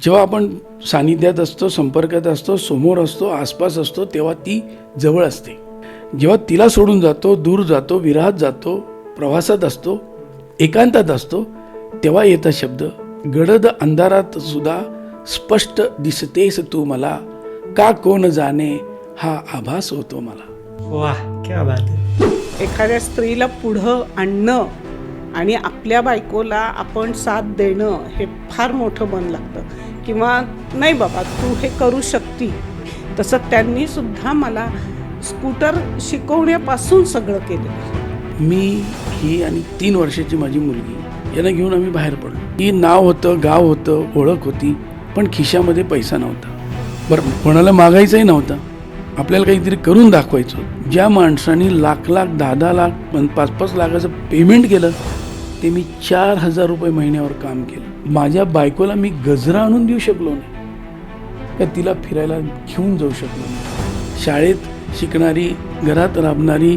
जेव्हा आपण सानिध्यात असतो, संपर्कात असतो, समोर असतो, आसपास असतो, तेव्हा ती जवळ असते. जेव्हा तिला सोडून जातो, दूर जातो, विरहात जातो, प्रवासात असतो, एकांतात असतो, तेव्हा येतात शब्द, गडद अंधारात सुद्धा स्पष्ट दिसतेस तू मला, का कोण जाणे हा आभास होतो मला. वाह, क्या बात आहे. एखाद्या स्त्रीला पुढं आणणं आणि आपल्या बायकोला आपण साथ देणं हे फार मोठं मन लागतं. किंवा नाही बाबा तू हे करू शकती. तसं त्यांनी सुद्धा मला स्कूटर शिकवण्यापासून सगळं केलं. मी ही आणि 3 वर्षाची माझी मुलगी यांना घेऊन आम्ही बाहेर पडलो. ही नाव होतं, गाव होतं, ओळख होती, पण खिशामध्ये पैसा नव्हता. बरं, कोणाला मागायचंही नव्हतं, आपल्याला काहीतरी करून दाखवायचं. ज्या माणसाने लाख लाख 10-10 लाख 5-5 लाखाचं पेमेंट केलं ते मी 4,000 रुपये महिन्यावर काम केलं. माझ्या बायकोला मी गजरा आणून देऊ शकलो नाही, का तिला फिरायला घेऊन जाऊ शकलो नाही. शाळेत शिकणारी, घरात राबणारी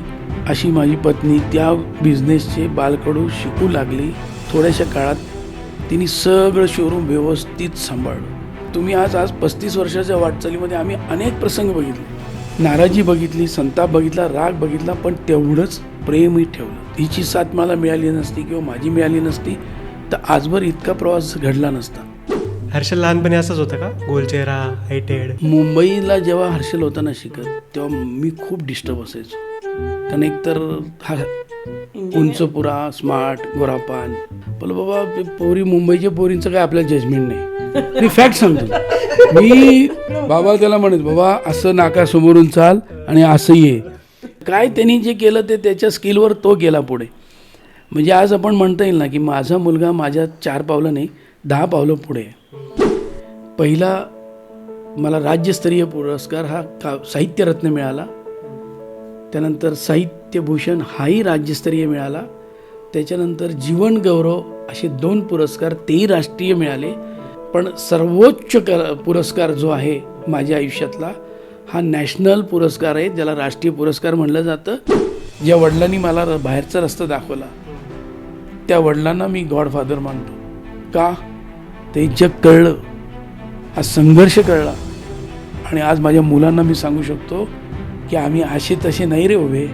अशी माझी पत्नी त्या बिझनेसचे बालकडू शिकू लागली. थोड्याशा काळात तिने सगळं शोरूम व्यवस्थित सांभाळलं. तुम्ही आज 35 वर्षाच्या वाटचालीमध्ये आम्ही अनेक प्रसंग बघितले, नाराजी बघितली, संताप बघितला, राग बघितला, पण तेवढंच प्रेमही ठेवलं. हिची साथ मला मिळाली नसती किंवा माझी मिळाली नसती तर आजवर इतका प्रवास घडला नसता. हर्षल लहानपणी असंच होतं का, गोल चेहरा, हायटेड? मुंबईला जेव्हा हर्षल होता ना शिकत, तेव्हा मी खूप डिस्टर्ब असायचो. कारण एकतर हा उंच पुरा, स्मार्ट, गोरापान. बोल बाबा, पोरी, मुंबईच्या पोरींचं काय आपल्याला जजमेंट नाही, मी फॅक्ट सांगतो. मी बाबा त्याला म्हणत, बाबा असं नाकासमोरून चाल आणि असं ये. काय त्यांनी जे केलं ते त्याच्या स्किलवर तो गेला पुढे. म्हणजे आज आपण म्हणता येईल ना की माझा मुलगा माझ्या 4 पावलं नाही 10 पावलं पुढे. पहिला मला राज्यस्तरीय पुरस्कार हा साहित्यरत्न मिळाला, त्यानंतर साहित्यभूषण हाही राज्यस्तरीय मिळाला, त्याच्यानंतर जीवन गौरव असे 2 पुरस्कार तेही राष्ट्रीय मिळाले. पण सर्वोच्च पुरस्कार जो आहे माझ्या आयुष्यातला हा नॅशनल पुरस्कार आहे, ज्याला राष्ट्रीय पुरस्कार म्हणलं जातं. ज्या वडिलांनी मला बाहेरचा रस्ता दाखवला त्या वडिलांना मी गॉडफादर मानतो. का? ते जग कळलं, हा संघर्ष कळला, आणि आज माझ्या मुलांना मी सांगू शकतो की आम्ही असे तसे नाही रे उभे,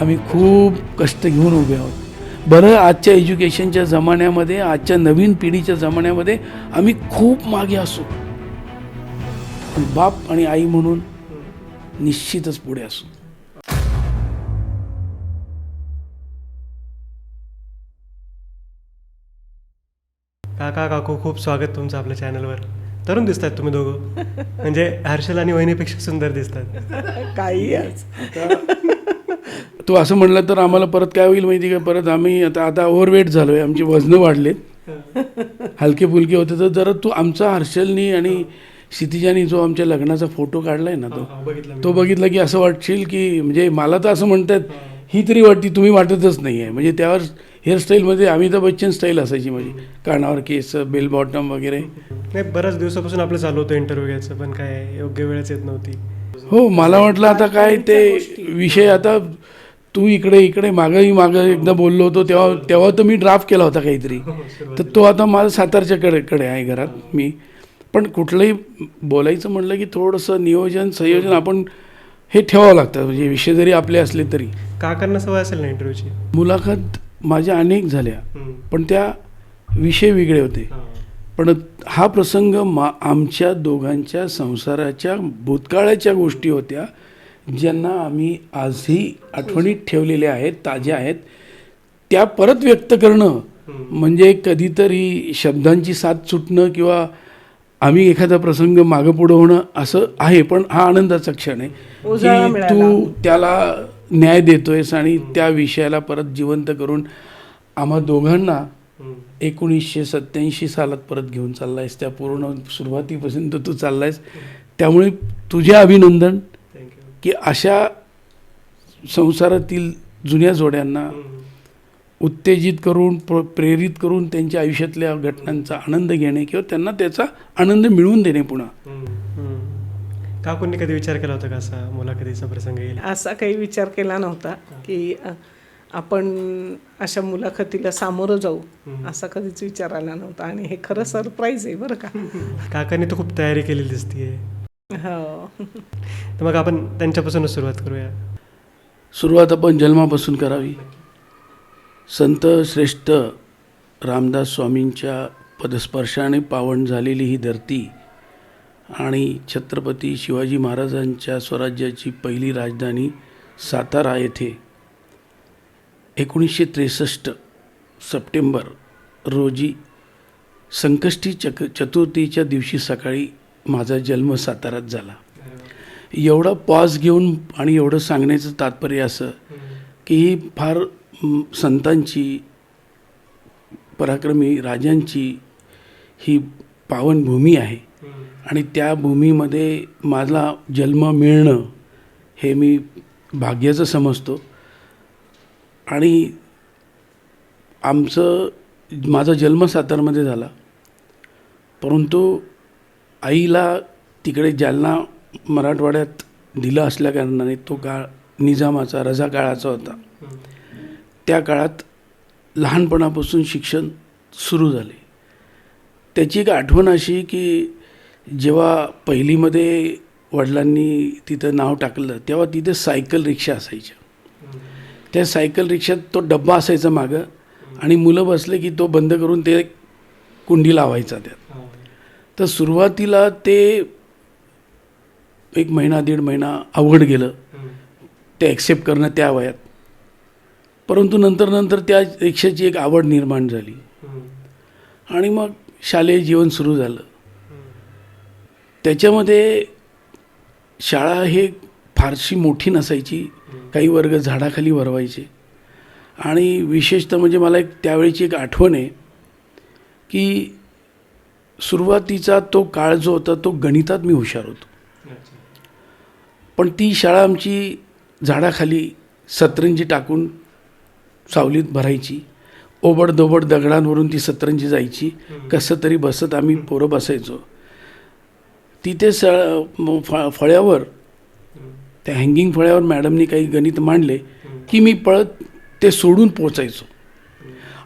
आम्ही खूप कष्ट घेऊन उभे आहोत. बरं, आजच्या एज्युकेशनच्या जमान्यामध्ये, आजच्या नवीन पिढीच्या जमान्यामध्ये आम्ही खूप मागे असू, पण बाप आणि आई म्हणून निश्चितच पुढे असू. काका काकू, खूप स्वागत तुमचं आपल्या चॅनलवर. तरुण दिसतात तुम्ही दोघं, म्हणजे हर्षल आणि वहिनीपेक्षा सुंदर दिसतात. काही आज तू असं म्हणलं तर आम्हाला परत काय होईल माहिती का, परत आम्ही आता ओव्हरवेट झालो आहे, आमची वजनं वाढलेत, हलके फुलके होते. तर जरा तू आमचा हर्षलनी आणि क्षितिजानी जो आमच्या लग्नाचा फोटो काढलाय ना तो बघितला की असं वाटशील की, म्हणजे मला तर असं म्हणतात ही तरी वाटती, तुम्ही वाटतच नाही आहे. म्हणजे त्यावर हेअरस्टाईलमध्ये अमिताभ बच्चन स्टाईल असायची माझी, कानावर केस, बेल बॉटम वगैरे. नाही, बऱ्याच दिवसापासून आपलं चालू होतं इंटरव्ह्यू घ्यायचं, पण काय योग्य वेळच येत नव्हती. हो, मला वाटलं आता काय ते विषय, आता तू इकडे मागं एकदा बोललो होतो तेव्हा तर मी ड्राफ्ट केला होता काहीतरी, तर तो आता माझा सातारच्या कडे आहे घरात. मी पण कुठलंही बोलायचं म्हणलं की थोडंसं नियोजन संयोजन आपण हे ठेवावं लागतं, म्हणजे विषय जरी आपले असले तरी. काकांना सवय असेल ना इंटरव्ह्यूची? मुलाखत माझ्या अनेक झाल्या, पण त्या विषय वेगळे होते. पण हा प्रसंग आमच्या दोघांच्या संसाराच्या भूतकाळाच्या गोष्टी होत्या, ज्यांना आम्ही आजही आठवणीत ठेवलेल्या आहेत, ताज्या आहेत. त्या परत व्यक्त करणं म्हणजे कधीतरी शब्दांची साथ सुटणं किंवा आम्ही एखादा प्रसंग मागं पुढं होणं असं आहे. पण हा आनंदाचा क्षण आहे की तू त्याला न्याय देतोयस आणि त्या विषयाला परत जिवंत करून आम्हा दोघांना 1987 सालात परत घेऊन चाललायस. त्या पूर्ण सुरुवातीपासून तू चाललायस, त्यामुळे तुझे अभिनंदन की अशा संसारातील जुन्या जोड्यांना उत्तेजित करून, प्रेरित करून त्यांच्या आयुष्यातल्या घटनांचा आनंद घेणे किंवा त्यांना त्याचा आनंद मिळवून देणे. पुन्हा काकूंनी कधी विचार केला होता का असा मुलाखतीचा प्रसंग येईल? असा काही विचार केला नव्हता की आपण अशा मुलाखतीला सामोरं जाऊ असा कधीच विचार आला नव्हता आणि हे खरं सरप्राईज आहे बरं का. काकांनी तर खूप तयारी केलेली दिसतीये. हो. तर मग आपण त्यांच्यापासूनच सुरुवात करूया. सुरुवात आपण जन्मापासून करावी. संत श्रेष्ठ रामदास स्वामींच्या पदस्पर्शाने पावन झालेली ही धरती आणि छत्रपती शिवाजी महाराजांच्या स्वराज्याची पहिली राजधानी सातारा येथे 1963 सप्टेंबर रोजी संकष्टी चतुर्थीच्या दिवशी सकाळी माझा जन्म साताऱ्यात झाला. एवढा पॉज घेऊन आणि एवढं सांगण्याचं तात्पर्य असं की ही फार संतांची, पराक्रमी राजांची ही पावनभूमी आहे आणि त्या भूमीमध्ये माझा जन्म मिळणं हे मी भाग्याचं समजतो. आणि माझा जन्म सातारमध्ये झाला, परंतु आईला तिकडे जालना मराठवाड्यात दिलं असल्याकारणाने तो काळ निजामाचा रजा काळाचा होता. त्या काळात लहानपणापासून शिक्षण सुरू झाले. त्याची एक आठवण अशी की जेव्हा पहिलीमध्ये वडिलांनी तिथं नाव टाकलं तेव्हा तिथे सायकल रिक्षा असायच्या. त्या सायकल रिक्षात तो डब्बा असायचा मागं आणि मुलं बसले की तो बंद करून ते कुंडी लावायचा त्यात. तर सुरुवातीला ते 1 महिना 1.5 महिना अवघड गेलं ते ॲक्सेप्ट करणं त्या वयात. परंतु नंतर त्या रिक्षाची एक आवड निर्माण झाली आणि मग शालेय जीवन सुरू झालं. त्याच्यामध्ये शाळा हे फारशी मोठी नसायची, काही वर्ग झाडाखाली भरवायचे आणि विशेषतः म्हणजे मला त्यावेळीची एक आठवण आहे की सुरुवातीचा तो काळ जो होता तो गणितात मी हुशार होतो. पण ती शाळा आमची झाडाखाली सतरंजी टाकून सावलीत भरायची. ओबडधोबड दगडांवरून ती सतरंजी जायची. कसं तरी बसत आम्ही पोरं बसायचो. तिथे फळ्यावर त्या हँगिंग फळ्यावर मॅडमनी काही गणित मांडले की मी पळत ते सोडून पोचायचो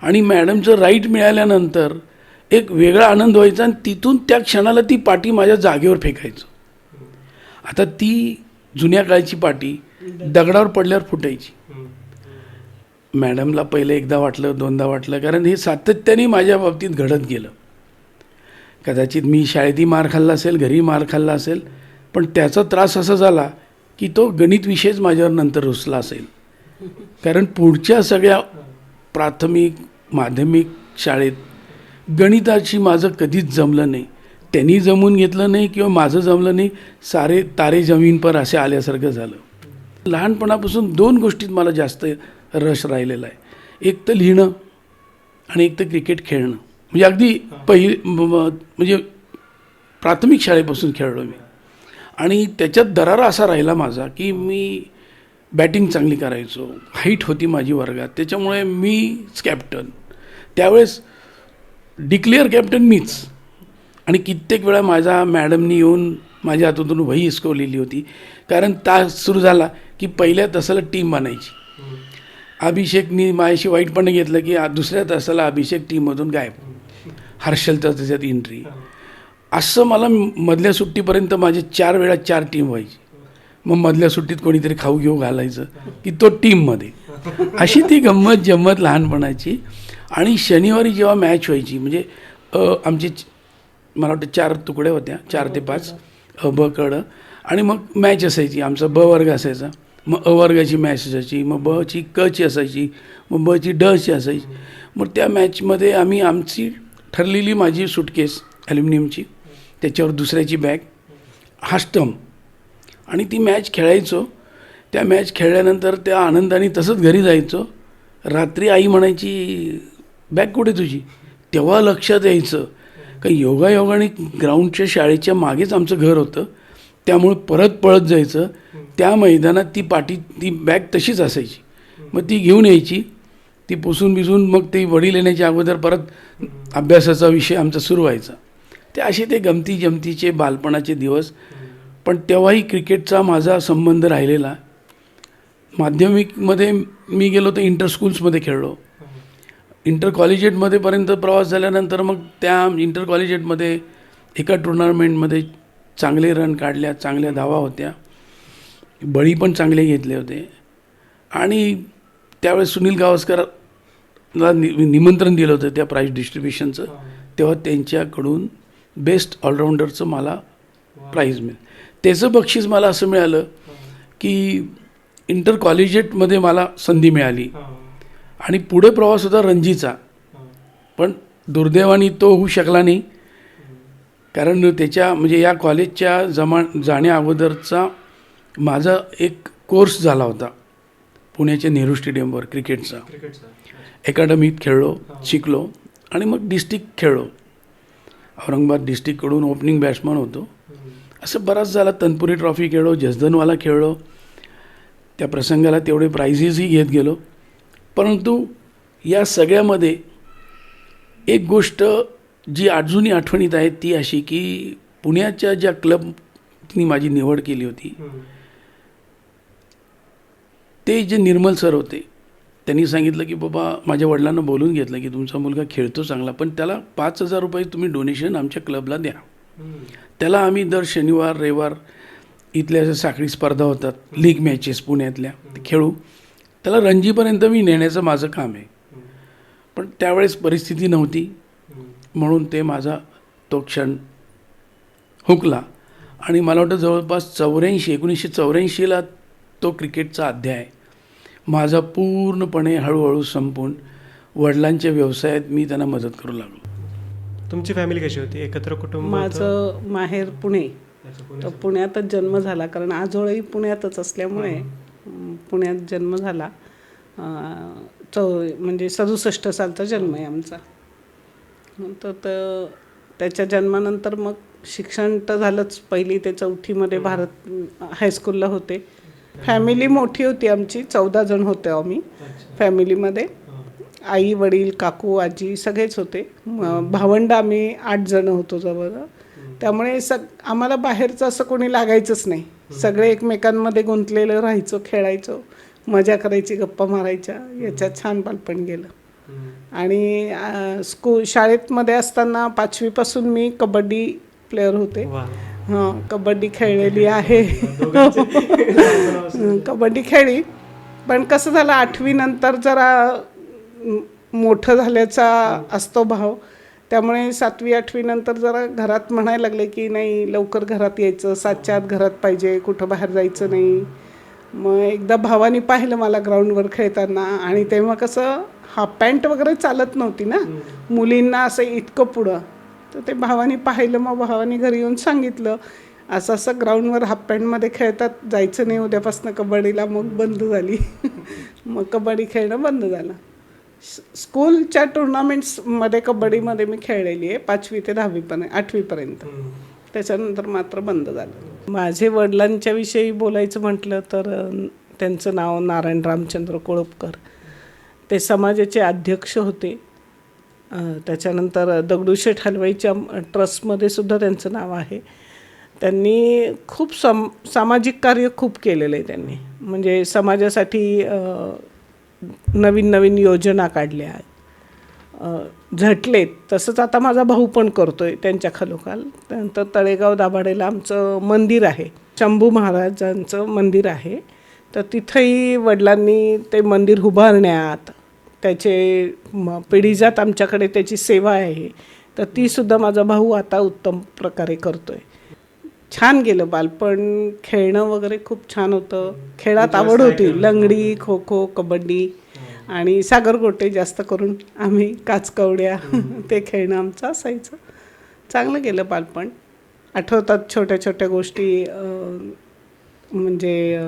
आणि मॅडमचं राईट मिळाल्यानंतर एक वेगळा आनंद व्हायचा आणि तिथून त्या क्षणाला ती पाटी माझ्या जागेवर फेकायचो. आता ती जुन्या काळची पाटी दगडावर पडल्यावर फुटायची. मॅडमला पहिलं एकदा वाटलं, दोनदा वाटलं, कारण हे सातत्याने माझ्या बाबतीत घडत गेलं. कदाचित मी शाळेतही मार खाल्ला असेल, घरी मार खाल्ला असेल, पण त्याचा त्रास असा झाला की तो गणित विषयच माझ्यावर नंतर रुसला असेल. कारण पुढच्या सगळ्या प्राथमिक माध्यमिक शाळेत गणिताची माझं कधीच जमलं नाही. त्यांनी जमून घेतलं नाही किंवा माझं जमलं नाही. सारे तारे जमीन पर असे आल्यासारखं झालं. लहानपणापासून 2 गोष्टीत मला जास्त रस राहिलेला आहे. एक तर लिहिणं आणि एक तर क्रिकेट खेळणं. म्हणजे अगदी म्हणजे प्राथमिक शाळेपासून खेळलो मी आणि त्याच्यात दरारा असा राहिला माझा की मी बॅटिंग चांगली करायचो. हाईट होती माझी वर्गात, त्याच्यामुळे मीच कॅप्टन. त्यावेळेस डिक्लेअर कॅप्टन मीच. आणि कित्येक वेळा माझ्या मॅडमनी येऊन माझ्या हातातून वही हिसकवलेली होती. कारण तास सुरू झाला की पहिल्या तासाला टीम बनायची. अभिषेकनी माझ्याशी वाईटपणे घेतलं की दुसऱ्या तासाला अभिषेक टीममधून गायब, हर्षलचं त्याच्यात एंट्री. असं मला मधल्या सुट्टीपर्यंत माझे 4 वेळा 4 टीम व्हायची. मग मधल्या सुट्टीत कोणीतरी खाऊ घेऊ घालायचं की तो टीममध्ये. अशी ती गंमत जम्मत लहानपणाची. आणि शनिवारी जेव्हा मॅच व्हायची म्हणजे आमची मला वाटतं 4 तुकड्या होत्या, 4 ते 5 ब कडं. आणि मग मॅच असायची. आमचा ब वर्ग असायचा, मग अ वर्गाची मॅच असायची, मग ब ची क ची असायची, मग ब ची ड ची असायची. मग त्या मॅचमध्ये आमची ठरलेली माझी सुटकेस ॲल्युमिनियमची, त्याच्यावर दुसऱ्याची बॅग, हा स्टंप, आणि ती मॅच खेळायचो. त्या मॅच खेळल्यानंतर त्या आनंदाने तसंच घरी जायचो. रात्री आई म्हणायची बॅग कुठे तुझी? तेव्हा लक्षात यायचं का योगायोगाने ग्राउंडच्या शाळेच्या मागेच आमचं घर होतं, त्यामुळे परत पळत जायचं. त्या मैदानात ती बॅग तशीच असायची. मग ती घेऊन यायची, ती पुसून बिसून मग ती वडील येण्याच्या अगोदर परत अभ्यासाचा विषय आमचा सुरू व्हायचा. ते असे ते गमती जमतीचे बालपणाचे दिवस. पण तेव्हाही क्रिकेटचा माझा संबंध राहिलेला. माध्यमिकमध्ये मी गेलो तर इंटर स्कूल्समध्ये खेळलो. इंटर कॉलेजिएटमध्येपर्यंत प्रवास झाल्यानंतर मग त्या इंटर कॉलेजिएटमध्ये एका टुर्नामेंटमध्ये चांगले रन काढल्या, चांगल्या धावा होत्या, बळी पण चांगले घेतले होते. आणि त्यावेळेस सुनील गावस्करला निमंत्रण दिलं होतं त्या प्राईज डिस्ट्रीब्युशनचं. तेव्हा त्यांच्याकडून बेस्ट ऑलराऊंडरचं मला प्राईज मिळालं. त्याचं बक्षीस मला असं मिळालं की इंटर कॉलेजिएटमध्ये मला संधी मिळाली आणि पुढे प्रवास होता रणजीचा. पण दुर्दैवाने तो होऊ शकला नाही, कारण त्याच्या म्हणजे या कॉलेजच्या जाण्या अगोदरचा माझा एक कोर्स झाला होता पुण्याच्या नेहरू स्टेडियमवर क्रिकेटचा. अकॅडमीत खेळलो, शिकलो आणि मग डिस्ट्रिक्ट खेळलो. औरंगाबाद डिस्ट्रिक्टकडून ओपनिंग बॅट्समन होतो. असं बराच झाला. तनपुरी ट्रॉफी खेळलो, जसदनवाला खेळलो. त्या प्रसंगाला तेवढे प्राइजेसही घेत गेलो. परंतु या सगळ्यामध्ये एक गोष्ट जी अजूनही आठवणीत आहे ती अशी की पुण्याच्या ज्या क्लबनी माझी निवड केली होती ते जे निर्मल सर होते, त्यांनी सांगितलं की बाबा, माझ्या वडिलांना बोलून घेतलं की तुमचा मुलगा खेळतो चांगला, पण त्याला 5,000 रुपये तुम्ही डोनेशन आमच्या क्लबला द्या. त्याला आम्ही दर शनिवार रविवार इथल्या ज्या साखळी स्पर्धा होतात, लीग मॅचेस पुण्यातल्या, ते खेळू. त्याला रणजीपर्यंत मी नेण्याचं माझं काम आहे. पण त्यावेळेस परिस्थिती नव्हती, म्हणून ते माझा तो क्षण हुकला. आणि मला वाटतं जवळपास 1984ला तो क्रिकेटचा अध्याय माझा पूर्णपणे हळूहळू संपून वडिलांच्या व्यवसायात मी त्यांना मदत करू लागलो. तुमची फॅमिली कशी होती? एकत्र कुटुंब? माझं माहेर पुणे, तर पुण्यातच जन्म झाला, कारण आजोळही पुण्यातच असल्यामुळे पुण्यात जन्म झाला. म्हणजे 67 सालचा जन्म आहे आमचा. तर त्याच्या जन्मानंतर मग शिक्षण तर झालंच. 1ली ते 4थीमध्ये भारत हायस्कूलला होते. फॅमिली मोठी होती आमची, 14 जण होते आम्ही फॅमिलीमध्ये. आई वडील काकू आजी सगळेच होते. भावंड आम्ही 8 जण होतो जवळ. त्यामुळे आम्हाला बाहेरचं असं कोणी लागायचंच नाही. सगळे एकमेकांमध्ये गुंतलेलं राहायचो, खेळायचो, मजा करायची, गप्पा मारायच्या. याच्यात छान बालपण गेलं. आणि शाळेमध्ये असताना 5वीपासून मी कबड्डी प्लेअर होते. हां, कबड्डी खेळलेली आहे. कबड्डी खेळली. पण कसं झालं, 8वी नंतर जरा मोठं झाल्याचा असतो भाव, त्यामुळे 7वी 8वी नंतर जरा घरात म्हणायला लागले की नाही, लवकर घरात यायचं, 7च्या आत घरात पाहिजे, कुठं बाहेर जायचं नाही. मग एकदा भावानी पाहिलं मला ग्राउंडवर खेळताना, आणि तेव्हा कसं हाफ पॅन्ट वगैरे चालत नव्हती ना मुलींना असं इतकं पुढं. तर ते भावानी पाहिलं. मग भावानी घरी येऊन सांगितलं असं असं ग्राउंडवर हाफ पॅन्टमध्ये खेळतात, जायचं नाही उद्यापासून कबड्डीला. मग बंद झाली. मग कबड्डी खेळणं बंद झालं. स्कूलच्या टुर्नामेंट्समध्ये कबड्डीमध्ये मी खेळलेली आहे 5वी ते 8वीपर्यंत. त्याच्यानंतर मात्र बंद झालं. माझे वडिलांच्या विषयी बोलायचं म्हटलं तर त्यांचं नाव नारायण रामचंद्र कोळपकर. ते समाजाचे अध्यक्ष होते. त्याच्यानंतर दगडूशेठ हलवाईच्या ट्रस्टमध्ये सुद्धा त्यांचं नाव आहे. त्यांनी खूप सामाजिक कार्य खूप केलेलं आहे त्यांनी. म्हणजे समाजासाठी नवीन नवीन योजना काढल्या, झटलेत. तसंच आता माझा भाऊ पण करतोय त्यांच्या खालोखाल. त्यानंतर तळेगाव दाभाडेला आमचं मंदिर आहे, शंभू महाराजांचं मंदिर आहे. तर तिथंही वडिलांनी ते मंदिर उभारण्यात, त्याचे पिढीजात आमच्याकडे त्याची सेवा आहे, तर तीसुद्धा माझा भाऊ आता उत्तम प्रकारे करतोय. छान गेलं बालपण. खेळणं वगैरे खूप छान होतं. खेळात आवड होती, लंगडी, खो खो, कबड्डी आणि सागरगोटे. जास्त करून आम्ही काचकवड्या ते खेळणं आमचं असायचं. चांगलं गेलं बालपण. आठवतात छोट्या छोट्या गोष्टी. म्हणजे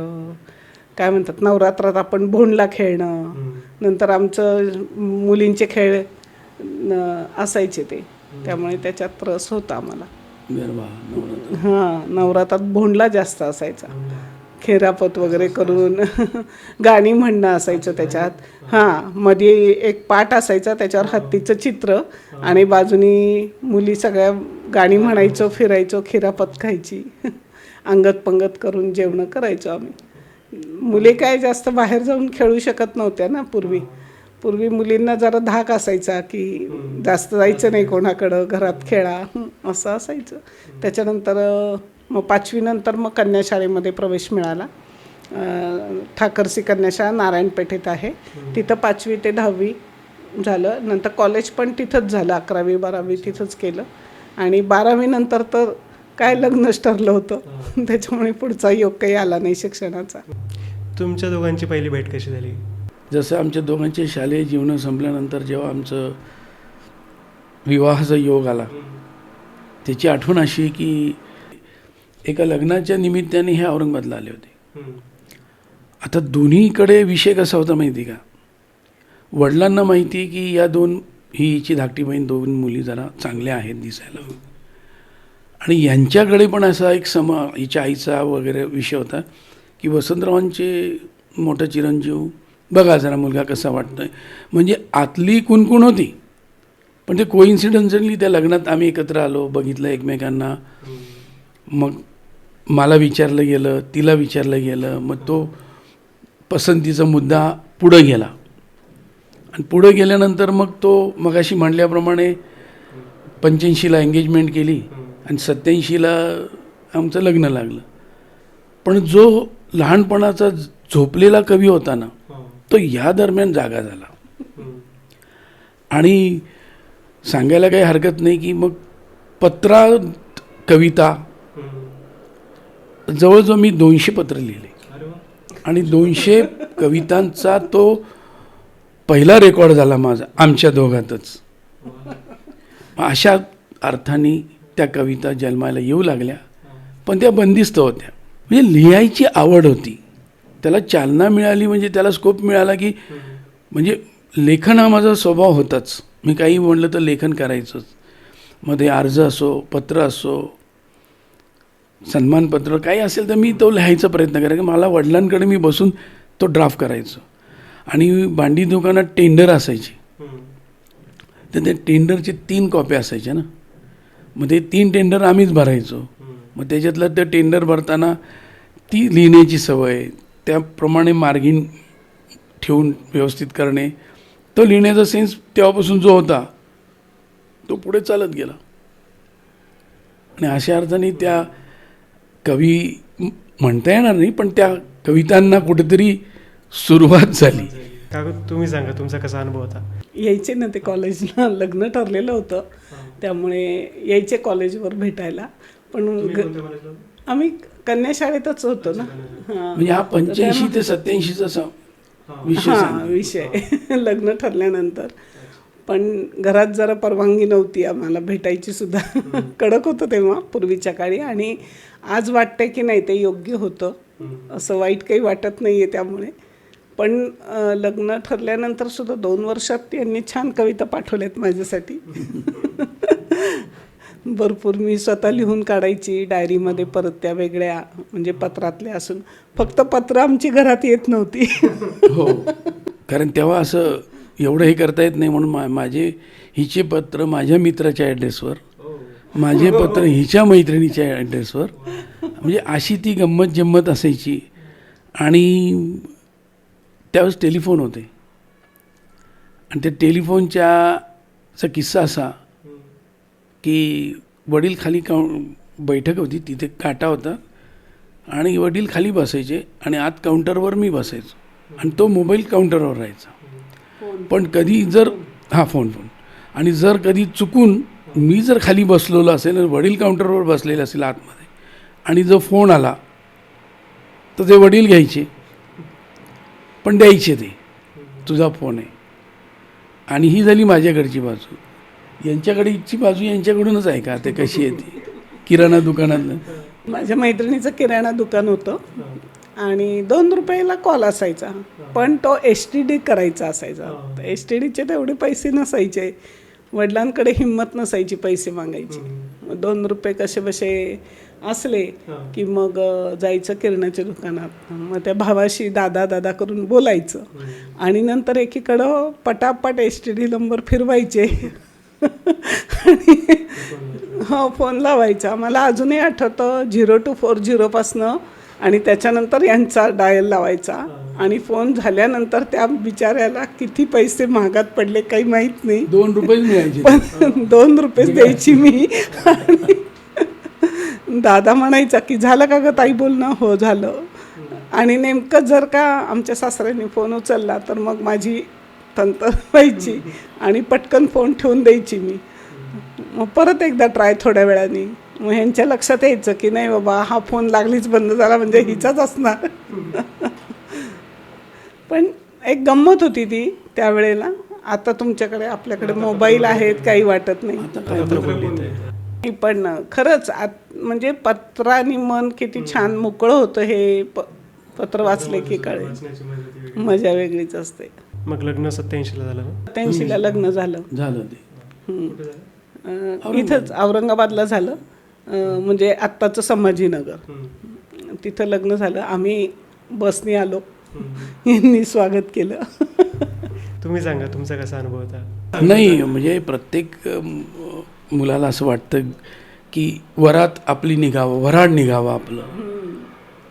काय म्हणतात, नवरात्रात आपण भोंडला खेळणं, नंतर आमचं मुलींचे खेळ असायचे ते, त्यामुळे त्याच्यात रस होता आम्हाला. हां, नवरात्रात भोंडला जास्त असायचा. खेरापत वगैरे करून गाणी म्हणणं असायचं त्याच्यात. हां, मध्ये एक पाट असायचा, त्याच्यावर हत्तीचं चित्र आणि बाजूनी मुली सगळ्या गाणी म्हणायचो, फिरायचो, खिरापत खायची. अंगत पंगत करून जेवणं करायचो आम्ही. मुली काय जास्त बाहेर जाऊन खेळू शकत नव्हत्या ना पूर्वी मुलींना जरा धाक असायचा की जास्त जायचं नाही कोणाकडं, घरात खेळा असं असायचं. त्याच्यानंतर मग 5वी नंतर मग कन्याशाळेमध्ये प्रवेश मिळाला. ठाकरसी कन्याशाळा नारायणपेठेत आहे, तिथं 5वी ते 10वी झालं. नंतर कॉलेज पण तिथंच झालं, 11वी 12वी तिथंच केलं. आणि 12वी नंतर तर काय लग्नच ठरलं होतं, त्याच्यामुळे पुढचा योग काही आला नाही शिक्षणाचा. तुमच्या दोघांची पहिली भेट कशी झाली? जसं आमच्या दोघांचे शालेय जीवन संपल्यानंतर जेव्हा आमचं विवाहाचा योग आला, त्याची आठवण अशी की एका लग्नाच्या निमित्ताने हे औरंगाबादला आले होते. आता दोन्हीकडे विषय कसा होता माहिती का, वडिलांना माहिती की या हिची धाकटी बहीण 2 मुली जरा चांगल्या आहेत दिसायला, आणि यांच्याकडे पण असा एक हिच्या आईचा वगैरे विषय होता की वसंतरावांचे मोठा चिरंजीव बघा जरा मुलगा कसा वाटतोय. म्हणजे आतली कुणकुण होती, पण ते कोइन्सिडन्सली त्या लग्नात आम्ही एकत्र आलो, बघितलं एकमेकांना. मग मला विचारलं गेलं, तिला विचारलं गेलं, मग तो पसंतीचा मुद्दा पुढं गेला. आणि पुढं गेल्यानंतर मग तो मगाशी म्हटल्याप्रमाणे 85ला एंगेजमेंट केली आणि 87ला आमचं लग्न लागलं. पण जो लहानपणाचा झोपलेला कवी होता ना, तो या दरम्यान जागा झाला. आणि सांगायला काही हरकत नाही की मग पत्रात कविता जवळजवळ मी 200 पत्र लिहिले आणि 200 कवितांचा तो पहिला रेकॉर्ड झाला माझा आमच्या दोघातच. अशा अर्थाने त्या कविता जन्माला येऊ लागल्या, पण त्या बंदिस्त होत्या. म्हणजे लिहायची आवड होती, त्याला चालना मिळाली, म्हणजे त्याला स्कोप मिळाला की म्हणजे लेखन हा माझा स्वभाव होताच. मी काही म्हणलं तर लेखन करायचंच. मग ते अर्ज असो, पत्र असो, सन्मानपत्र काही असेल तर मी तो लिहायचा प्रयत्न करायचा. मला वडिलांकडे मी बसून तो ड्राफ्ट करायचो. आणि भांडी दुकानात टेंडर असायचे, तर त्या टेंडरचे 3 कॉप्या असायच्या ना, मग ते 3 टेंडर आम्हीच भरायचो. मग त्याच्यातलं ते टेंडर भरताना ती लिहिण्याची सवय, त्याप्रमाणे मार्जिन ठेवून व्यवस्थित करणे, तो लिहिण्याचा सेन्स तेव्हापासून जो होता तो पुढे चालत गेला. आणि अशा अर्थाने त्या कवी म्हणता येणार नाही, पण त्या कवितांना कुठेतरी सुरुवात झाली. काकू तुम्ही सांगा तुमचा कसा अनुभव होता? यायचे ना ते कॉलेजला, लग्न ठरलेलं होतं त्यामुळे यायचे कॉलेजवर भेटायला. पण आम्ही कन्याशाळेतच होतो ना. म्हणजे हा 85 ते 87चा विषय लग्न ठरल्यानंतर. पण घरात जरा परवानगी नव्हती आम्हाला भेटायची सुद्धा, कडक होतं तेव्हा पूर्वीच्या काळी. आणि आज वाटतंय की नाही ते योग्य होतं, असं वाईट काही वाटत नाही आहे त्यामुळे. पण लग्न ठरल्यानंतर सुद्धा 2 वर्षात त्यांनी छान कविता पाठवल्यात माझ्यासाठी. भरपूर मी स्वतः लिहून काढायची डायरीमध्ये, परत त्या वेगळ्या म्हणजे पत्रातल्या असून. फक्त पत्र आमची घरात येत नव्हती. हो, कारण तेव्हा असं एवढं हे करता येत नाही, म्हणून हिचे पत्र माझ्या मित्राच्या ॲड्रेसवर, माझे पत्र हिच्या मैत्रिणीच्या ॲड्रेसवर, म्हणजे अशी ती गंमत जम्मत असायची. आणि त्यावेळेस टेलिफोन होते, आणि त्या टेलिफोनचा किस्सा असा की वडील खाली बैठक होती, तिथे काटा होता आणि वडील खाली बसायचे आणि आत काउंटरवर मी बसायचो, आणि तो मोबाईल काउंटरवर राहायचा. पण कधी जर फोन आणि जर कधी चुकून मी जर खाली बसलेलो असेल आणि वडील काउंटरवर बसलेले असेल आतमध्ये, आणि जर फोन आला तर ते वडील घ्यायचे, पण द्यायचे ते तुझा फोन आहे. आणि ही झाली माझ्याकडची बाजू. यांच्याकडेची बाजू यांच्याकडूनच आहे का, ते कशी आहे ती किराणा दुकानातलं. माझ्या मैत्रिणीचं किराणा दुकान होतं आणि 2 रुपयाला कॉल असायचा, पण तो STD करायचा असायचा. STDचे तेवढे पैसे नसायचे, वडिलांकडे हिंमत नसायची पैसे मागायची. 2 रुपये कसे बसे असले की मग जायचं किराण्याच्या दुकानात, मग त्या भावाशी दादा दादा करून बोलायचं, आणि नंतर एकीकडं पटापट STD नंबर फिरवायचे आणि हो फोन लावायचा. मला अजूनही आठवतं 0 to 40 पासनं आणि त्याच्यानंतर यांचा डायल लावायचा आणि फोन झाल्यानंतर त्या बिचाऱ्याला किती पैसे महागात पडले काही माहीत नाही, 2 रुपये मिळायचे. पण 2 रुपये द्यायची मी. आणि दादा म्हणायचा की झालं का गं ताई बोलणं? हो झालं. आणि नेमकं जर का आमच्या सासऱ्यांनी फोन उचलला तर मग माझी तंतर व्हायची आणि पटकन फोन ठेवून द्यायची मी. मग परत एकदा ट्राय थोड्या वेळाने. मग ह्यांच्या लक्षात यायचं की नाही बाबा हा फोन लागलीच बंद झाला म्हणजे हिचाच असणार. पण एक गंमत होती ती त्यावेळेला. आता तुमच्याकडे आपल्याकडे मोबाईल आहेत, काही वाटत नाही. आता काय पत्र पण लिहिताय. पण खरंच म्हणजे पत्राने मन किती छान मोकळं होतं हे पत्र वाचले की कळेल. वाचण्याची मजा ती वेगळी. मजा वेगळीच असते. मग लग्न 87ला झालं ना? 87ला लग्न झालं. झालं ते. कुठे झालं? इथंच औरंगाबादला झालं. म्हणजे आत्ताचं संभाजीनगर तिथं लग्न झालं. आम्ही बसने आलो, यांनी स्वागत केलं. तुम्ही सांगा तुमचा कसा अनुभव होता? नाही म्हणजे प्रत्येक मुलाला असं वाटतं की वरात आपली निघावं, वऱ्हाड निघावं आपलं.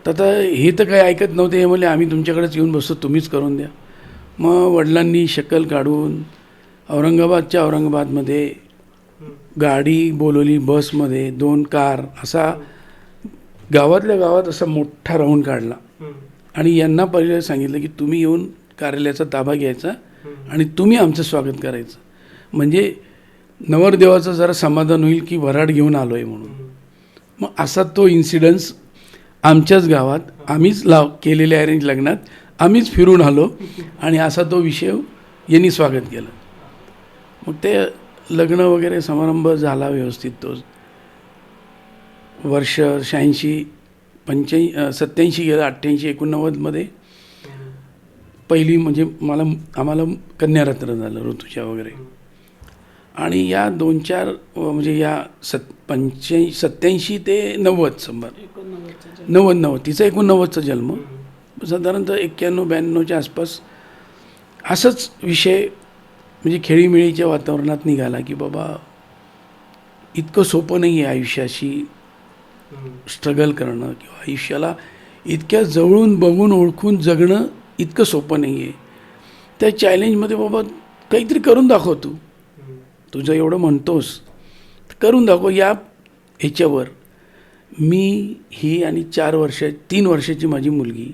तर आता हे तर काही ऐकत नव्हते. हे म्हणले आम्ही तुमच्याकडेच येऊन बसतो, तुम्हीच करून द्या. मग वडिलांनी शक्कल काढून औरंगाबादमध्ये गाडी बोलवली, बसमध्ये 2 कार, असा गावातल्या गावात असा मोठा राऊंड काढला. आणि यांना पहिले सांगितलं की तुम्ही येऊन कार्यालयाचा ताबा घ्यायचा आणि तुम्ही आमचं स्वागत करायचं. म्हणजे नवरदेवाचं जरा समाधान होईल की वऱ्हाड घेऊन आलो आहे म्हणून. मग असा तो इन्सिडन्स आमच्याच गावात आम्हीच केलेल्या अरेंज लग्नात आम्हीच फिरून आलो आणि असा तो विषय यांनी स्वागत केलं. मग ते लग्न वगैरे समारंभ झाला व्यवस्थित. तो वर्ष 86, 87 गेलं, 88, 89मध्ये पहिली म्हणजे आम्हाला कन्यारत्न झालं ऋतूच्या वगैरे. आणि या 2-4 म्हणजे या 87 ते 90 90 तिचा 89चा जन्म, साधारणतः 91-92च्या आसपास असंच विषय म्हणजे खेळीमेळीच्या वातावरणात निघाला की बाबा इतकं सोपं नाही आहे आयुष्याशी स्ट्रगल करणं किंवा आयुष्याला इतक्या जवळून बघून ओळखून जगणं इतकं सोपं नाही आहे. त्या चॅलेंजमध्ये बाबा काहीतरी करून दाखव, तुझं एवढं म्हणतोस करून दाखव. या ह्याच्यावर मी ही आणि 3 वर्षाची माझी मुलगी,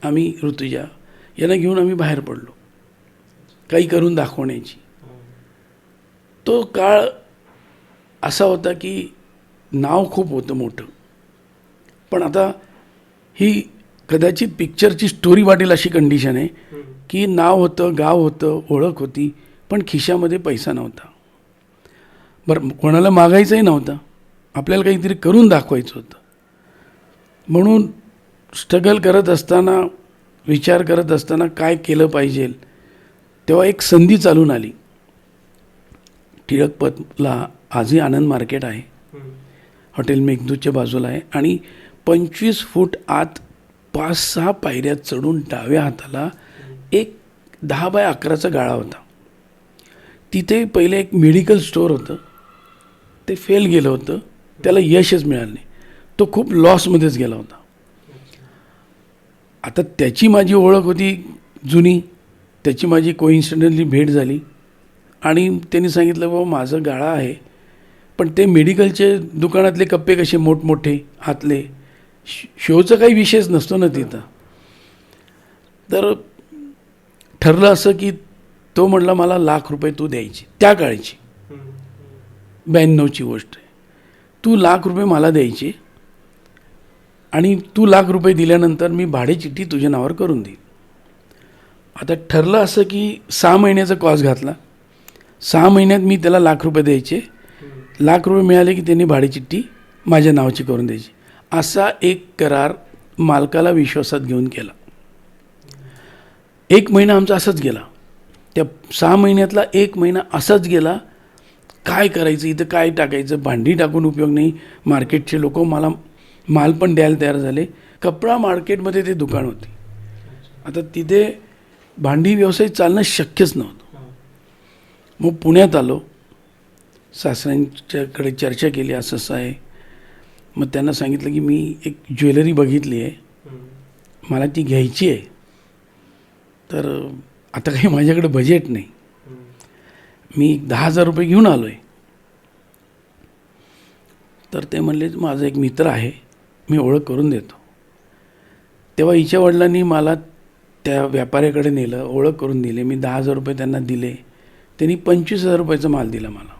आम्ही ऋतुजा यांना घेऊन आम्ही बाहेर पडलो काही करून दाखवण्याची. तो काळ असा होता की नाव खूप होतं मोठं, पण आता ही कदाचित पिक्चरची स्टोरी वाटेल अशी कंडिशन आहे की नाव होतं, गाव होतं, ओळख होती, पण खिशामध्ये पैसा नव्हता. बरं, कोणाला मागायचंही नव्हतं, आपल्याला काहीतरी करून दाखवायचं होतं. म्हणून स्ट्रगल करत असताना, विचार करत असताना काय केलं पाहिजे, तेव्हा एक संधी चालून आली. टिळकपतला आजही आनंद मार्केट आहे, हॉटेल मेघदूतच्या बाजूला आहे, आणि 25 फूट आत 5-6 पायऱ्या चढून डाव्या हाताला एक 10 बाय 11चा गाळा होता. तिथे पहिले एक मेडिकल स्टोअर होतं, ते फेल गेलं होतं, त्याला यशच मिळालं नाही, तो खूप लॉसमध्येच गेला होता. आता त्याची माझी ओळख होती जुनी, त्याची माझी कोइन्सिडेंटली भेट झाली आणि त्यांनी सांगितलं बाबा माझं गाळा आहे, पण ते मेडिकलचे दुकानातले कप्पे कसे मोठमोठे आतले, शोचा काही विषयच नसतो ना तिथं. तर ठरलं असं की तो म्हटला मला ₹1,00,000 तू द्यायची, त्या काळची 92ची गोष्ट आहे, तू ₹1,00,000 मला द्यायचे आणि तू ₹1,00,000 दिल्यानंतर मी भाडेचिठ्ठी तुझ्या नावावर करून देईन. आता ठरलं असं की 6 महिन्याचा कॉस्ट घातला, 6 महिन्यात मी त्याला ₹1,00,000 द्यायचे, ₹1,00,000 मिळाले की त्यांनी भाडेचिठ्ठी माझ्या नावाची करून द्यायची. असा एक करार मालकाला विश्वासात घेऊन केला. 1 महिना आमचा असाच गेला, त्या 6 महिन्यातला 1 महिना असाच गेला. काय करायचं, इथं काय टाकायचं, भांडी टाकून उपयोग नाही. मार्केटचे लोक मला माल पण द्यायला तयार झाले. कपडा मार्केटमध्ये ते दुकान होते, आता तिथे भांडी व्यवसाय चालणं शक्यच नव्हतं. मग पुण्यात आलो, सासऱ्यांच्याकडे चर्चा केली, असं आहे. मग त्यांना सांगितलं की मी एक ज्वेलरी बघितली आहे, मला ती घ्यायची आहे, तर आता काही माझ्याकडे बजेट नाही, मी 10,000 रुपये घेऊन आलो आहे. तर ते म्हणले माझा एक मित्र आहे, मी ओळख करून देतो. तेव्हा हिच्या वडिलांनी मला त्या व्यापाऱ्याकडे नेलं, ओळख करून दिली. मी 10,000 रुपये त्यांना दिले, त्यांनी 25,000 रुपयाचा माल दिला मला.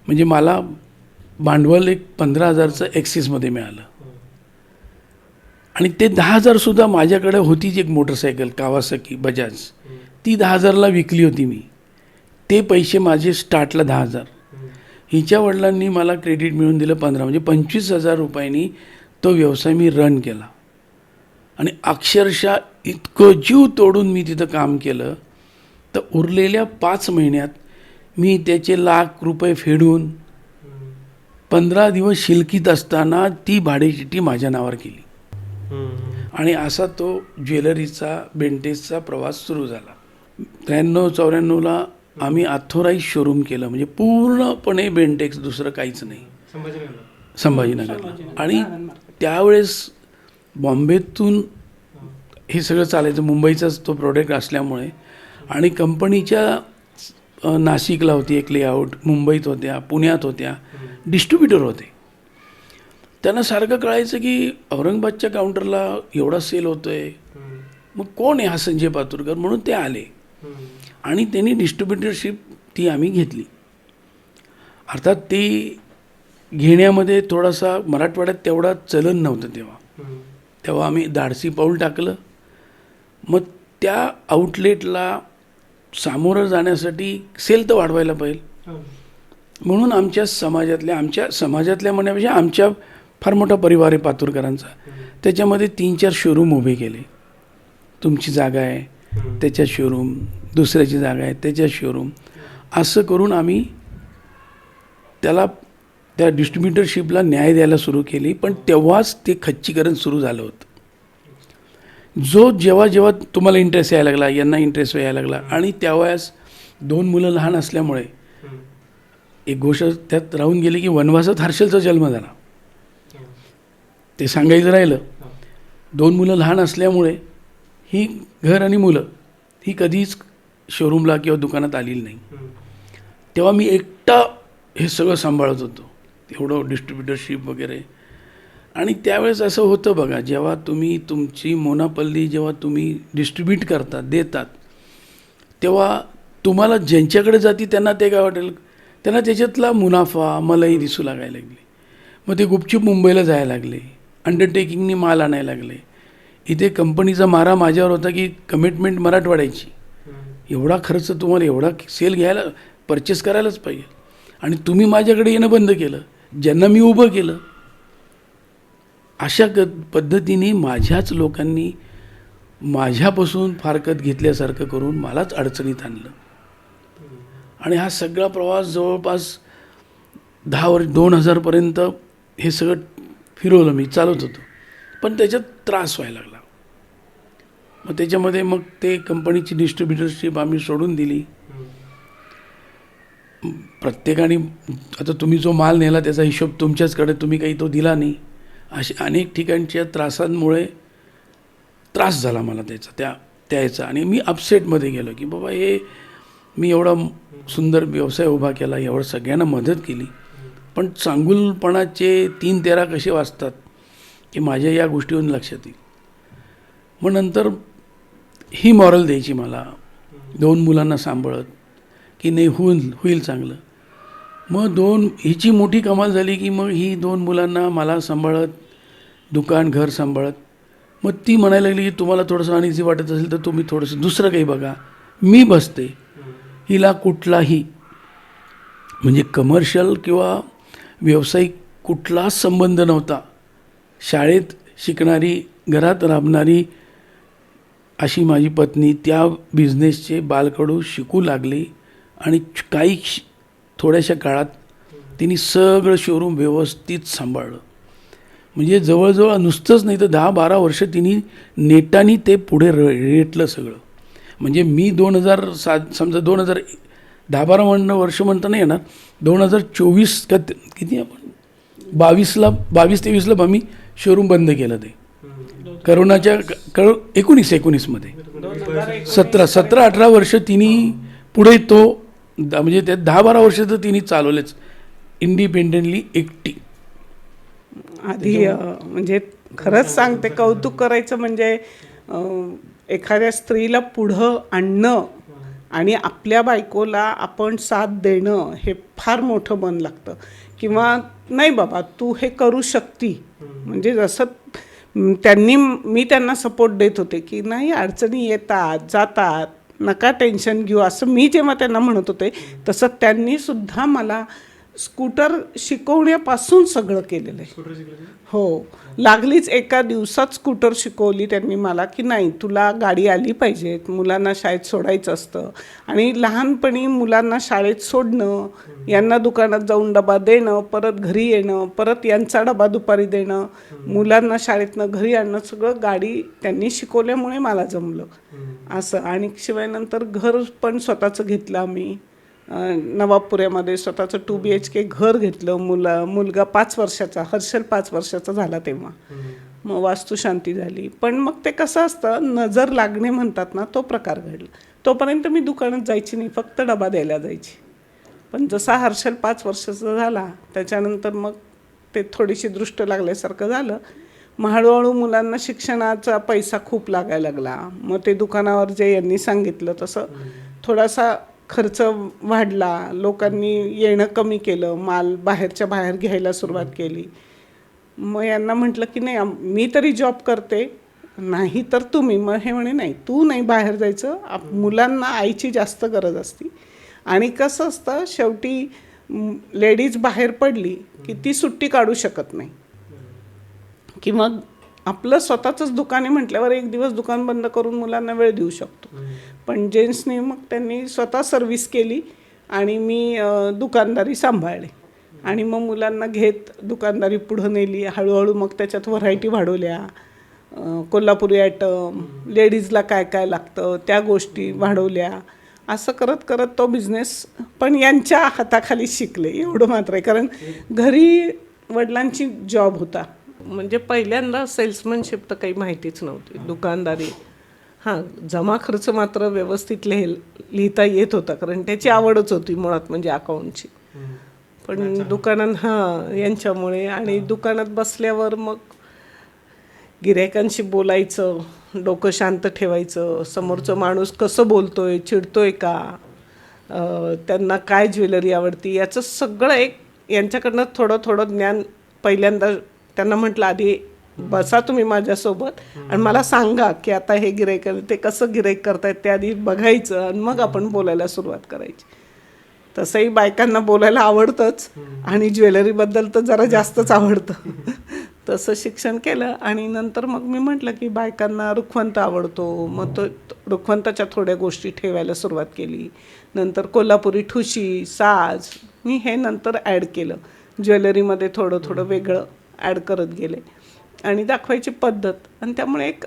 म्हणजे मला भांडवल एक 15,000चं एक्सिसमध्ये मिळालं. आणि ते 10,000 सुद्धा माझ्याकडे होतीच एक मोटरसायकल कावासाकी बजाज, ती 10,000ला विकली होती मी. ते पैसे माझे स्टार्टला 10,000. हिच्या वडिलांनी मला क्रेडिट मिळून दिलं 15, म्हणजे 25,000 रुपयांनी तो व्यवसाय मी रन केला. आणि अक्षरशः इतकं जीव तोडून मी तिथं काम केलं, तर उरलेल्या 5 महिन्यात मी त्याचे लाख रुपये फेडून 15 दिवस शिलकीत असताना ती भाडेचिठ्ठी माझ्या नावावर केली. आणि असा तो ज्वेलरीचा बेंटेक्सचा प्रवास सुरू झाला. 93-94ला आम्ही ऑथोराईज शोरूम केलं, म्हणजे पूर्णपणे बेंटेक्स, दुसरं काहीच नाही, संभाजीनगरला. आणि त्यावेळेस बॉम्बेतून हे सगळं चालायचं, मुंबईचाच तो प्रोडक्ट असल्यामुळे. आणि कंपनीच्या नाशिकला होती एक लेआउट, मुंबईत होत्या, पुण्यात होत्या, डिस्ट्रीब्युटर होते. त्यांना सारखं कळायचं की औरंगाबादच्या काउंटरला एवढा सेल होतोय, मग कोण आहे हा संजय पातुरकर, म्हणून ते आले. आणि त्यांनी डिस्ट्रीब्युटरशिप ती आम्ही घेतली. अर्थात ती घेण्यामध्ये थोडासा मराठवाड्यात तेवढा चलन नव्हतं तेव्हा आम्ही धाडसी पाऊल टाकलं. मग त्या आउटलेटला सामोरं जाण्यासाठी सेल तर वाढवायला पाहिजे, म्हणून आमच्या समाजातल्या म्हणण्यापेक्षा आमच्या फार मोठा परिवार आहे पातुरकरांचा, त्याच्यामध्ये 3-4 शोरूम उभे केले. तुमची जागा आहे त्याच्या शोरूम, दुसऱ्याची जागा आहे त्याच्या शोरूम, असं करून आम्ही त्याला त्या डिस्ट्रीब्युटरशिपला न्याय द्यायला सुरू केली. पण तेव्हाच ते खच्चीकरण सुरू झालं होतं. जेव्हा तुम्हाला इंटरेस्ट यायला लागला, यांना इंटरेस्ट यायला लागला, आणि त्यावेळेस 2 मुलं लहान असल्यामुळे एक गोष्ट त्यात राहून गेली की वनवासात हर्षलचा जन्म झाला. ते सांगायचं राहिलं. 2 मुलं लहान असल्यामुळे ही घर आणि मुलं ही कधीच शोरूमला किंवा दुकानात आलेली नाही. तेव्हा मी एकटा हे सगळं सांभाळत होतो, एवढं डिस्ट्रीब्युटरशिप वगैरे. आणि त्यावेळेस असं होतं बघा, जेव्हा तुम्ही तुमची मोनापल्ली जेव्हा तुम्ही डिस्ट्रीब्यूट करतात, देतात, तेव्हा तुम्हाला ज्यांच्याकडे जाती त्यांना ते काय वाटेल, त्यांना त्याच्यातला मुनाफा मलाही दिसू लागायला लागली. मग ते गुपचूप मुंबईला जायला लागले, अंडरटेकिंगनी माल आणायला लागले. इथे कंपनीचा मारा माझ्यावर होता की कमिटमेंट मराठवाड्याची, एवढा खर्च तुम्हाला, एवढा सेल घ्यायला, परचेस करायलाच पाहिजे, आणि तुम्ही माझ्याकडे येणं बंद केलं, ज्यांना मी उभं केलं. अशा पद्धतीने माझ्याच लोकांनी माझ्यापासून फारकत घेतल्यासारखं करून मलाच अडचणीत आणलं. आणि हा सगळा प्रवास जवळपास 10 वर्ष, 2000पर्यंत हे सगळं फिरवलं मी, चालत होतो. पण त्याच्यात त्रास व्हायला लागला. मग त्याच्यामध्ये मग ते कंपनीची डिस्ट्रीब्युटरशिप आम्ही सोडून दिली. प्रत्येकाने आता तुम्ही जो माल नेला त्याचा हिशोब तुमच्याचकडे, तुम्ही काही तो दिला नाही. अशा अनेक ठिकाणच्या त्रासांमुळे त्रास झाला मला त्याचा. आणि मी अपसेटमध्ये गेलो की बाबा हे मी एवढा सुंदर व्यवसाय उभा केला, एवढं सगळ्यांना मदत केली, पण चांगुलपणाचे 3-13 कसे वाजतात की माझ्या या गोष्टीवरून लक्षात येईल. मग नंतर ही मॉरल द्यायची मला, 2 मुलांना सांभाळत की नाही होईल चांगलं. मग हिची मोठी कमाल झाली की मग ही 2 मुलांना मला सांभाळत, दुकान घर सांभाळत. मग ती म्हणायला लागली की तुम्हाला थोडंसं अनइझी वाटत असेल तर तुम्ही थोडंसं दुसरं काही बघा, मी बसते. हिला कुठलाही म्हणजे कमर्शियल किंवा व्यावसायिक कुठलाच संबंध नव्हता. शाळेत शिकणारी, घरात राबणारी अशी माझी पत्नी त्या बिझनेसचे बालकडू शिकू लागली. आणि काही थोड्याशा काळात तिने सगळं शोरूम व्यवस्थित सांभाळलं. म्हणजे जवळजवळ नुसतंच नाही तर 10-12 वर्ष तिने नेटाने ते पुढे रेटलं सगळं. म्हणजे मी 2007 समजा 10-12 वर्ष म्हणता नाही येणार, 2024 का किती आपण 22 23 आम्ही शोरूम बंद केलं ते करोनाच्या 19 17-18 वर्ष तिने पुढे तो म्हणजे ते 10-12 वर्ष तर तिने चालवलेच इंडिपेंडेंटली एकटी. आधी म्हणजे खरंच सांगते, कौतुक करायचं म्हणजे एखाद्या स्त्रीला पुढं आणणं आणि आपल्या बायकोला आपण साथ देणं हे फार मोठं मन लागतं. किंवा नाही बाबा तू हे करू शकती, म्हणजे जसं मी त्यांना सपोर्ट देत होते की नाही अडचणी येतात जातात नका टेन्शन घेऊ, असं मी जेव्हा त्यांना म्हणत होते तसं त्यांनी सुद्धा मला स्कूटर शिकवण्यापासून सगळं केलेलं आहे. हो, लागलीच एका दिवसात स्कूटर शिकवली त्यांनी मला की नाही तुला गाडी आली पाहिजे, मुलांना शाळेत सोडायचं असतं. आणि लहानपणी मुलांना शाळेत सोडणं, यांना दुकानात जाऊन डबा देणं, परत घरी येणं, परत यांचा डबा दुपारी देणं, मुलांना शाळेतनं घरी आणणं, सगळं गाडी त्यांनी शिकवल्यामुळे मला जमलं असं. आणि शिवाय नंतर घर पण स्वतःचं घेतलं आम्ही नवाबपुऱ्यामध्ये, स्वतःचं 2 BHK घर घेतलं. मुलगा 5 वर्षाचा, हर्षल 5 वर्षाचा झाला तेव्हा. मग वास्तुशांती झाली. पण मग ते कसं असतं, नजर लागणे म्हणतात ना, तो प्रकार घडला. तोपर्यंत मी दुकानात जायची नाही, फक्त डबा द्यायला जायची. पण जसा हर्षल 5 वर्षाचा झाला त्याच्यानंतर मग ते थोडीशी दृष्ट लागल्यासारखं झालं. मग हळूहळू मुलांना शिक्षणाचा पैसा खूप लागायला लागला. मग ते दुकानावर जे यांनी सांगितलं तसं थोडासा खर्च वाढला, लोकांनी येणं कमी केलं, माल बाहेरच्या बाहेर घ्यायला सुरुवात केली. मग यांना म्हटलं की नाही मी तरी जॉब करते, नाही तर तुम्ही. मग हे म्हणे नाही तू नाही बाहेर जायचं, मुलांना आईची जास्त गरज असते. आणि कसं असतं शेवटी लेडीज बाहेर पडली की ती सुट्टी काढू शकत नाही. किंवा आपलं स्वतःचंच दुकान आहे म्हटल्यावर एक दिवस दुकान बंद करून मुलांना वेळ देऊ शकतो. पण जेंट्सनी मग त्यांनी स्वतः सर्व्हिस केली आणि मी दुकानदारी सांभाळली. आणि मग मुलांना घेत दुकानदारी पुढं नेली. हळूहळू मग त्याच्यात व्हरायटी वाढवल्या, कोल्हापुरी आयटम, लेडीजला काय काय लागतं त्या गोष्टी वाढवल्या. असं करत करत तो बिझनेस पण यांच्या हाताखाली शिकले, एवढं मात्र आहे. कारण घरी वडिलांची जॉब होता, म्हणजे पहिल्यांदा सेल्समनशिप तर काही माहितीच नव्हती, दुकानदारी. हां, जमा खर्च मात्र व्यवस्थित लिहिता येत होता, कारण त्याची आवडच होती मुळात म्हणजे अकाउंटची. पण दुकानात यांच्यामुळे. आणि दुकानात बसल्यावर मग गिऱ्हाईकांशी बोलायचं, डोकं शांत ठेवायचं, समोरचं माणूस कसं बोलतोय, चिडतोय का, त्यांना काय ज्वेलरी आवडती, याचं सगळं एक यांच्याकडनं थोडं थोडं ज्ञान. पहिल्यांदा त्यांना म्हटलं आधी बसा तुम्ही माझ्यासोबत आणि मला सांगा की आता हे गिऱ्हाईक ते कसं गिऱ्हाईक करतायत ते आधी बघायचं आणि मग आपण बोलायला सुरुवात करायची. तसंही बायकांना बोलायला आवडतंच आणि ज्वेलरीबद्दल तर जरा जास्तच आवडतं. तसं शिक्षण केलं. आणि नंतर मग मी म्हटलं की बायकांना रुखवंत आवडतो, मग तो रुखवंताच्या थोड्या गोष्टी ठेवायला सुरुवात केली. नंतर कोल्हापुरी ठुशी, साज मी हे नंतर ॲड केलं. ज्वेलरीमध्ये थोडं थोडं वेगळं ॲड करत गेले आणि दाखवायची पद्धत. आणि त्यामुळे एक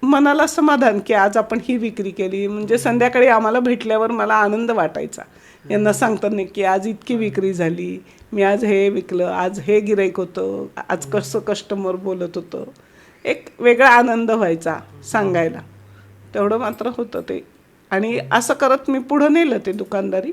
मनाला समाधान की आज आपण ही विक्री केली. म्हणजे संध्याकाळी आम्हाला भेटल्यावर मला आनंद वाटायचा यांना सांगताना की आज इतकी विक्री झाली, मी आज हे विकलं, आज हे गिऱ्हाईक होतं, आज कसं कस्टमर बोलत होतं. एक वेगळा आनंद व्हायचा सांगायला, तेवढं मात्र होतं ते. आणि असं करत मी पुढं नेलं ते दुकानदारी.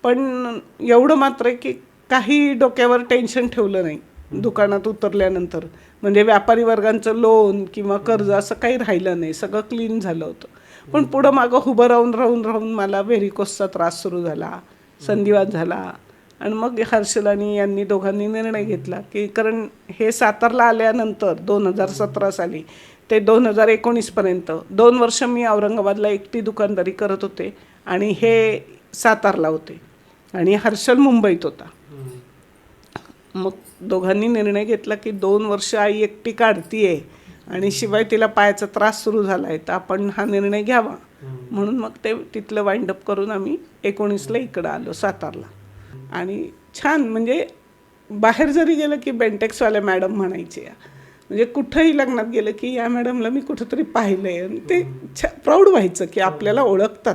पण एवढं मात्र की काही डोक्यावर टेन्शन ठेवलं नाही दुकानात उतरल्यानंतर. म्हणजे व्यापारी वर्गांचं लोन किंवा कर्ज असं काही राहिलं नाही, सगळं क्लीन झालं होतं. पण पुढं मागं उभं राहून राहून राहून मला व्हेरिकोसचा त्रास सुरू झाला, संधिवात झाला. आणि मग हर्षलानी यांनी दोघांनी निर्णय घेतला की कारण हे सातारला आल्यानंतर 2017 साली ते 2019पर्यंत 2 वर्ष मी औरंगाबादला एकटी दुकानदारी करत होते आणि हे सातारला होते आणि हर्षल मुंबईत होता. मग दोघांनी निर्णय घेतला की 2 वर्ष आई एकटी काढतीये आणि शिवाय तिला पायाचा त्रास सुरू झाला आहे, तर आपण हा निर्णय घ्यावा. म्हणून मग ते तिथलं वाइंडअप करून आम्ही 19ला इकडं आलो सातारला. आणि छान म्हणजे बाहेर जरी गेलं की बेंटेक्सवाल्या मॅडम म्हणायचे, म्हणजे कुठंही लग्नात गेलं की या मॅडमला मी कुठंतरी पाहिलं आहे. आणि ते प्राऊड व्हायचं की आपल्याला ओळखतात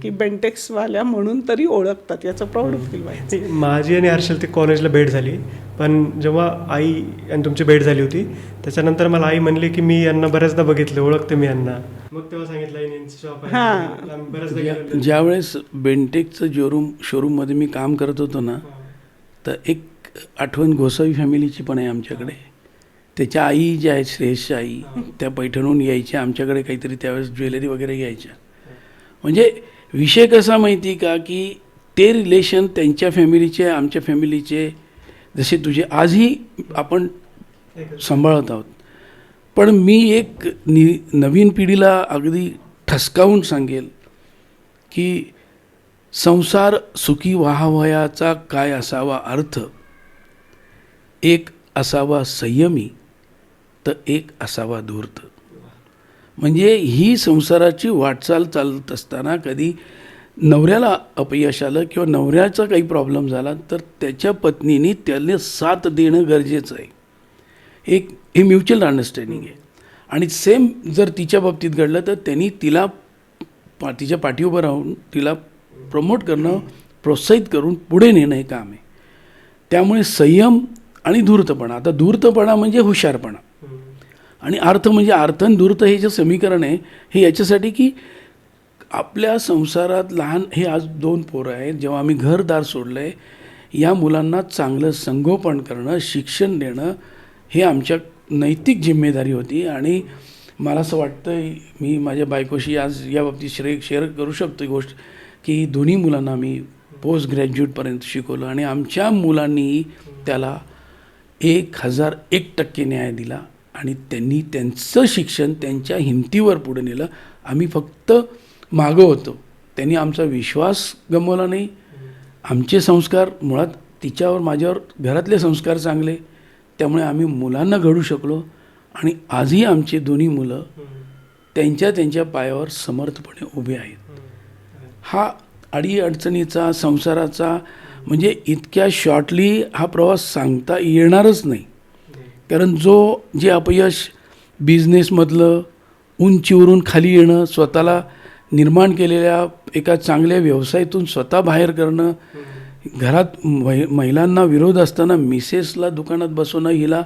की बेंटेक्सवाल्या म्हणून तरी ओळखतात, याचं प्राऊड फील व्हायचं. ती माझी आणि हर्षल ती कॉलेजला भेट झाली, पण जेव्हा आई आणि तुमची भेट झाली होती त्याच्यानंतर मला आई म्हणली की मी यांना बऱ्याचदा बघितलं, ओळखते मी यांना. मग तेव्हा सांगितलं यांचं शॉप आहे, हां. आम्ही बऱ्याचदा गेलेलो. ज्यावेळेस बेंटेक्सचं शोरूममध्ये मी काम करत होतो ना, तर एक आठवण गोसावी फॅमिलीची पण आहे आमच्याकडे. त्याच्या आई ज्या आहेत, श्रेयसच्या आई, त्या पैठणहून यायच्या आमच्याकडे, काहीतरी त्यावेळेस ज्वेलरी वगैरे घ्यायच्या. म्हणजे विषय कसा माहिती का, की ते रिलेशन त्यांच्या फॅमिलीचे आमच्या फॅमिलीचे जसे तुझे आजही आपण सांभाळत आहोत. पण मी एक नवीन पिढीला अगदी ठसकावून सांगेल की संसार सुखी व्हावयाचा काय असावा अर्थ, एक असावा संयमी तर एक असावा धूर्त. म्हणजे ही संसाराची वाटचाल चालत असताना कधी नवऱ्याला अपयश आलं किंवा नवऱ्याचा काही प्रॉब्लेम झाला तर त्याच्या पत्नीने त्याला साथ देणं गरजेचं आहे. हे म्युच्युअल अंडरस्टँडिंग आहे. आणि सेम जर तिच्या बाबतीत घडलं तर त्यांनी तिला तिच्या पाठी उभं राहून तिला प्रमोट करणं, प्रोत्साहित करून पुढे नेणं हे काम आहे. त्यामुळे संयम आणि धूर्तपणा. आता धूर्तपणा म्हणजे हुशारपणा आणि अर्थ म्हणजे अर्थ आणि धूर्त हे जे समीकरण आहे हे याच्यासाठी की आपल्या संसारात लहान हे आज 2 पोरं आहेत, जेव्हा आम्ही घरदार सोडलं आहे, या मुलांना चांगलं संगोपन करणं, शिक्षण देणं हे आमच्या नैतिक जिम्मेदारी होती. आणि मला असं वाटतं मी माझ्या बायकोशी आज या बाबतीत शेअर करू शकतो ही गोष्ट की दोन्ही मुलांना मी पोस्ट ग्रॅज्युएटपर्यंत शिकवलं आणि आमच्या मुलांनी त्याला 1001% न्याय दिला आणि त्यांनी त्यांचं शिक्षण त्यांच्या हिमतीवर पुढे नेलं. आम्ही फक्त मागं होतो. त्यांनी आमचा विश्वास गमावला नाही. आमचे संस्कार मुळात तिच्यावर माझ्यावर घरातले संस्कार चांगले, त्यामुळे आम्ही मुलांना घडू शकलो आणि आजही आमचे दोन्ही मुलं त्यांच्या पायावर समर्थपणे उभे आहेत. हा अडीअडचणीचा संसाराचा म्हणजे इतक्या शॉर्टली हा प्रवास सांगता येणारच नाही. कारण जे अपयश बिझनेसमधलं, उंचीवरून खाली येणं, स्वतःला निर्माण केलेल्या एका चांगल्या व्यवसायातून स्वतः बाहेर करणं, घरात महिलांना विरोध असताना मिसेसला दुकानात बसवणं, हिला,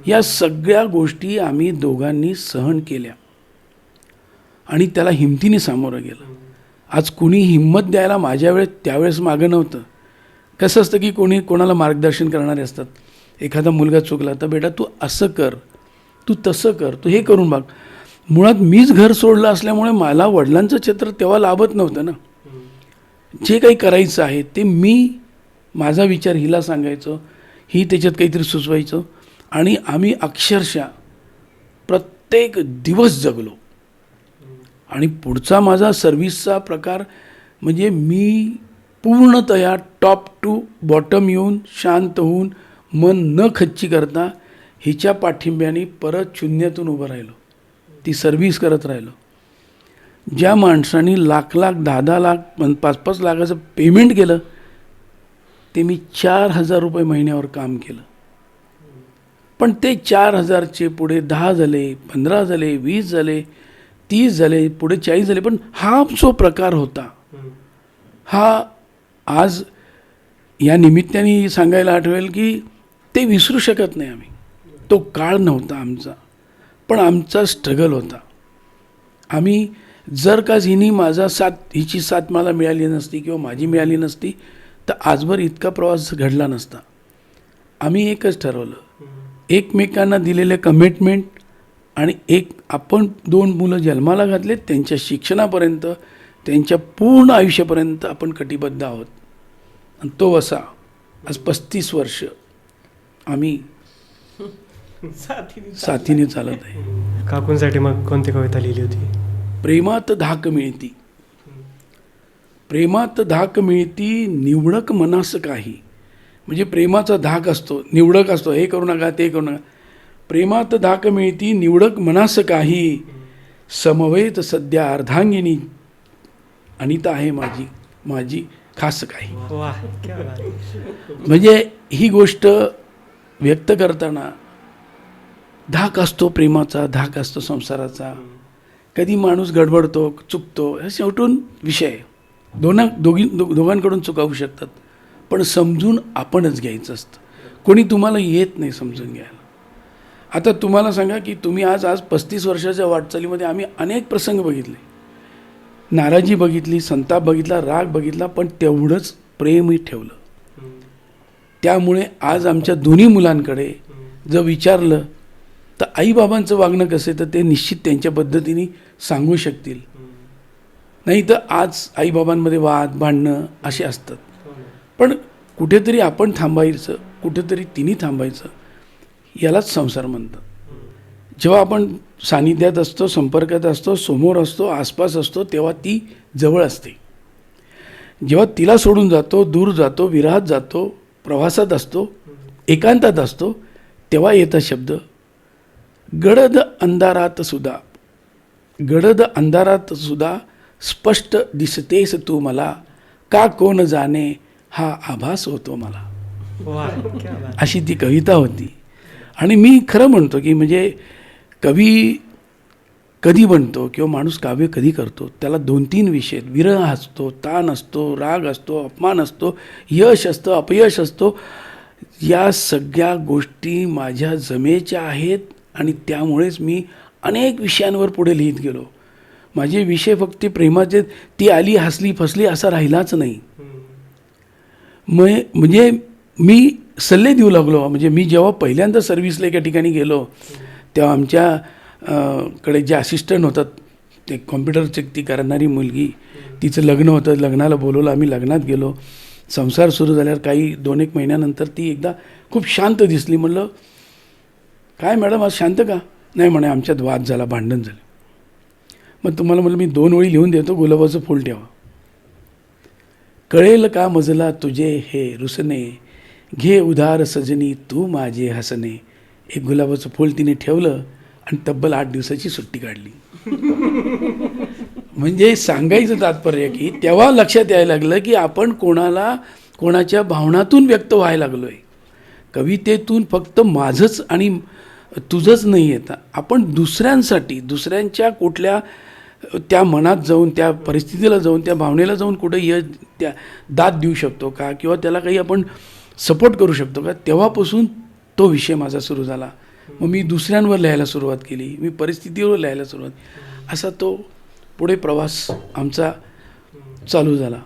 या सगळ्या गोष्टी आम्ही दोघांनी सहन केल्या आणि त्याला हिमतीने सामोरं गेलं. आज कुणी हिंमत द्यायला माझ्या वेळेत त्यावेळेस मागं नव्हतं. कसं असतं की कोणाला मार्गदर्शन करणारे असतात. एखादा मुलगा चुकला तर बेटा तू असं कर, तू तसं कर, तू हे करून बघ. मुळात मीच घर सोडलं असल्यामुळे मला वडिलांचं चित्र तेव्हा लाभत नव्हतं ना. जे काही करायचं आहे ते मी माझा विचार हिला सांगायचो, ही त्याच्यात काहीतरी सुचवायचं आणि आम्ही अक्षरशः प्रत्येक दिवस जगलो. आणि पुढचा माझा सर्व्हिसचा प्रकार म्हणजे मी पूर्णतया टॉप टू बॉटम येऊन शांत होऊन मन न खच्ची करता हिच्या पाठिंब्याने परत शून्यातून उभं राहिलो. ती सर्व्हिस करत राहिलो. ज्या माणसांनी लाख 10 लाख 5 लाखाचं पेमेंट केलं ते मी 4,000 रुपये महिन्यावर काम केलं. पण ते 4,000चे पुढे 10 झाले, 15 झाले, 20 झाले, 30 झाले, पुढे 40 झाले. पण हा जो प्रकार होता हा आज या निमित्ताने सांगायला आठवेल की ते विसरू शकत नाही आम्ही. तो काळ नव्हता आमचा, पण आमचा स्ट्रगल होता. आम्ही जर का हिची साथ मला मिळाली नसती किंवा माझी मिळाली नसती तर आजवर इतका प्रवास घडला नसता. आम्ही एकच ठरवलं, एकमेकांना दिलेले कमिटमेंट आणि आपण 2 मुलं जन्माला घातले, त्यांच्या शिक्षणापर्यंत, त्यांच्या पूर्ण आयुष्यापर्यंत आपण कटिबद्ध आहोत. आणि तो असा आज 35 वर्ष आम्ही साथीने चालत आहे. काकूंसाठी मग कोणती कविता लिहिली होती? प्रेमात धाक मिळती, प्रेमात धाक मिळती निवडक मनास काही. म्हणजे प्रेमाचा धाक असतो, निवडक असतो, हे करू नका ते करू नका. प्रेमात धाक मिळती निवडक मनास काही, समवेत सध्या अर्धांगिनी अनिता आहे माझी खास काही. म्हणजे ही गोष्ट व्यक्त करताना धाक असतो, प्रेमाचा धाक असतो संसाराचा. कधी माणूस गडबडतो, चुकतो, हे शेवटून विषय आहे. दोघांकडून चुकावू शकतात, पण समजून आपणच घ्यायचं असतं. कोणी तुम्हाला येत नाही समजून घ्यायला. आता तुम्हाला सांगा की तुम्ही आज 35 वर्षाच्या वाटचालीमध्ये आम्ही अनेक प्रसंग बघितले, नाराजी बघितली, संताप बघितला, राग बघितला, पण तेवढंच प्रेमही ठेवलं. त्यामुळे आज आमच्या दोन्ही मुलांकडे जर विचारलं तर आईबाबांचं वागणं कसं आहे तर ते निश्चित त्यांच्या पद्धतीने सांगू शकतील. नाही तर आज आईबाबांमध्ये वाद भांडणं असे असतात. पण कुठेतरी आपण थांबायचं, कुठेतरी तिने थांबायचं, यालाच संसार म्हणतात. जेव्हा आपण सानिध्यात असतो, संपर्कात असतो, समोर असतो, आसपास असतो, तेव्हा ती जवळ असते. जेव्हा तिला सोडून जातो, दूर जातो, विरहात जातो, प्रवासात असतो, एकांतात असतो, तेव्हा येतात शब्द, गडद अंधारात सुद्धा स्पष्ट दिसतेस तू मला, का कोण जाणे हा आभास होतो मला. अशी ती कविता होती. आणि मी खरं म्हणतो की म्हणजे कवी कधी बनतो किंवा माणूस काव्य कधी करतो त्याला 2-3 विषय आहेत. विरह असतो, ताण असतो, राग असतो, अपमान असतो, यश असतं, अपयश असतो. या सगळ्या गोष्टी माझ्या जमेच्या आहेत आणि त्यामुळेच मी अनेक विषयांवर पुढे लिहित गेलो. माझे विषय फक्त प्रेमाचे, ती आली हसली फसली असा राहिलाच नाही. म्हणजे मी सल्ले देऊ लागलो. म्हणजे मी जेव्हा पहिल्यांदा सर्व्हिसला एका ठिकाणी गेलो तेव्हा आमच्याकडे जे असिस्टंट होतात, ते कॉम्प्युटर चेक ती करणारी मुलगी, तिचं लग्न होतं, लग्नाला बोलवलं, आम्ही लग्नात गेलो. संसार सुरू झाल्यावर काही 2-1 महिन्यानंतर ती एकदा खूप शांत दिसली. म्हणलं काय मॅडम आज शांत का? नाही म्हणे आमच्यात वाद झाला, भांडण झालं. मग तुम्हाला म्हणलं मी 2 ओळी लिहून देतो, गुलाबाचं फूल ठेवा. कळेल का मजला तुझे हे रुसणे, घे उधार सजनी तू माझे हसणे. एक गुलाबाचं फूल तिने ठेवलं आणि तब्बल 8 दिवसाची सुट्टी काढली. म्हणजे सांगायचं तात्पर्य की तेव्हा लक्षात यायला लागलं की आपण कोणाच्या भावनातून व्यक्त व्हायला लागलो आहे. कवितेतून फक्त माझंच आणि तुझंच नाही येतं, आपण दुसऱ्यांसाठी, दुसऱ्यांच्या कुठल्या त्या मनात जाऊन, त्या परिस्थितीला जाऊन, त्या भावनेला जाऊन कुठे त्या दाद देऊ शकतो का, किंवा त्याला काही आपण सपोर्ट करू शकतो का. तेव्हापासून तो विषय माझा सुरू झाला. मग मी दुसऱ्यांवर लिहायला सुरुवात केली, मी परिस्थितीवर लिहायला सुरुवात, असा तो पुढे प्रवास आमचा चालू झाला.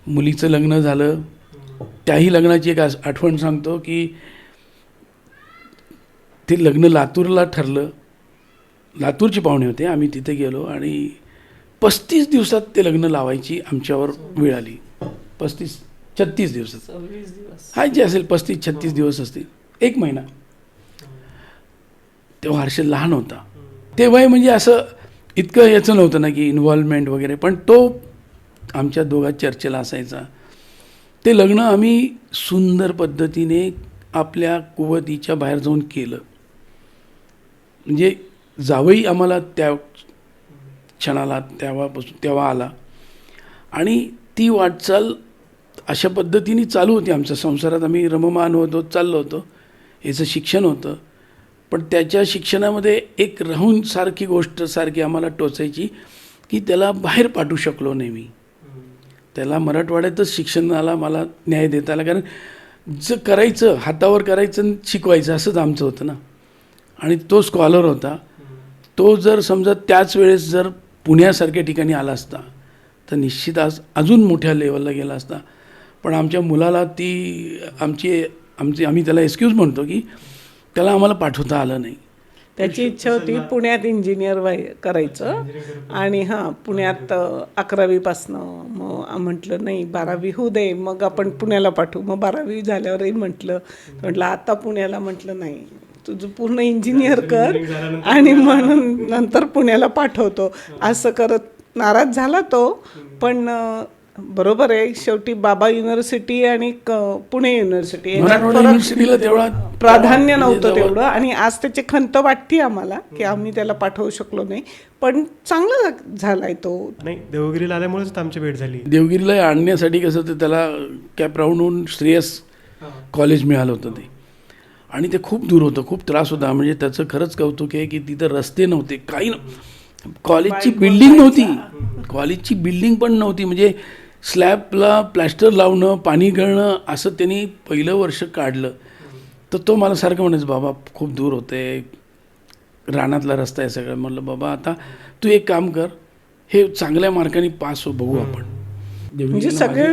मुलीचं लग्न झालं. त्याही लग्नाची एक आठवण सांगतो की ते लग्न लातूरला ठरलं. लातूरचे पाहुणे होते, आम्ही तिथे गेलो आणि 35 दिवसात ते लग्न लावायची आमच्यावर वेळ आली. 36 दिवसात, हा जे असेल 35-36 दिवस असतील, 1 महिना. तेव्हा हर्षल लहान होता. ते वय म्हणजे असं इतकं याचं नव्हतं ना की इन्व्हॉल्वमेंट वगैरे, पण तो आमच्या दोघात चर्चेला असायचा. ते लग्न आम्ही सुंदर पद्धतीने आपल्या कुवतीच्या बाहेर जाऊन केलं. म्हणजे जावई आम्हाला त्या क्षणाला तेव्हा आला आणि ती वाटचाल अशा पद्धतीने चालू होती आमच्या संसारात. आम्ही रममान होतो, चाललो होतो. याचं शिक्षण होतं, पण त्याच्या शिक्षणामध्ये एक राहून सारखी आम्हाला टोचायची की त्याला बाहेर पाठवू शकलो नाही मी. त्याला मराठवाड्यातच शिक्षणाला मला न्याय देता आला, कारण जर करायचं, हातावर करायचं आणि शिकवायचं असंच आमचं होतं ना. आणि तो स्कॉलर होता. तो जर समजा त्याच वेळेस जर पुण्यासारख्या ठिकाणी आला असता तर निश्चित आज अजून मोठ्या लेवलला गेला असता. पण आमच्या मुलाला आम्ही त्याला एक्सक्यूज म्हणतो की त्याला आम्हाला पाठवता आलं नाही. त्याची इच्छा होती पुण्यात इंजिनियर करायचं आणि पुण्यात 11वीपासनं. मग म्हटलं नाही 12वी होऊ दे, मग आपण पुण्याला पाठवू. मग 12वी झाल्यावरही म्हटलं आता पुण्याला, म्हटलं नाही तुझं पूर्ण इंजिनियर कर आणि म्हणून नंतर पुण्याला पाठवतो. असं करत नाराज झाला तो. पण बरोबर आहे, शेवटी बाबा युनिव्हर्सिटी आणि पुणे युनिव्हर्सिटी युनिव्हर्सिटीला तेवढा प्राधान्य नव्हतं तेवढं. आणि आज त्याची खंत वाटते आम्हाला की आम्ही त्याला पाठवू शकलो नाही. पण चांगला झालाय तो. नाही, देवगिरीला आल्यामुळेच आमची भेट झाली. देवगिरीला आणण्यासाठी कसं तर त्याला कॅप राऊंडहून श्रेयस कॉलेज मिळालं होतं ते, आणि ते खूप दूर होतं, खूप त्रास होता. म्हणजे त्याचं खरंच कौतुक आहे की तिथं रस्ते नव्हते, काही कॉलेजची बिल्डिंग नव्हती, कॉलेजची बिल्डिंग पण नव्हती. म्हणजे स्लॅबला प्लॅस्टर लावणं, पाणी गळणं असं त्यांनी पहिलं वर्ष काढलं. तर तो मला सारखं म्हणायचं, बाबा खूप दूर होते, रानातला रस्ता आहे सगळं. म्हटलं बाबा आता तू एक काम कर, हे चांगल्या मार्काने पास हो, बघू आपण. म्हणजे सगळे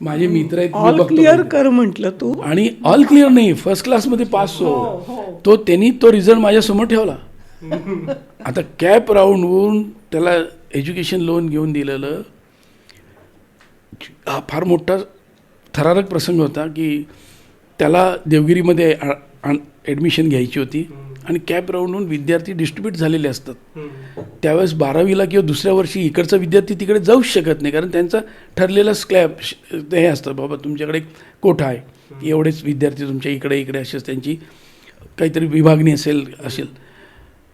माझे मित्र आहेत, मी ऑल बघतो क्लिअर म्हणजे. कर म्हटलं तू. आणि ऑल क्लिअर नाही, फर्स्ट क्लासमध्ये पास हो. तो त्यांनी तो रिझल्ट माझ्यासमोर ठेवला. आता कॅप राऊंडवरून त्याला एज्युकेशन लोन घेऊन दिलेलं, हा फार मोठा थरारक प्रसंग होता की त्याला देवगिरीमध्ये ॲडमिशन घ्यायची होती आणि कॅप राऊंडहून विद्यार्थी डिस्ट्रीब्यूट झालेले असतात. त्यावेळेस 12वीला किंवा दुसऱ्या वर्षी इकडचा विद्यार्थी तिकडे जाऊच शकत नाही, कारण त्यांचा ठरलेला स्लॅब हे असतं, बाबा तुमच्याकडे एक कोठा आहे, एवढेच विद्यार्थी तुमच्या इकडे इकडे असेच त्यांची काहीतरी विभागणी असेल.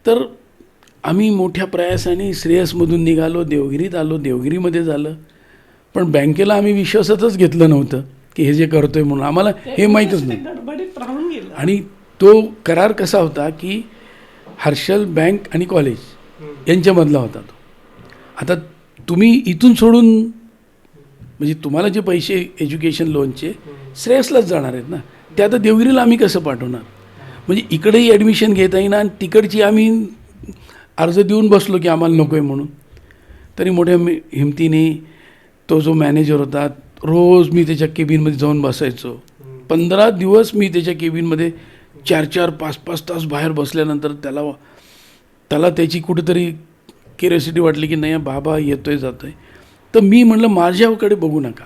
तर आम्ही मोठ्या प्रयासाने श्रेयसमधून निघालो, देवगिरीत आलो, देवगिरीमध्ये झालं. पण बँकेला आम्ही विश्वासातच घेतलं नव्हतं की हे जे करतोय म्हणून, आम्हाला हे माहीतच नाही. गडबडीत राहून गेलं. आणि तो करार कसा होता की हर्षल बँक आणि कॉलेज यांच्यामधला होता तो. आता तुम्ही इथून सोडून, म्हणजे तुम्हाला जे पैसे एज्युकेशन लोनचे श्रेयसलाच जाणार आहेत ना, ते आता देवगिरीला आम्ही कसं पाठवणार. म्हणजे इकडेही ॲडमिशन घेता येईना आणि तिकडची आम्ही अर्ज देऊन बसलो की आम्हाला नको आहे म्हणून. तरी मोठ्या हिमतीने तो जो मॅनेजर होता, रोज मी त्याच्या केबिनमध्ये जाऊन बसायचो. 15 दिवस मी त्याच्या केबिनमध्ये 4-4, 5-5 तास बाहेर बसल्यानंतर त्याला त्याची कुठेतरी क्युरिओसिटी वाटली की नाही बाबा येतोय जातोय. तर मी म्हटलं माझ्याकडे बघू नका,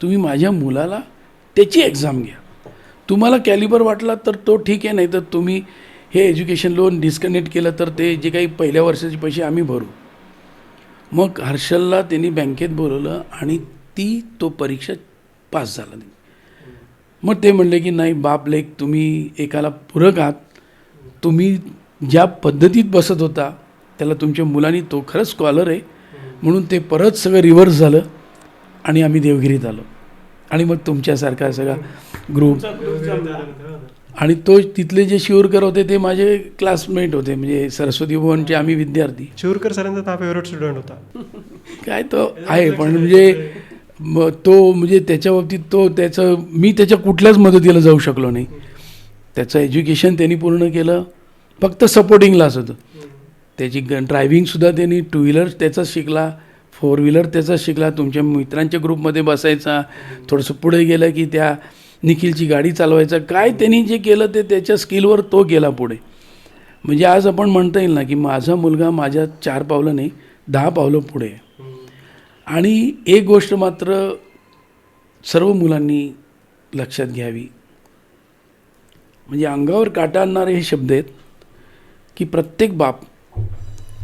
तुम्ही माझ्या मुलाला त्याची एक्झाम घ्या. तुम्हाला कॅलिबर वाटला तर तो ठीक आहे, नाही तर तुम्ही हे एज्युकेशन लोन डिस्कनेक्ट केलं तर ते जे काही पहिल्या वर्षाचे पैसे आम्ही भरू. मग हर्षलला त्यांनी बँकेत बोलवलं आणि तो परीक्षा पास झाला नाही. मग ते म्हणले की नाही बाप लेक तुम्ही एकाला पूरक आहात, तुम्ही ज्या पद्धतीत बसत होता त्याला तुमच्या मुलांनी, तो खरंच स्कॉलर आहे म्हणून ते परत सगळं रिव्हर्स झालं आणि आम्ही देवगिरीत आलो. आणि मग तुमच्यासारखा सगळा ग्रुप, आणि तो तिथले जे शिवरकर होते ते माझे क्लासमेट होते, म्हणजे सरस्वती भवनचे आम्ही विद्यार्थी. शिवरकर सरांचा हा फेवरेट स्टुडंट होता. काय तो आहे, पण म्हणजे तो म्हणजे त्याच्या बाबतीत मी त्याच्या कुठल्याच मदतीला जाऊ शकलो नाही. त्याचं एज्युकेशन त्यांनी पूर्ण केलं, फक्त सपोर्टिंगलाच होतं. त्याची ड्रायव्हिंगसुद्धा त्यांनी 2 व्हीलर त्याचाच शिकला, 4 व्हीलर त्याचाच शिकला. तुमच्या मित्रांच्या ग्रुपमध्ये बसायचा, थोडंसं पुढे गेलं की त्या निखिलची गाडी चालवायचा. काय त्यांनी जे केलं ते त्याच्या स्किलवर तो गेला पुढे. म्हणजे आज आपण म्हणता येईल ना की माझा मुलगा माझ्या 4 पावलं नाही 10 पावलं पुढे. आणि एक गोष्ट मात्र सर्व मुलांनी लक्षात घ्यावी, म्हणजे अंगावर काटा आणणारे हे शब्द आहेत की प्रत्येक बाप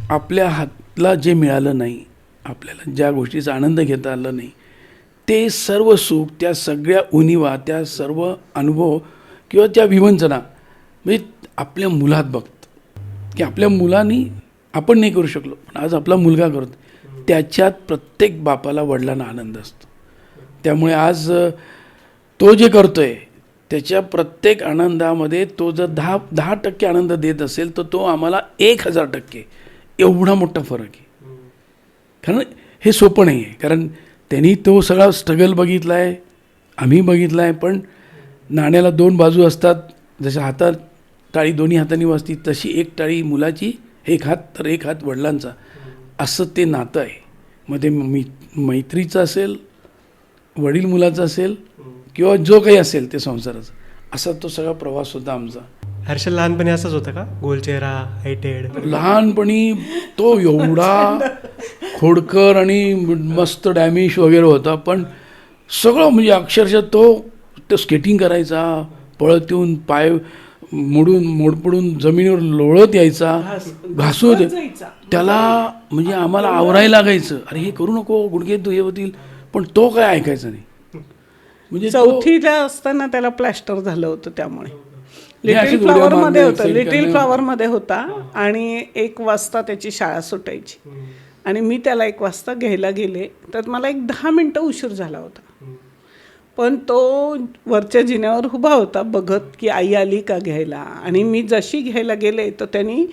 आपल्या हातला जे मिळालं नाही, आपल्याला ज्या गोष्टीचा आनंद घेता आला नाही, ते सर्व सुख, त्या सगळ्या उणिवा, त्या सर्व अनुभव किंवा त्या विवंचना म्हणजे आपल्या मुलात बघत की आपल्या मुलांनी आपण नाही करू शकलो पण आज आपला मुलगा करतो. त्याच्यात प्रत्येक बापाला वडिलांना आनंद असतो. त्यामुळे आज तो जे करतोय त्याच्या प्रत्येक आनंदामध्ये तो जर 10% आनंद देत असेल तर तो आम्हाला 1000% एवढा मोठा फरक आहे. कारण हे सोपं नाही आहे, कारण त्यांनी तो सगळा स्ट्रगल बघितला आहे, आम्ही बघितला आहे. पण नाण्याला 2 बाजू असतात, जसं हातात टाळी दोन्ही हातांनी वाजती तशी एक टाळी मुलाची, एक हात तर एक हात वडिलांचा, असं ते नातं आहे. मग ते मैत्रीचं असेल, वडील मुलाचं असेल किंवा जो काही असेल ते संसाराचा, असा तो सगळा प्रवास होता आमचा. हर्षल लहानपणी असंच होतं का, गोल चेहरा, हायटेड? लहानपणी तो एवढा खोडकर आणि मस्त डॅमिश वगैरे होता, पण सगळं म्हणजे अक्षरशः तो स्केटिंग करायचा, पळत येऊन पाय मोडपडून जमिनीवर लोळत यायचा, घासू त्याला म्हणजे आम्हाला आवरायला लागायचं, अरे हे करू नको गुडघे हे होतील, पण तो काय ऐकायचा नाही. म्हणजे 4थीला असताना त्याला प्लॅस्टर झालं होतं, त्यामुळे लिटिल फ्लॉवरमध्ये होतं, लिटिल फ्लॉवरमध्ये होता आणि 1 वाजता त्याची शाळा सुटायची आणि मी त्याला 1 वाजता घ्यायला गेले तर मला 10 मिनटं उशीर झाला होता. पण तो वरच्या जिन्यावर उभा होता बघत की आई आली का घ्यायला, आणि मी जशी घ्यायला गेले तर त्यांनी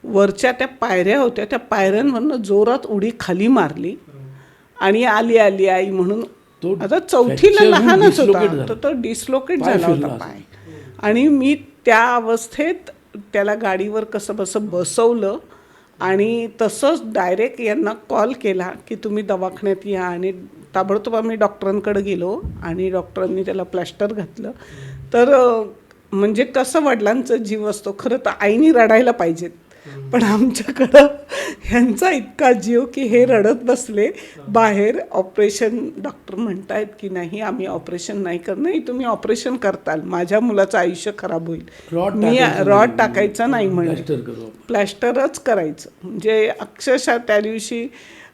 वरच्या त्या पायऱ्या होत्या, त्या पायऱ्यांवरनं जोरात उडी खाली मारली आणि आली आली आई म्हणून. तो आता चौथीला fracture लहानच dislocate होता, झाला. तर तो डिस्लोकेट पाय झाला फिरला होता असा. पाय. आणि मी त्या अवस्थेत त्याला गाडीवर कसं बसं बसवलं आणि तसंच डायरेक्ट यांना कॉल केला की तुम्ही दवाखान्यात या. आणि ताबडतोब आम्ही डॉक्टरांकडे गेलो आणि डॉक्टरांनी त्याला प्लॅस्टर घातलं. तर म्हणजे कसं वडिलांचा जीव असतो, खरं तर आईनी रडायला पाहिजेत, पण आमच्याकडं ह्यांचा इतका जीव की हे रडत बसले बाहेर. ऑपरेशन डॉक्टर म्हणतायत की नाही आम्ही ऑपरेशन नाही करणार, नाही तुम्ही ऑपरेशन करताल, माझ्या मुलाचं आयुष्य खराब होईल. मी रॉड टाकायचा नाही म्हणे, प्लॅस्टर करू आपण. प्लॅस्टरच करायचं. म्हणजे अक्षरशः त्या दिवशी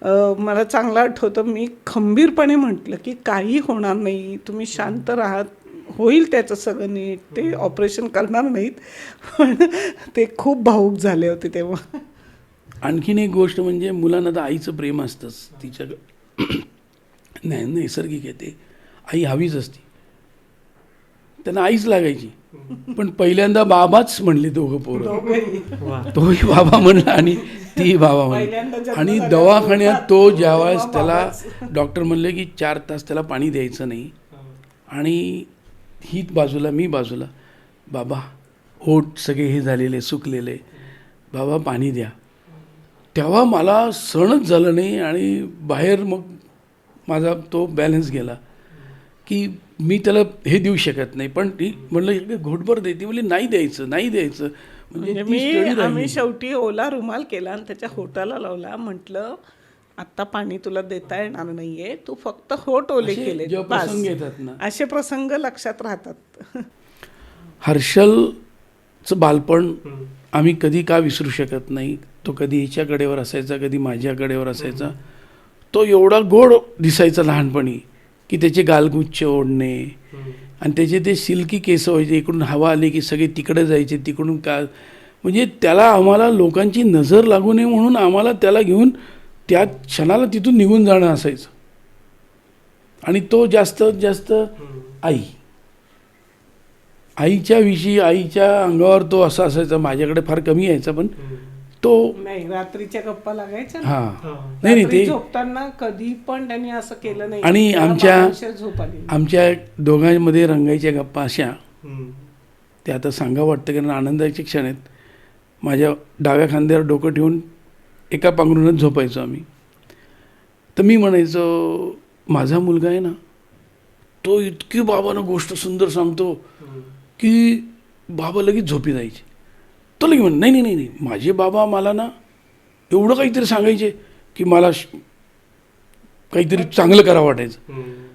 मला चांगलं आठवतं, मी खंबीरपणे म्हटलं की काही होणार नाही, तुम्ही शांत राहात, होईल त्याचं सगळं नीट, ते ऑपरेशन करणार नाहीत. पण ते खूप भावूक झाले होते तेव्हा. आणखीन एक गोष्ट म्हणजे मुलांना तर आईचं प्रेम असतंच, तिच्या नैसर्गिक आहे ते, आई हवीच असती, त्यांना आईच लागायची. पण पहिल्यांदा बाबाच म्हणले दोघं पोरं, तोही बाबा म्हणला आणि ती बाबा म्हणली. आणि दवाखान्यात तो ज्यावेळेस त्याला डॉक्टर म्हणले की 4 तास त्याला पाणी द्यायचं नाही, आणि ही बाजूला मी बाजूला, बाबा ओठ सगळे हे झालेले सुकलेले, बाबा पाणी द्या. तेव्हा मला सहनच झालं नाही आणि बाहेर मग माझा तो बॅलन्स गेला की मी त्याला हे देऊ शकत नाही. पण ती म्हणलं घोटभर दे, ती म्हणली नाही द्यायचं नाही द्यायचं. म्हणजे आम्ही शेवटी ओला रुमाल केला आणि त्याच्या होटाला लावला. म्हटलं आत्ता पाणी तुला देता येणार नाहीये, तू फक्त होट ओले केले. जेव्हा प्रसंग येतात ना, असे प्रसंग लक्षात राहतात. हर्षलचं बालपण आम्ही कधी का विसरू शकत नाही. तो कधी हिच्या कडेवर असायचा, कधी माझ्या कडेवर असायचा. तो एवढा गोड दिसायचा लहानपणी की त्याचे गालगुच्छ ओढणे आणि त्याचे ते सिल्की केस व्हायचे, इकडून हवा आली की सगळे तिकडे जायचे, तिकडून का म्हणजे त्याला आम्हाला लोकांची नजर लागू नये म्हणून आम्हाला त्याला घेऊन त्या क्षणाला तिथून निघून जाणं असायचं. आणि तो जास्त आईच्या विषयी, आईच्या अंगावर तो असा असायचा. माझ्याकडे फार कमी यायचा, पण तो नाही रात्रीच्या गप्पा लागायच्या. नाही ते झोपताना कधी पण त्यांनी असं केलं नाही. आणि आमच्या दोघांमध्ये रंगायच्या गप्पा अशा, ते आता सांगावं वाटतं कारण आनंदाचे क्षण आहेत. माझ्या डाव्या खांद्यावर डोकं ठेवून एका पांघरूनच झोपायचो आम्ही. तर मी म्हणायचो माझा मुलगा आहे ना, तो इतकी बाबांना गोष्ट सुंदर सांगतो की बाबा लगेच झोपी जायचे. तो लगेच म्हण नाही नाही नाही माझे बाबा मला ना एवढं काहीतरी सांगायचे की मला काहीतरी चांगलं करावं वाटायचं.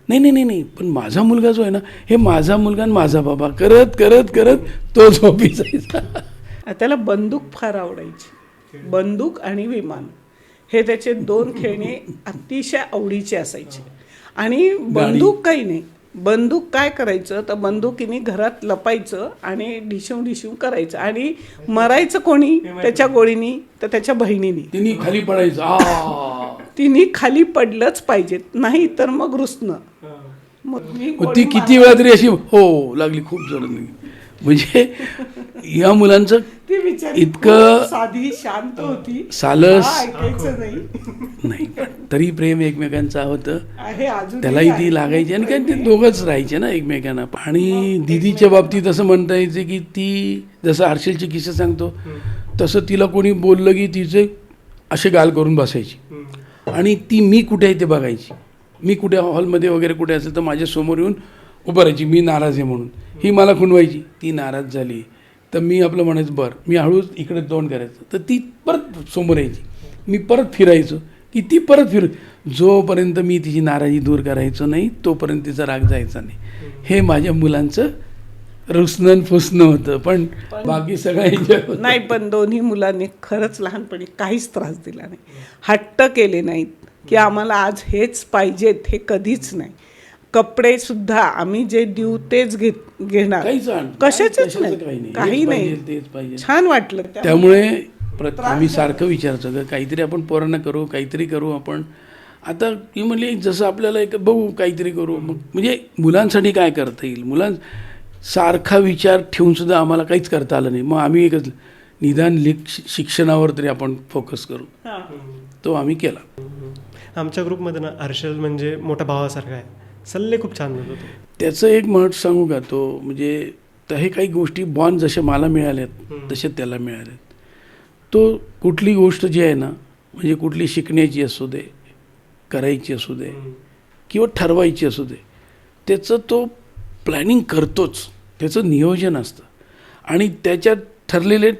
नाही नाही नाही नाही पण माझा मुलगा जो आहे ना, हे माझा मुलगा आणि माझा बाबा करत करत करत तो झोपी जायचा. त्याला बंदूक फार आवडायची. बंदूक आणि विमान हे त्याचे 2 खेळणे अतिशय आवडीचे असायचे. आणि बंदूक काही नाही, बंदूक काय करायचं तर बंदुकीने घरात लपायचं आणि डिशूम करायचं. आणि मरायचं कोणी त्याच्या गोळीनी तर त्याच्या बहिणीनी. तिने खाली पडायचं, तिने खाली पडलंच पाहिजेत, नाही तर मग रुसणं. मग ती किती वेळा तरी अशी हो लागली खूप जोरात. म्हणजे या मुलांचं इतकं साधी शांत होती, सालस ऐकायचं नाही, तरी प्रेम एकमेकांचं होतं. अजून त्यालाही ती लागायची आणि काय ते दोघंच राहायचे ना एकमेकांना. आणि दिदीच्या बाबतीत असं म्हणता यायचं की ती जसं हर्षलचे किस्से सांगतो तसं तिला कोणी बोललं की तिचे असे गाल करून बसायची आणि ती मी कुठे आहे ते बघायची. मी कुठे हॉलमध्ये वगैरे कुठे असेल तर माझ्या समोर येऊन उभं राहायची, मी नाराज आहे म्हणून. ही मला खुणवायची, ती नाराज झाली तर मी आपलं म्हणायचं बरं, मी हळूच इकडे तोंड करायचं तर ती परत समोर यायची, मी परत फिरायचो की ती परत जोपर्यंत मी तिची नाराजी दूर करायचो नाही तोपर्यंत तिचा राग जायचा नाही. हे माझ्या मुलांचं रुसणं फुसणं होतं. पण बाकी सगळं एन्जॉय होतं. नाही, पण दोन्ही मुलांनी खरंच लहानपणी काहीच त्रास दिला नाही, हट्ट केले नाहीत की आम्हाला आज हेच पाहिजेत, हे कधीच नाही. कपडे सुद्धा आम्ही जे देऊ तेच घेणार, कशाचेच नाही, काही नाही. छान वाटलं. त्यामुळे आम्ही सारखं विचारायचो का काहीतरी आपण पोरांना करू, काहीतरी करू आपण. आता ती म्हणली जसं आपल्याला एक बघू काहीतरी करू. मग म्हणजे मुलांसाठी काय करता येईल, सारखा विचार ठेवून सुद्धा आम्हाला काहीच करता आलं नाही. मग आम्ही एकच निदान शिक्षणावर तरी आपण फोकस करू, तो आम्ही केला. आमच्या ग्रुपमध्ये ना हर्षल म्हणजे मोठ्या भावासारखा आहे, सल्ले खूप छान देतो तो. त्याचं एक महत्व सांगू का, तो म्हणजे हे काही गोष्टी बॉन्ड जसे मला मिळाल्यात तसे त्याला मिळाल्यात. तो कुठली गोष्ट जी आहे ना, म्हणजे कुठली शिकण्याची असू दे, करायची असू दे किंवा ठरवायची असू दे, त्याचं तो प्लॅनिंग करतोच, त्याचं नियोजन असतं आणि त्याच्यात ठरलेले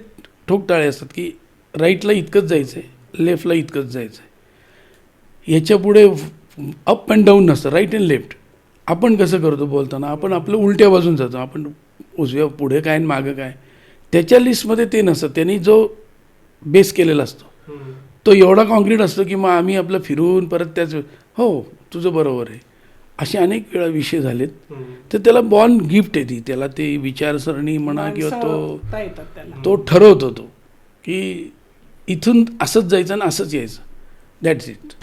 ठोकताळे असतात की राईटला इतकंच जायचं आहे, लेफ्टला इतकंच जायचं आहे, याच्यापुढे अप अँड डाऊन नसतं, राईट अँड लेफ्ट. आपण कसं करतो बोलताना, आपण आपलं उलट्या बाजून जातो, आपण उजव्या पुढे काय आणि मागं काय, त्याच्या लिस्टमध्ये ते नसतं. त्यांनी जो बेस केलेला असतो तो एवढा कॉन्क्रीट असतो की मग आम्ही आपलं फिरून परत त्याच, हो तुझं बरोबर आहे, असे अनेक वेळा विषय झालेत. तर त्याला बॉन्ड गिफ्ट आहे ती, त्याला ते विचारसरणी म्हणा किंवा तो ठरवतो तो की इथून असंच जायचं आणि असंच यायचं, दॅट्स इट.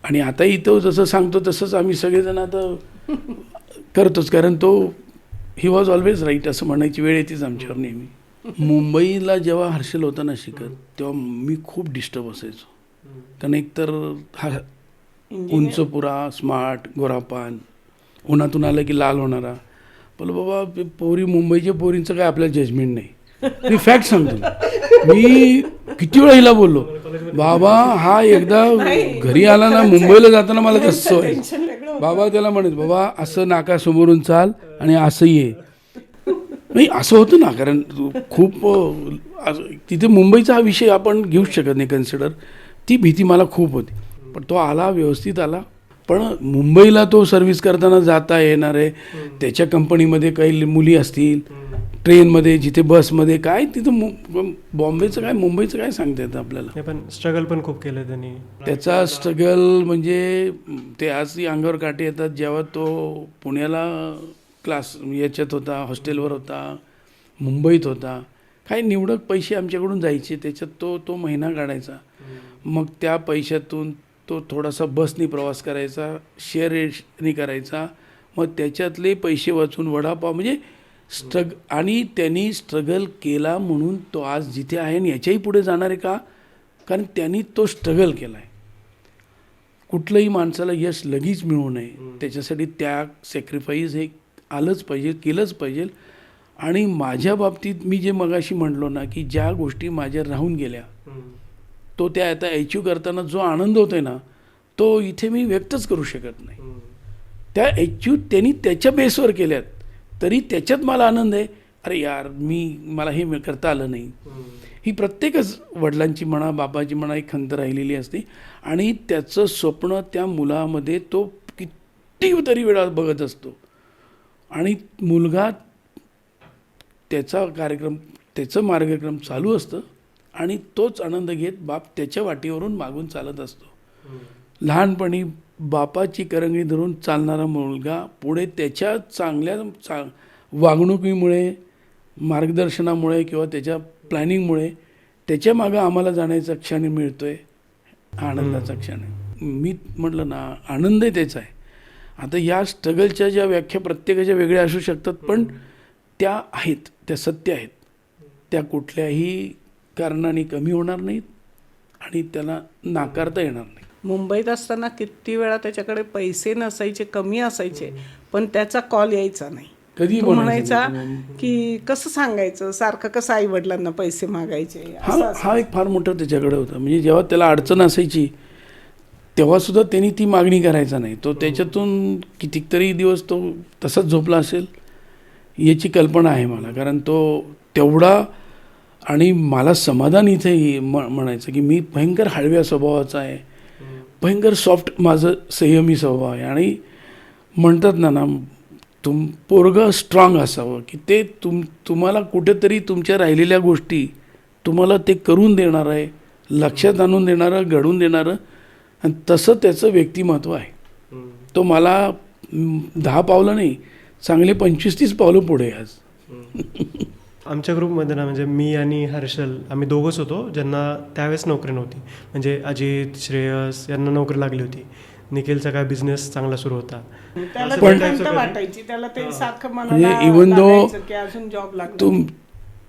आणि आता इथं जसं सांगतो तसंच आम्ही सगळेजण आता करतोच, कारण तो ही वॉज ऑलवेज राईट असं म्हणायची वेळ येतेच आमच्यावर नेहमी. मुंबईला जेव्हा हर्षल होता ना शिकत, तेव्हा मी खूप डिस्टर्ब असायचो, कारण एकतर हा उंच पुरा, स्मार्ट, गोरापान, उन्हातून आलं की लाल होणारा. बोल बाबा पोरी, मुंबईच्या पोरींचं काय आपल्याला जजमेंट नाही, मी फॅक्ट सांगतो. मी किती वेळा हिला बोललो, बाबा हा एकदा घरी आला ना, मुंबईला जाताना मला तसं व्हायचं. बाबा त्याला म्हणत, बाबा असं नाकासमोरून चाल आणि असं ये, नाही असं होतं ना, कारण खूप तिथे मुंबईचा हा विषय आपण घेऊच शकत नाही कन्सिडर. ती भीती मला खूप होती, पण तो आला, व्यवस्थित आला. पण मुंबईला तो सर्व्हिस करताना जाता येणार आहे, त्याच्या कंपनीमध्ये काही मुली असतील, ट्रेनमध्ये, जिथे बसमध्ये, काय तिथं बॉम्बेचं काय मुंबईचं काय सांगता येतं आपल्याला. पण स्ट्रगल पण खूप केलं त्यांनी. त्याचा स्ट्रगल म्हणजे ते आजही अंगावर काटे येतात. जेव्हा तो पुण्याला क्लास याच्यात होता, हॉस्टेलवर होता, मुंबईत होता, काही निवडक पैसे आमच्याकडून जायचे, त्याच्यात तो महिना काढायचा. मग त्या पैशातून तो थोडासा बसनी प्रवास करायचा, शेअर रेटनी करायचा, मग त्याच्यातले पैसे वाचून वडापाव, म्हणजे आणि त्यांनी स्ट्रगल केला म्हणून तो आज जिथे आहे आणि याच्याही पुढे जाणार आहे का, कारण त्यांनी तो स्ट्रगल केला आहे. कुठलंही माणसाला यश लगेच मिळू नये, त्याच्यासाठी त्याग, सॅक्रिफाईस हे आलंच पाहिजे, केलंच पाहिजे. आणि माझ्या बाबतीत मी जे मगाशी म्हटलो ना, की ज्या गोष्टी माझ्या राहून गेल्या, तो त्या आता अचीव करताना जो आनंद होतोय ना, तो इथे मी व्यक्तच करू शकत नाही. त्या अचीव त्यांनी त्याच्या बेसवर केल्यात, तरी त्याच्यात मला आनंद आहे. अरे यार, मला हे करता आलं नाही. ही प्रत्येकच वडिलांची म्हणा, बापाची म्हणा, एक खंत राहिलेली असते. आणि त्याचं स्वप्न त्या मुलामध्ये तो किती तरी वेळा बघत असतो. आणि मुलगा त्याचा कार्यक्रम, त्याचं मार्गक्रम चालू असतं आणि तोच आनंद घेत बाप त्याच्या वाटेवरून मागून चालत असतो. लहानपणी बापाची करंगळी धरून चालणारा मुलगा पुढे त्याच्या चांगल्या वागणुकीमुळे, मार्गदर्शनामुळे किंवा त्याच्या प्लॅनिंगमुळे त्याच्या मागं आम्हाला जाण्याचा क्षण मिळतो आहे, आनंदाचा क्षण आहे. मी म्हटलं ना, आनंद त्याचा आहे. आता या स्ट्रगलच्या ज्या व्याख्या प्रत्येकाच्या वेगळ्या असू शकतात, पण त्या आहेत, त्या सत्य आहेत, त्या कुठल्याही कारणाने कमी होणार नाहीत आणि त्याला नाकारता येणार नाही. मुंबईत असताना किती वेळा त्याच्याकडे पैसे नसायचे, कमी असायचे, पण त्याचा कॉल यायचा नाही. कधी म्हणायचा की कसं सांगायचं, सारखं कसं आई वडिलांना पैसे मागायचे. हा एक फार मोठा त्याच्याकडे होता. म्हणजे जेव्हा त्याला अडचण असायची तेव्हा सुद्धा त्यांनी ती मागणी करायचा नाही. तो त्याच्यातून कितीतरी दिवस तो तसाच झोपला असेल याची कल्पना आहे मला, कारण तो तेवढा. आणि मला समाधान इथे म्हणायचं की मी भयंकर हळव्या स्वभावाचा आहे, भयंकर सॉफ्ट माझं संयमी स्वभाव आहे. आणि म्हणतात ना, पोरगं स्ट्रॉंग असावं की ते तुम्हाला कुठेतरी तुमच्या राहिलेल्या गोष्टी तुम्हाला ते करून देणारं आहे, लक्षात आणून देणारं, घडवून देणारं. आणि तसं त्याचं व्यक्तिमत्व आहे. तो मला 10 पावलं नाही, चांगले 25-30 पावलं पुढे आज. आमच्या ग्रुपमध्ये ना, म्हणजे मी आणि हर्षल आम्ही दोघंच होतो ज्यांना त्यावेळेस नोकरी नव्हती. म्हणजे अजित, श्रेयस यांना नोकरी लागली होती. निखिलचा काय बिझनेस चांगला सुरू होता. त्याला वाटायची, त्याला ते सारखं इवन दो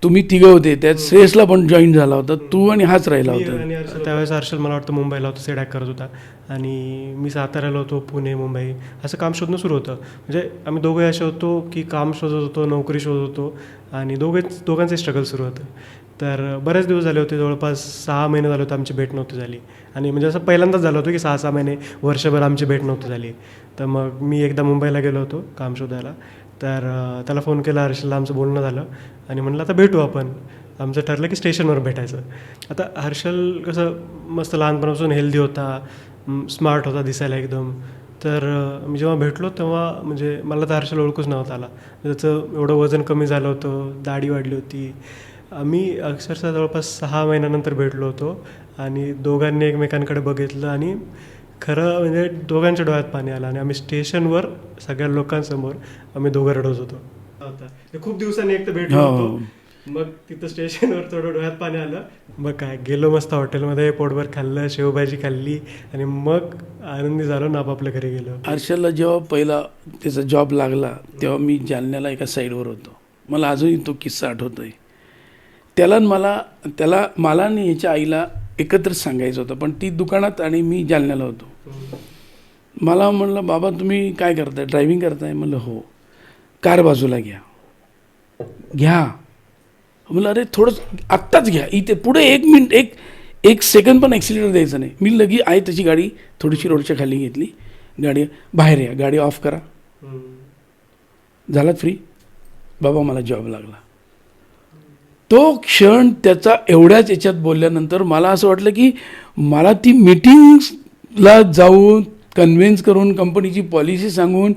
तुम्ही तिघं होते, त्यात श्रेयसला पण जॉईन झाला होता, तू आणि हाच राहिला होता. आणि त्यावेळेस हर्षल मला वाटतं मुंबईला होतं, सेड ॲक्ट करत होता आणि मी साताऱ्याला होतो, पुणे मुंबई असं काम शोधणं सुरू होतं. म्हणजे आम्ही दोघे असे होतो की काम शोधत होतो, नोकरी शोधत होतो आणि दोघांचे स्ट्रगल सुरू होतं. तर बरेच दिवस झाले होते, जवळपास 6 महिने झाले होते आमची भेट नव्हती झाली. आणि म्हणजे असं पहिल्यांदाच झालं होतं की 6-6 महिने वर्षभर आमची भेट नव्हती झाली. तर मग मी एकदा मुंबईला गेलो होतो काम शोधायला. तर त्याला फोन केला, हर्षलला आमचं बोलणं झालं आणि म्हणलं आता भेटू आपण. आमचं ठरलं की स्टेशनवर भेटायचं. आता हर्षल कसं मस्त लहानपणापासून हेल्दी होता, स्मार्ट होता दिसायला एकदम. तर मी जेव्हा भेटलो तेव्हा म्हणजे मला तर हर्षल ओळखूच नव्हता आला. त्याचं एवढं वजन कमी झालं होतं, दाढी वाढली होती. आम्ही अक्षरशः जवळपास 6 महिन्यानंतर भेटलो होतो आणि दोघांनी एकमेकांकडे बघितलं आणि खरं म्हणजे दोघांच्या डोळ्यात पाणी आलं आणि आम्ही स्टेशनवर सगळ्या लोकांसमोर आम्ही दोघं रडत होतो. खूप दिवसांनी एक तर भेटलो होतो. मग तिथं स्टेशनवर थोडं डोळ्यात पाणी आलं. मग काय गेलो मस्त हॉटेलमध्ये, पोटभर खाल्लं, शेवभाजी खाल्ली आणि मग आनंदी झालो ना आपापल्या घरी गेलो. हर्षलला जेव्हा पहिला त्याचा जॉब लागला तेव्हा मी जालन्याला एका साईडवर होतो. मला अजूनही तो किस्सा आठवतोय. त्याला मला आणि याच्या आईला एकत्रच सांगायचं होतं, पण ती दुकानात आणि मी जालन्याला होतो. मला म्हणलं, बाबा तुम्ही काय करताय, ड्रायव्हिंग करताय? म्हणलं हो. कार बाजूला घ्या. म्हणलं अरे थोडं आत्ताच घ्या, इथे पुढे 1 मिनिट, एक सेकंड पण ॲक्सिलेटर द्यायचं नाही. मी लगी आहे तशी गाडी थोडीशी रोडच्या खाली घेतली, गाडी बाहेर या, गाडी ऑफ करा, झालात फ्री. बाबा मला जॉब लागला. तो क्षण त्याचा एवढ्याच याच्यात बोलल्यानंतर मला असं वाटलं की मला ती मीटिंग्सला जाऊन कन्व्हिन्स करून कंपनीची पॉलिसी सांगून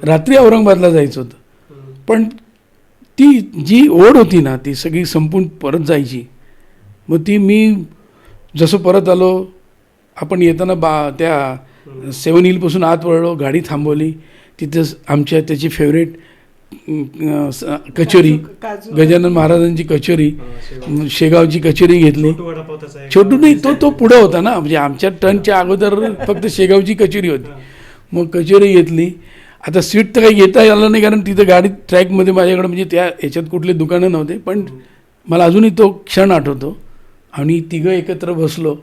रात्री औरंगाबादला जायचं होतं. पण ती जी ओढ होती ना ती सगळी संपून परत जायची. मग ती मी जसं परत आलो, आपण येताना त्या 7 हिलपासून आत वळलो, गाडी थांबवली. तिथं त्याची फेवरेट कचोरी, गजानन महाराजांची कचोरी, शेगावची कचोरी घेतली. छोटू नाही, तो पुढं होता ना, म्हणजे आमच्या टर्नच्या अगोदर फक्त शेगावची कचोरी होती. मग कचोरी घेतली. आता स्वीट तर काही घेता आलं नाही, कारण तिथं गाडी ट्रॅकमध्ये माझ्याकडे म्हणजे त्या याच्यात कुठले दुकानं नव्हते. पण मला अजूनही तो क्षण आठवतो. आणि तिघं एकत्र बसलो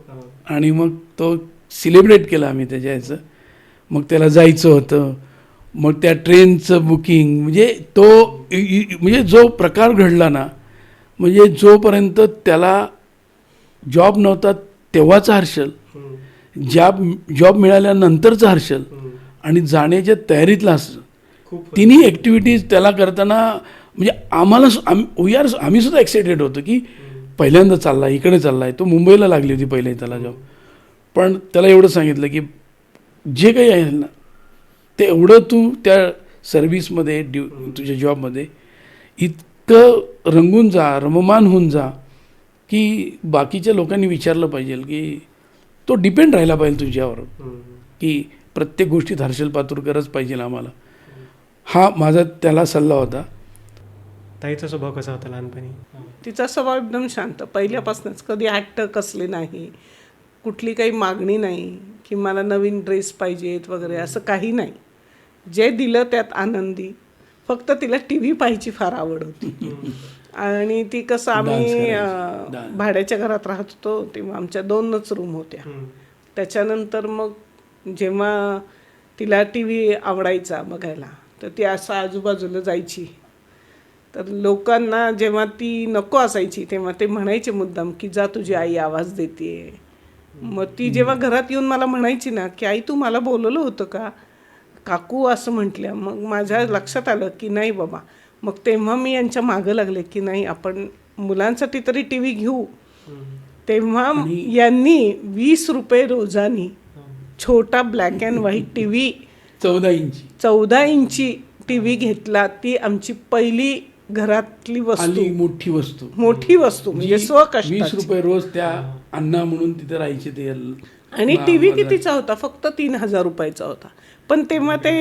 आणि मग तो सेलिब्रेट केला आम्ही त्याच्या याचं. मग त्याला जायचं होतं, मग त्या ट्रेनचं बुकिंग, म्हणजे जो प्रकार घडला ना, म्हणजे जोपर्यंत त्याला जॉब नव्हता तेव्हाचा हर्षल, जॉब मिळाल्यानंतरचा हर्षल आणि जाण्याच्या तयारीतला हर्षल, तिन्ही ॲक्टिव्हिटीज त्याला करताना म्हणजे आम्ही सुद्धा एक्सायटेड होतो की पहिल्यांदा चालला, इकडे चालला आहे. तो मुंबईला लागली होती पहिले त्याला जॉब. पण त्याला एवढं सांगितलं की जे काही आहे ना ते एवढं तू त्या सर्व्हिसमध्ये तुझ्या जॉबमध्ये इतकं रंगून जा, रममान होऊन जा की बाकीच्या लोकांनी विचारलं पाहिजे की तो डिपेंड राहिला पाहिजे तुझ्यावर, की प्रत्येक गोष्टीत हर्षल पातुरकरच पाहिजे आम्हाला. हा माझा त्याला सल्ला होता. ताईचा स्वभाव कसा होता लहानपणी? तिचा स्वभाव एकदम शांत, पहिल्यापासूनच कधी हट्ट कसले नाही, कुठली काही मागणी नाही की मला नवीन ड्रेस पाहिजेत वगैरे, असं काही नाही. जे दिलं त्यात आनंदी. फक्त तिला TV पाहायची फार आवड होती. आणि ती कसं आम्ही भाड्याच्या घरात राहत होतो तेव्हा आमच्या 2च रूम होत्या. त्याच्यानंतर मग जेव्हा तिला TV आवडायचा बघायला तर ती असं आजूबाजूला जायची. तर लोकांना जेव्हा ती नको असायची तेव्हा ते म्हणायचे मुद्दाम की जा तुझी आई आवाज देते. मग ती जेव्हा घरात येऊन मला म्हणायची ना की आई तू मला बोलवलं होतं का काकू असं म्हटल्या, मग माझ्या लक्षात आलं की नाही बाबा. मग तेव्हा मी यांच्या मागं लागले की नाही आपण मुलांसाठी तरी TV घेऊ. तेव्हा यांनी 20 रुपये रोजानी छोटा ब्लॅक अँड व्हाईट TV 14 इंची TV घेतला. ती आमची पहिली घरातली वस्तू, मोठी वस्तू म्हणजे स्वकष्टाची. 20 रुपये रोज त्या अण्णा म्हणून तिथे राहायचे ते. आणि TV कितीचा होता? फक्त 3000 रुपयाचा होता. पण तेव्हा ते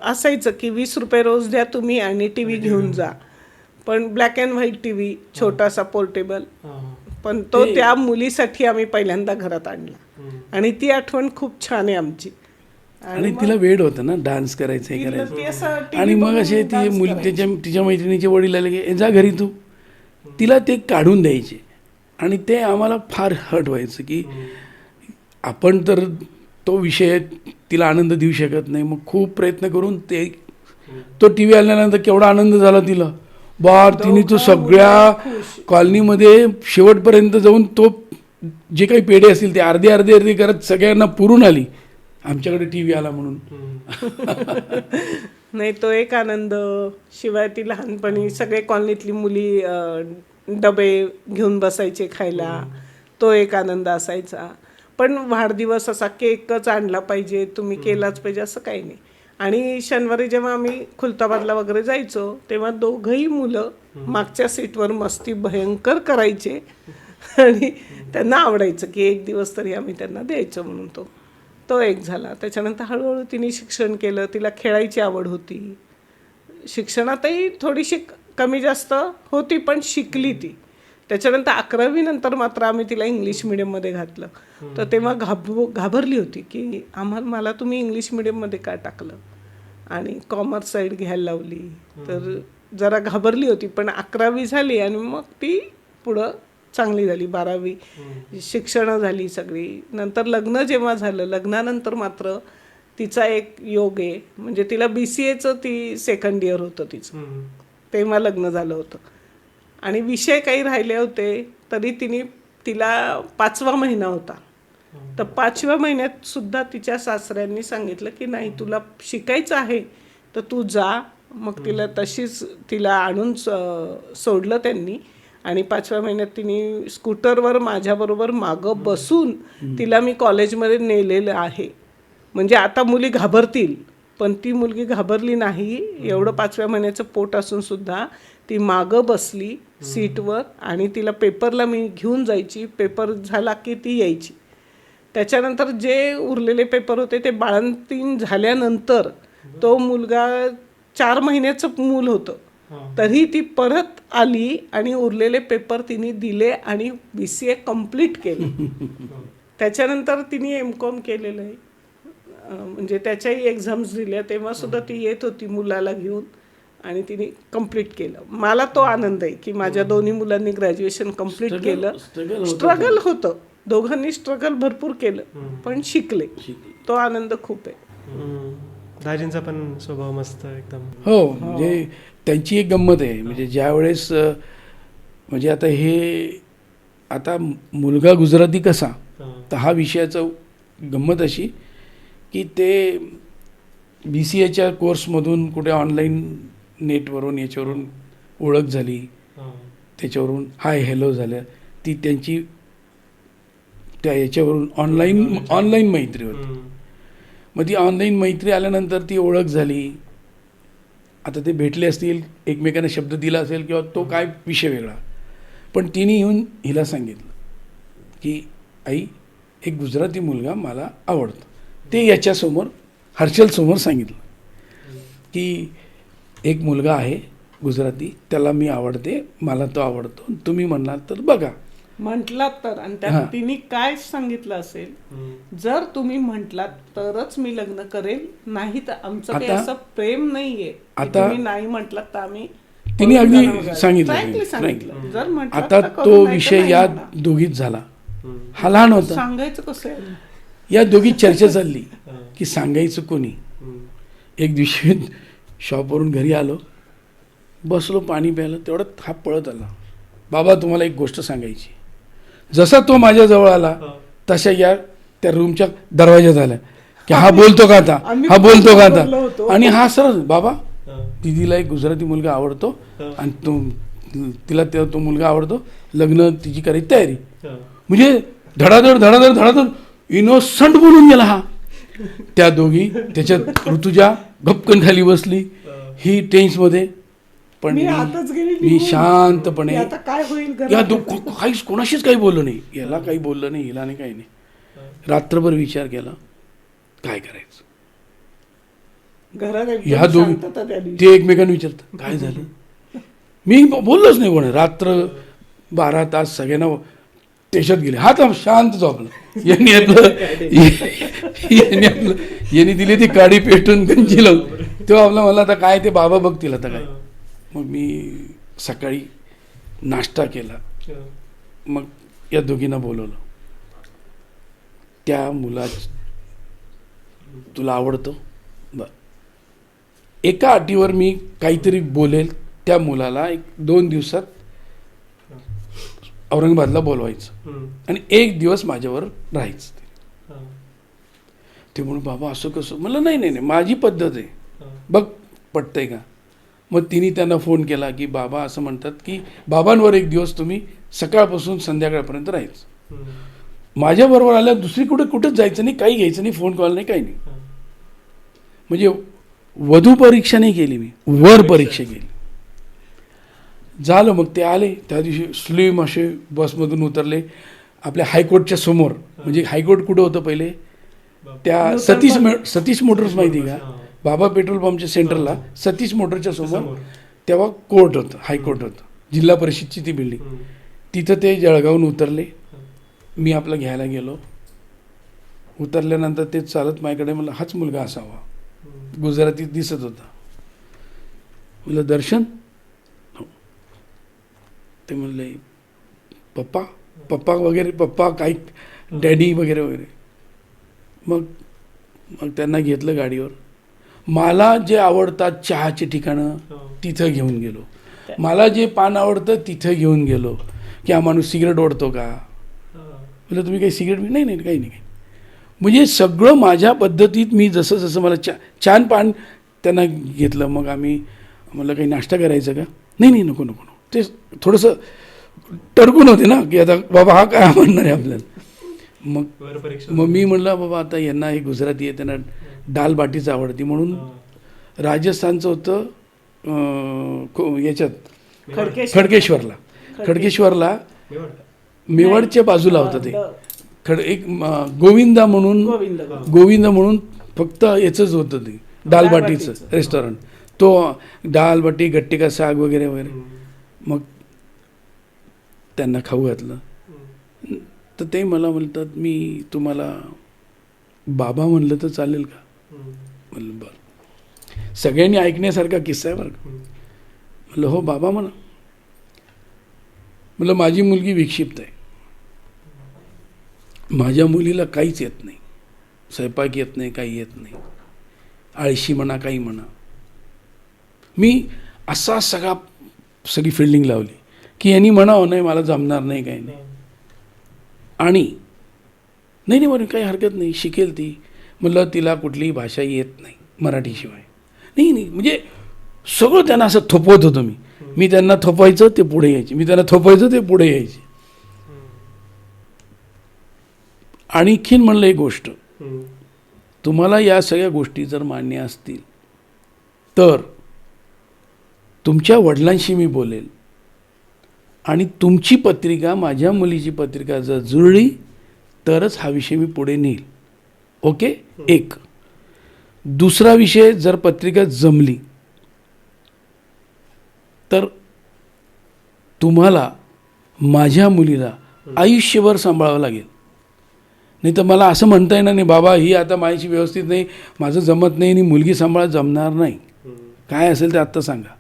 असायचं की 20 रुपये रोज द्या तुम्ही आणि TV घेऊन जा. पण ब्लॅक अँड व्हाईट TV छोटासा पोर्टेबल. पण तो त्या मुलीसाठी आम्ही पहिल्यांदा घरात आणला आणि ती आठवण खूप छान आहे आमची. आणि तिला वेळ होतं ना डान्स करायचं हे करायचं. आणि मग असे ती मुली तिच्या मैत्रिणीचे वडील आले की जा घरी तू तिला ते काढून द्यायचे आणि ते आम्हाला फार हर्ट व्हायचं की आपण तर तो विषय तिला आनंद देऊ शकत नाही. मग खूप प्रयत्न करून तो टी व्ही आल्यानंतर केवढा आनंद झाला तिला. तिने तो सगळ्या कॉलनीमध्ये शेवटपर्यंत जाऊन तो जे काही पेढे असतील ते अर्धे करत सगळ्यांना पुरून आली, आमच्याकडे टी व्ही आला म्हणून. नाही, तो एक आनंद. शिवाय ती लहानपणी सगळे कॉलनीतली मुली डबे घेऊन बसायचे खायला, तो एक आनंद असायचा. पण वाढदिवस असा केकच आणला पाहिजे, तुम्ही केलाच पाहिजे असं काही नाही. आणि शनिवारी जेव्हा आम्ही खुलताबादला वगैरे जायचो तेव्हा दोघंही मुलं मागच्या सीटवर मस्ती भयंकर करायचे आणि त्यांना आवडायचं की एक दिवस तरी आम्ही त्यांना द्यायचो म्हणून. तो एक झाला. त्याच्यानंतर हळूहळू तिने शिक्षण केलं, तिला खेळायची आवड होती. शिक्षणातही थोडीशी कमी जास्त होती पण शिकली ती. त्याच्यानंतर 11वी नंतर मात्र आम्ही तिला इंग्लिश मिडियममध्ये घातलं. तर तेव्हा घाबरली होती की मला तुम्ही इंग्लिश मिडियममध्ये का टाकलं आणि कॉमर्स साईड घ्यायला लावली. तर जरा घाबरली होती. पण 11वी झाली आणि मग ती पुढं चांगली झाली. 12वी शिक्षणं झाली सगळी. नंतर लग्न जेव्हा झालं, लग्नानंतर मात्र तिचा एक योग आहे. म्हणजे तिला BCAचं ती सेकंड इयर होतं तिचं, तेव्हा लग्न झालं होतं आणि विषय काही राहिले होते तरी तिला 5वा महिना होता. तर 5व्या महिन्यात सुद्धा तिच्या सासऱ्यांनी सांगितलं की नाही, तुला शिकायचं आहे तर तू जा. मग तिला आणून सोडलं त्यांनी आणि 5व्या महिन्यात तिने स्कूटरवर माझ्याबरोबर मागं बसून तिला मी कॉलेजमध्ये नेलेलं आहे. म्हणजे आता मुली घाबरतील पण ती मुलगी घाबरली नाही. एवढं 5व्या महिन्याचं पोट असून सुद्धा ती मागं बसली सीटवर आणि तिला पेपरला मी घेऊन जायची. पेपर झाला की ती यायची. त्याच्यानंतर जे उरलेले पेपर होते ते बाळंतीण झाल्यानंतर तो मुलगा 4 महिन्याचं मूल होतं तरी ती परत आली आणि उरलेले पेपर तिने दिले आणि BCA कंप्लीट केले. त्याच्यानंतर तिने MCOM केलेलं आहे. म्हणजे त्याच्याही एक्झाम्स दिल्या. तेव्हा सुद्धा ती येत होती मुलाला घेऊन आणि तिने कंप्लीट केलं. मला तो आनंद आहे की माझ्या दोन्ही मुलांनी ग्रॅज्युएशन कंप्लीट केलं. स्ट्रगल होतं, दोघांनी स्ट्रगल भरपूर केलं पण शिकले. तो आनंद खूप आहे. दाजींचा पण स्वभाव मस्त एकदम. हो, म्हणजे त्यांची एक गंमत आहे. म्हणजे ज्या वेळेस म्हणजे आता मुलगा गुजराती कसा, तर हा विषयाचा गंमत अशी की ते BCAच्या कोर्समधून कुठे ऑनलाईन नेटवरून याच्यावरून ओळख झाली, त्याच्यावरून हाय हॅलो झाल्या. ती त्यांची त्या याच्यावरून ऑनलाईन मैत्री होती. मग ती ऑनलाईन मैत्री आल्यानंतर ती ओळख झाली. आता ते भेटले असतील, एकमेकांना शब्द दिला असेल किंवा तो काय विषय वेगळा, पण तिने येऊन हिला सांगितलं की आई, एक गुजराती मुलगा मला आवडतो. ते याच्यासमोर हर्षलसमोर सांगितलं की एक मुलगा आहे गुजराती, त्याला मी आवडते, मला तो आवडतो, तुम्ही म्हणाल तर बघा. म्हटलात तर. आणि त्यात तिने काय सांगितलं असेल, जर तुम्ही म्हटलात तरच मी लग्न करेल, नाही तर आमचं काही असं प्रेम नाहीये. तुम्ही नाही म्हटलात तर आम्ही. तिने अगदी सांगितलं. जर म्हटलं आता तो विषय या दोघीत झाला. हा लहान होता, सांगायचं कसं आहे. या दोघी चर्चा चालली की सांगायचं कोणी. एक दिवशी शॉपवरून घरी आलो, बसलो पाणी प्यायला, तेवढ्यात हा पळत आला, बाबा तुम्हाला एक गोष्ट सांगायची. जसा तो माझ्याजवळ आला तशा त्या रूमच्या दरवाज्यात आल्या की हा बोलतो का आता, हा बोलतो का आता. आणि हा सरळ, बाबा दिदीला एक गुजराती मुलगा आवडतो आणि तिला तो मुलगा आवडतो, लग्न तिची करायची तयारी. म्हणजे धडाधड इनोसंट बोलून गेला हा. त्या दोघी त्याच्यात ऋतुजा गपकन खाली बसली, ही टेन्समध्ये. पण मी शांतपणे या काहीच कोणाशीच काही बोललो नाही. याला काही बोललं नाही, हिला नाही, काही नाही. रात्रभर विचार केला काय करायचं. ह्या दोघी ते एकमेकांना विचारतात काय झालं. मी बोललोच नाही कोणा. रात्र 12 तास सगळ्यांना त्याच्यात गेले. हा तर शांत झोपला. यांनी दिली ती काडी पेटून गंजी लावून. तेव्हा आपला मला आता काय ते बाबा बघतील आता काय. मग मी सकाळी नाश्ता केला. मग या दोघींना बोलवलं. त्या मुला तुला आवडतो बरं, एका अटीवर मी काहीतरी बोलेल, त्या मुलाला 1-2 दिवसात औरंगाबादला बोलवायचं आणि 1 दिवस माझ्यावर राहायचं. ते म्हणून बाबा असं कसं, म्हणलं नाही नाही नाही माझी पद्धत आहे, बघ पटतंय का. मग तिने त्यांना फोन केला की बाबा असं म्हणतात की बाबांवर 1 दिवस तुम्ही सकाळपासून संध्याकाळपर्यंत राहायचं. माझ्याबरोबर आल्या दुसरी कुठंच जायचं नाही, काही घ्यायचं नाही, फोन कॉल नाही, काही नाही. म्हणजे वधू परीक्षा नाही केली मी, वर परीक्षा केली. झालं. मग ते आले त्या दिवशी स्लिम असे बसमधून उतरले आपल्या हायकोर्टच्या समोर. म्हणजे हायकोर्ट कुठं होतं पहिले, त्या सतीश मोटर्स माहिती का, बाबा पेट्रोल पंपच्या सेंटरला सतीश मोटरच्या समोर तेव्हा कोर्ट होतं, हायकोर्ट होतं, जिल्हा परिषदची ती बिल्डिंग. तिथं ते जळगावून उतरले. मी आपलं घ्यायला गेलो. उतरल्यानंतर ते चालत माझ्याकडे, मला हाच मुलगा असावा, गुजरातीत दिसत होता. म्हणलं दर्शन, हो. ते म्हणले पप्पा पप्पा वगैरे, पप्पा काही डॅडी वगैरे वगैरे. मग त्यांना घेतलं गाडीवर. मला जे आवडतात चहाचे ठिकाणं तिथं घेऊन गेलो. मला जे पान आवडतं तिथं घेऊन गेलो. की हा माणूस सिगरेट ओढतो का, म्हटलं तुम्ही काही सिगरेट, नाही नाही काही नाही. म्हणजे सगळं माझ्या पद्धतीत मी जसं जसं मला छान पान त्यांना घेतलं. मग आम्ही म्हणलं काही नाश्ता करायचा का, नाही नाही नको नको नको. ते थोडंसं टरकून होते ना की आता बाबा हा काय म्हणणार आहे आपल्याला. मग मी म्हणलं बाबा आता यांना हे गुजराती आहे, त्यांना दाल बाटीच आवडती, म्हणून राजस्थानचं होतं याच्यात खडकेश्वरला मेवाडच्या बाजूला होतं ते एक गोविंदा म्हणून फक्त याचंच होतं ते दालबाटीचं रेस्टॉरंट. तो दाल बाटी गट्टे का साग वगैरे वगैरे. मग त्यांना खाऊ घातलं. तर ते मला म्हणतात मी तुम्हाला बाबा म्हणलं तर चालेल का. म्हणलं बरं. सगळ्यांनी ऐकण्यासारखा किस्सा आहे बरं का. म्हणलं हो बाबा म्हणा. म्हणलं माझी मुलगी विक्षिप्त आहे, माझ्या मुलीला काहीच येत नाही, स्वयंपाक येत नाही, काही येत नाही, आळशी म्हणा काही म्हणा. मी असा सगळी फिल्डिंग लावली की यांनी म्हणावं नाही मला जमणार नाही काही नाही. आणि नाही नाही म्हणून काही हरकत नाही, शिकेल ती. म्हणलं तिला कुठलीही भाषा येत नाही मराठीशिवाय. नाही नाही म्हणजे सगळं त्यांना असं थोपवत होतो मी त्यांना थोपायचं ते पुढे यायचे, मी त्यांना थोपायचं ते पुढे यायचे. आणखीन म्हणलं एक गोष्ट, तुम्हाला या सगळ्या गोष्टी जर मान्य असतील तर तुमच्या वडिलांशी मी बोलेल आणि तुमची पत्रिका माझ्या मुलीची पत्रिका जर जुळली तरच हा विषय मी पुढे नेईल. ओके. एक. दुसरा विषय, जर पत्रिका जमली तर तुम्हाला माझ्या मुलीला आयुष्यभर सांभाळावं लागेल. नाही तर मला असं म्हणता येणार नाही बाबा ही आता माझ्याशी व्यवस्थित नाही, माझं जमत नाही आणि मुलगी सांभाळा जमणार नाही. काय असेल ते आत्ता सांगा.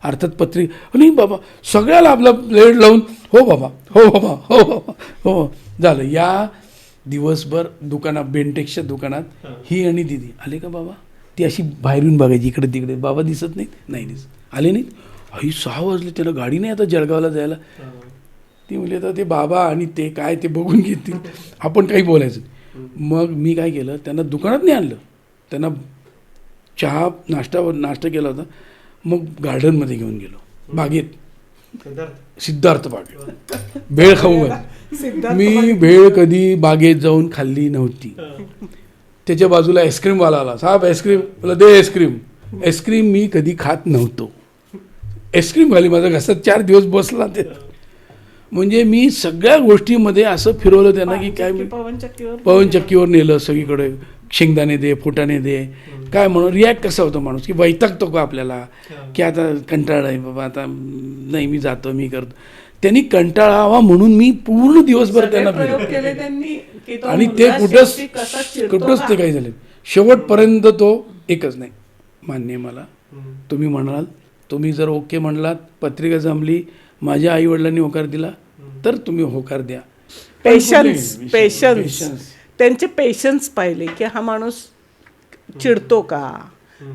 अर्थात पत्रिका नाही बाबा सगळ्याला आपला प्लेट लावून हो बाबा हो बाबा हो बाबा हो झालं. या दिवसभर दुकानात बेंटेक्सच्या दुकानात ही आणि दिदी आले का बाबा, ती अशी बाहेरून बघायची इकडे तिकडे, बाबा दिसत नाहीत, नाही दिसत, आले नाहीत. आई 6 वाजले, त्याला गाडी नाही आता जळगावला जायला. ती म्हणली आता ते बाबा आणि ते काय ते बघून घेतील, आपण काही बोलायचं. मग मी काय केलं, त्यांना दुकानात नाही आणलं, त्यांना चहा नाश्ता केला होता. मग गार्डनमध्ये घेऊन गेलो, बागेत, सिद्धार्थ बागेत. भेळ खाऊ घाल. मी भेळ कधी बागेत जाऊन खाल्ली नव्हती. त्याच्या बाजूला आईस्क्रीमवाला आला, साहेब आईस्क्रीम, मला दे आईस्क्रीम. आईस्क्रीम मी कधी खात नव्हतो. आईस्क्रीम खाली माझा घसात 4 दिवस बसला. ते म्हणजे मी सगळ्या गोष्टीमध्ये असं फिरवलं त्यांना की काय, पवनचक्कीवर नेलं सगळीकडे. शेंगदाणे दे, फुटाणे दे, काय म्हणून रिॲक्ट कसा होतो माणूस की वैतागतो का आपल्याला, की आता कंटाळा आहे बाबा, आता नाही मी जातो, मी करतो. त्यांनी कंटाळावा म्हणून मी पूर्ण दिवसभर त्यांना फिरवलं आणि ते कुठंच ते काही झाले. शेवटपर्यंत तो एकच नाही, मान्य मला, तुम्ही म्हणाल, तुम्ही जर ओके म्हणलात, पत्रिका जमली, माझ्या आईवडिलांनी होकार दिला तर तुम्ही होकार द्या. पेशन्स त्यांचे पेशन्स पाहिले की हा माणूस चिडतो का,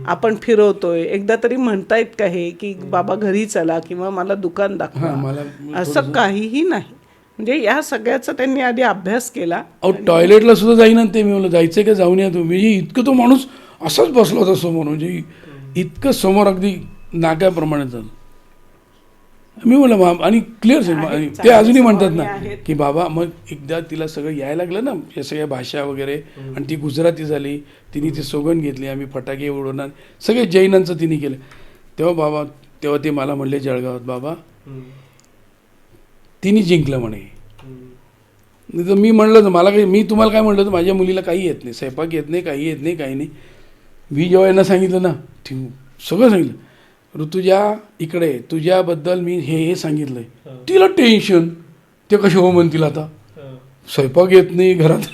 आपण फिरवतोय, एकदा तरी म्हणतायत का हे की बाबा घरी चला किंवा मला दुकान दाखवा, असं काहीही नाही. म्हणजे या सगळ्याचा त्यांनी आधी अभ्यास केला. टॉयलेटला सुद्धा जाईना ते. मी म्हणलं जायचंय का, जाऊन या तुम्ही. म्हणजे इतकं तो माणूस असाच बसला होता समोर, म्हणजे इतकं समोर अगदी नाक्याप्रमाणे झालं. मी म्हणलं आणि क्लिअर ते अजूनही म्हणतात ना की बाबा, मग एकदा तिला सगळं यायला लागलं ना, या सगळ्या भाषा वगैरे, आणि ती गुजराती झाली, तिने ती सौगंध घेतली, आम्ही फटाके उडवणार, सगळे जैनांचं तिने केलं. तेव्हा ते मला म्हणले जळगावात, बाबा तिने जिंकलं म्हणे. तर मी म्हणलं तर मला काही, मी तुम्हाला काय म्हणलं तर माझ्या मुलीला काही येत नाही, स्वयंपाक येत नाही, काही येत नाही, काही नाही. मी जेव्हा यांना सांगितलं ना, सगळं सांगितलं, ऋतुजा इकडे तुझ्याबद्दल मी हे सांगितलंय, तिला टेन्शन, ते कसे हो म्हणतील आता, स्वयंपाक येत नाही घरात.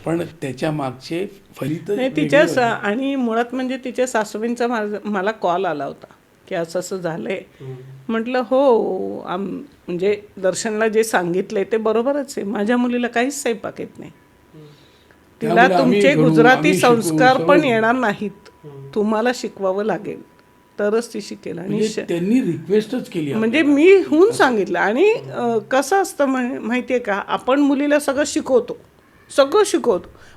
पण त्याच्या मागचे फलित तिच्या आणि मुळात म्हणजे तिच्या सासूबाईंचा मला कॉल आला होता की असं असं झालंय. म्हटलं हो, म्हणजे दर्शनला जे सांगितलंय ते बरोबरच आहे. माझ्या मुलीला काहीच स्वयंपाक येत नाही, तिला तुमचे गुजराती संस्कार पण येणार नाहीत, तुम्हाला शिकवावं लागेल तरच ती शिकेल. आणि त्यांनी रिक्वेस्टच केली, म्हणजे मी होऊन सांगितलं. आणि कसं असतं माहितीये का, आपण मुलीला सगळं शिकवतो,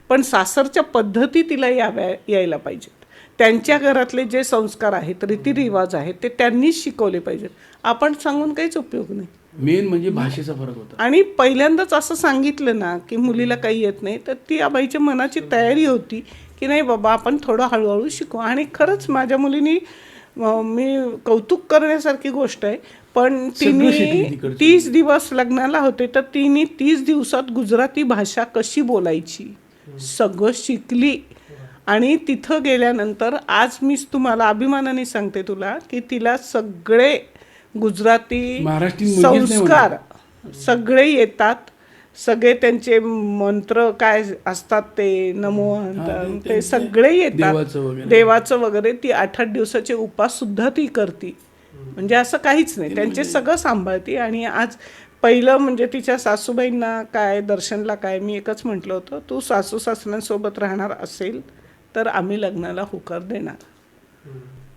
पण सासरच्या पद्धती तिला यायला पाहिजेत. त्यांच्या घरातले जे संस्कार आहेत, रीतिरिवाज आहेत, ते त्यांनीच शिकवले पाहिजेत. आपण सांगून काहीच उपयोग नाही. मेन म्हणजे भाषेचा फरक होता. आणि पहिल्यांदाच असं सांगितलं ना की मुलीला काही येत नाही, तर ती आबाईच्या मनाची तयारी होती की नाही बाबा आपण थोडं हळूहळू शिकू. आणि खरंच माझ्या मुलीनी, मी कौतुक करण्यासारखी गोष्ट आहे, पण तिने 30 दिवस लग्नाला होते तर तिने 30 दिवसात गुजराती भाषा कशी बोलायची सगळं शिकली. आणि तिथं गेल्यानंतर आज मी तुम्हाला अभिमानाने सांगते तुला की तिला सगळे गुजराती संस्कार सगळे येतात. सगळे त्यांचे मंत्र काय असतात ते नमो ते सगळे येतात, देवाचं वगैरे. ती 8-8 दिवसाचे उपास सुद्धा ती करते, म्हणजे असं काहीच नाही, त्यांचे सगळं सांभाळते. आणि आज पहिलं म्हणजे तिच्या सासूबाईंना काय, दर्शनला काय, मी एकच म्हटलं होतं, तू सासू सासऱ्यांसोबत राहणार असेल तर आम्ही लग्नाला होकार देणार.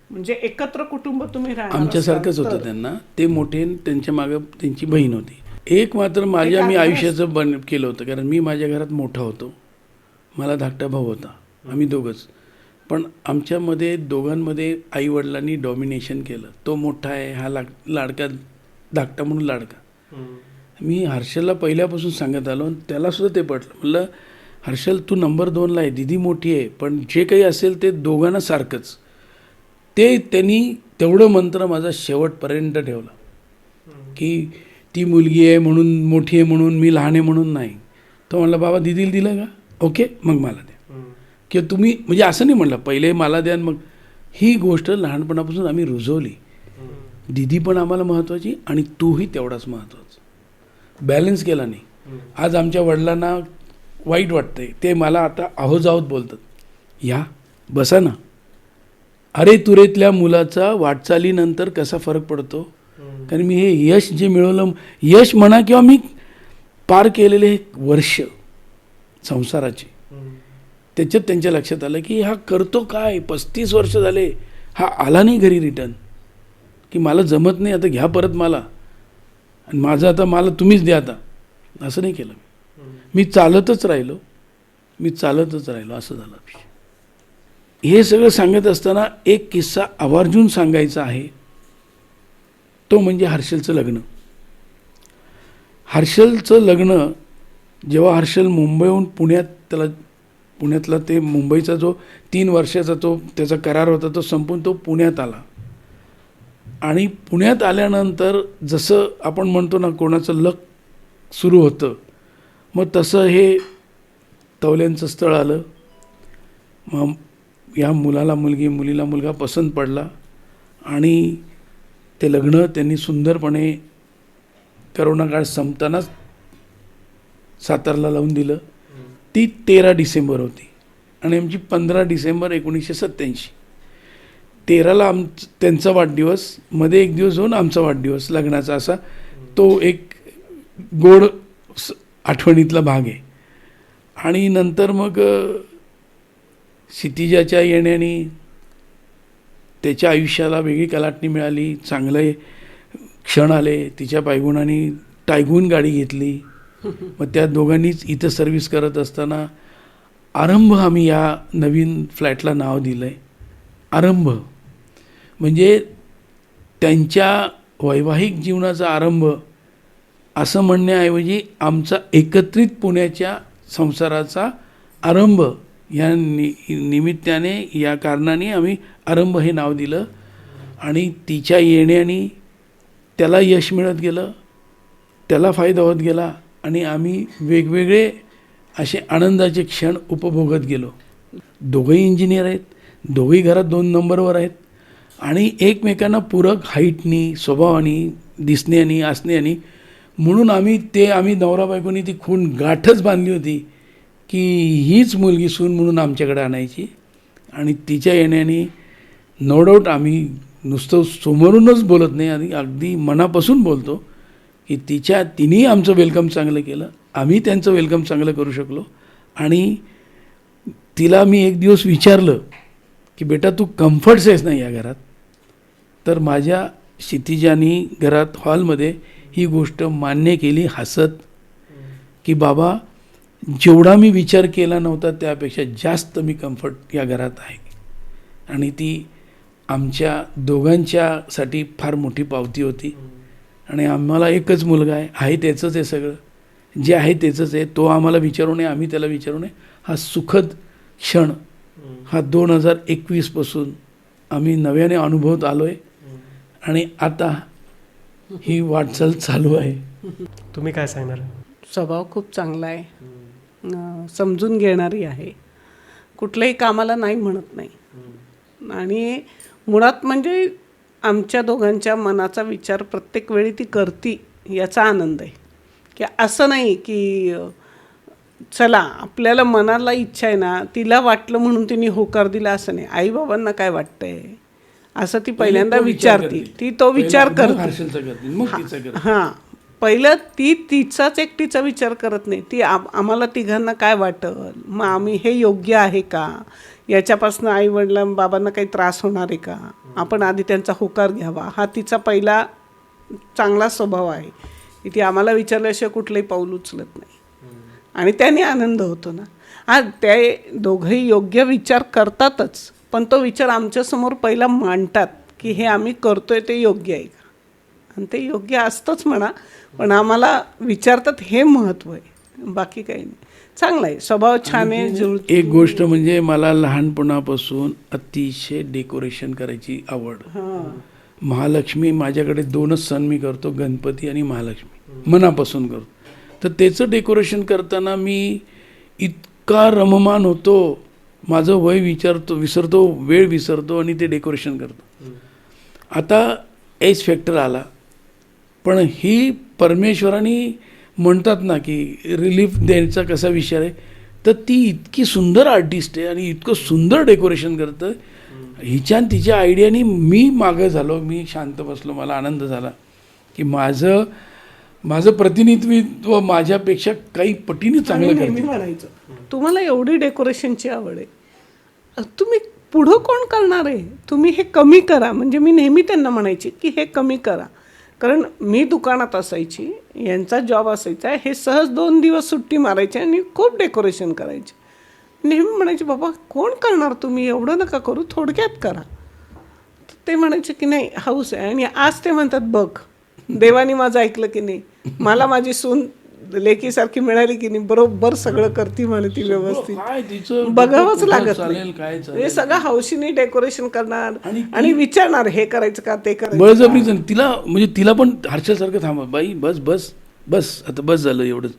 म्हणजे एकत्र कुटुंब तुम्ही राहणार आमच्यासारखंच होतं त्यांना. ते मोठे, त्यांच्या मागे त्यांची बहीण होती. एक मात्र मी आयुष्याचं केलं होतं, कारण मी माझ्या घरात मोठा होतो, मला धाकटा भाऊ होता, आम्ही दोघंच. पण आमच्यामध्ये दोघांमध्ये आईवडिलांनी डॉमिनेशन केलं. तो मोठा आहे, हा लाडका, धाकटा म्हणून लाडका. मी हर्षलला पहिल्यापासून सांगत आलो, आणि त्यालासुद्धा ते पटलं. म्हणलं हर्षल तू नंबर 2ला आहे, दिदी मोठी आहे, पण जे काही असेल ते दोघांना सारखंच. त्यांनी तेवढं मंत्र माझा शेवटपर्यंत ठेवला की ती मुलगी आहे म्हणून, मोठी आहे म्हणून, मी लहान आहे म्हणून नाही. तो म्हणला बाबा दिदीला दिलं का, ओके मग मला द्या, किंवा तुम्ही, म्हणजे असं नाही म्हणलं पहिले मला द्या. मग ही गोष्ट लहानपणापासून आम्ही रुजवली. दिदी पण आम्हाला महत्त्वाची आणि तूही तेवढाच महत्त्वाचा. बॅलन्स केला नाही. आज आमच्या वडिलांना वाईट वाटतंय, ते मला आता आहोत बोलतात, या बसा ना. अरे तुरेतल्या मुलाचा वाटचालीनंतर कसा फरक पडतो. कारण मी हे यश जे मिळवलं, यश म्हणा किंवा मी पार केलेले वर्ष संसाराचे, त्याच्यात त्यांच्या लक्षात आलं की हा करतो काय, 35 वर्ष झाले, हा आला नाही घरी रिटर्न, की मला जमत नाही, आता घ्या परत मला, आणि माझं आता मला तुम्हीच द्या आता. असं नाही केलं. मी चालतच राहिलो असं झालं. हे सगळं सांगत असताना एक किस्सा आवर्जून सांगायचा आहे, तो म्हणजे हर्षलचं लग्न. हर्षलचं लग्न जेव्हा हर्षल मुंबईहून पुण्यातला ते मुंबईचा जो 3 वर्षाचा तो त्याचा करार होता तो संपून तो पुण्यात आला. आणि पुण्यात आल्यानंतर जसं आपण म्हणतो ना कोणाचं लक सुरू होतं, मग तसं हे तवल्यांचं स्थळ आलं. मग या मुलाला मुलगी, मुलीला मुलगा पसंत पडला आणि ते लग्न त्यांनी सुंदरपणे करोना काळ संपतानाच सातारला लावून दिलं. ती 13 डिसेंबर होती आणि आमची 15 डिसेंबर 1987. 13ला त्यांचा वाढदिवस, मध्ये एक दिवस होऊन आमचा वाढदिवस लग्नाचा, असा तो एक गोड आठवणीतला भाग आहे. आणि नंतर मग क्षितिजाच्या येण्याने त्याच्या आयुष्याला वेगळी कलाटणी मिळाली, चांगले क्षण आले. तिच्या पायगुणाने टायगून गाडी घेतली. मग त्या दोघांनीच इथं सर्व्हिस करत असताना आरंभ आम्ही या नवीन फ्लॅटला नाव दिलं आहे. आरंभ म्हणजे त्यांच्या वैवाहिक जीवनाचा आरंभ असं म्हणण्याऐवजी आमचा एकत्रित पुण्याच्या संसाराचा आरंभ या निमित्ताने, या कारणाने आम्ही आरंभ हे नाव दिलं. आणि तिच्या येण्याने त्याला यश मिळत गेलं, त्याला फायदा होत गेला आणि आम्ही वेगवेगळे असे आनंदाचे क्षण उपभोगत गेलो. दोघंही इंजिनियर आहेत, दोघंही घरात 2 नंबरवर आहेत आणि एकमेकांना पूरक हाईटनी, स्वभावानी, दिसण्यानी, असण्यानी. म्हणून आम्ही नवरा बायकोनी ती खूण गाठच बांधली होती की हीच मुलगी सून म्हणून आमच्याकडे आणायची. आणि तिच्या येण्याने नो डाऊट आम्ही नुसतं समोरूनच बोलत नाही आणि अगदी मनापासून बोलतो की तिने आमचं वेलकम चांगलं केलं, आम्ही त्यांचं वेलकम चांगलं करू शकलो. आणि तिला मी एक दिवस विचारलं की बेटा तू कम्फर्ट्स आहेस नाही या घरात? तर माझ्या क्षितिजानी घरात हॉलमध्ये ही गोष्ट मान्य केली हसत की बाबा जेवढा मी विचार केला नव्हता त्यापेक्षा जास्त मी कम्फर्ट या घरात आहे. आणि ती आमच्या दोघांच्यासाठी फार मोठी पावती होती. आणि आम्हाला एकच मुलगा आहे त्याचंच आहे, सगळं जे आहे त्याचंच आहे. तो आम्हाला विचारू नये, आम्ही त्याला विचारू नये. हा सुखद क्षण हा 2021पासून आम्ही नव्याने अनुभवत आलो आहे. आणि आता ही वाटचाल चालू आहे. तुम्ही काय सांगणार? स्वभाव खूप चांगला आहे, समजून घेणारी आहे, कुठल्याही कामाला नाही म्हणत नाही. आणि मुळात म्हणजे आमच्या दोघांच्या मनाचा विचार प्रत्येक वेळी ती करती याचा आनंद आहे. की असं नाही की चला आपल्याला मनाला इच्छा आहे ना, तिला वाटलं म्हणून तिने होकार दिला असं नाही. आईबाबांना काय वाटतंय असं ती पहिल्यांदा विचारते, ती तो विचार करते. हां, पहिलं ती तिचाच एकटीचा विचार करत नाही, ती आम्हाला तिघांना काय वाटल, मग आम्ही हे योग्य आहे का, याच्यापासून आई वडिलां बाबांना काही त्रास होणार आहे का, आपण आधी त्यांचा होकार घ्यावा. हा तिचा पहिला चांगला स्वभाव आहे की ती आम्हाला विचारल्याशिवाय कुठलंही पाऊल उचलत नाही. आणि त्याने आनंद होतो ना. हा, ते दोघंही योग्य विचार करतातच, पण तो विचार आमच्यासमोर पहिला मांडतात की हे आम्ही करतोय ते योग्य आहे का. आणि ते योग्य असतंच म्हणा, पण आम्हाला विचारतात हे महत्त्व आहे, बाकी काही नाही. चांगला आहे, स्वभाव छान आहे. एक गोष्ट म्हणजे मला लहानपणापासून अतिशय डेकोरेशन करायची आवड. महालक्ष्मी माझ्याकडे 2च सण मी करतो, गणपती आणि महालक्ष्मी, मनापासून करतो. तर त्याचं डेकोरेशन करताना मी इतका रममान होतो, माझं वय विसरतो, वेळ विसरतो आणि ते डेकोरेशन करतो. आता एज फॅक्टर आला, पण ही परमेश्वराने म्हणतात ना की रिलीफ द्यायचा कसा विचार आहे, तर ती इतकी सुंदर आर्टिस्ट आहे आणि इतकं सुंदर डेकोरेशन करतं. हिच्या तिच्या आयडियानी मी मागं झालो, मी शांत बसलो, मला आनंद झाला की माझं प्रतिनिधित्व माझ्यापेक्षा काही पटीने चांगलं करते. म्हणायचं तुम्हाला एवढी डेकोरेशनची आवड आहे, तुम्ही पुढं कोण करणार आहे, तुम्ही हे कमी करा. म्हणजे मी नेहमी त्यांना म्हणायची की हे कमी करा, कारण मी दुकानात असायची, यांचा जॉब असायचा, हे सहज 2 दिवस सुट्टी मारायची आणि खूप डेकोरेशन करायचे. नेहमी म्हणायचे बाबा कोण करणार, तुम्ही एवढं नका करू, थोडक्यात करा. ते म्हणायचे की नाही हाऊस आहे. आणि आज ते म्हणतात बघ देवाने माझं ऐकलं की नाही, मला माझी सून लेकीसारखी मिळाली की नाही, बरोबर सगळं करते म्हणे ती व्यवस्थित. बघावंच लागत नाही, हे सगळं हौशीने डेकोरेशन करणार आणि विचारणार हे करायचं का ते करायचं. बळजबरीचं तिला, म्हणजे तिला पण हर्षलसारखं थांबा बाई, बस बस बस आता बस झालं एवढंच.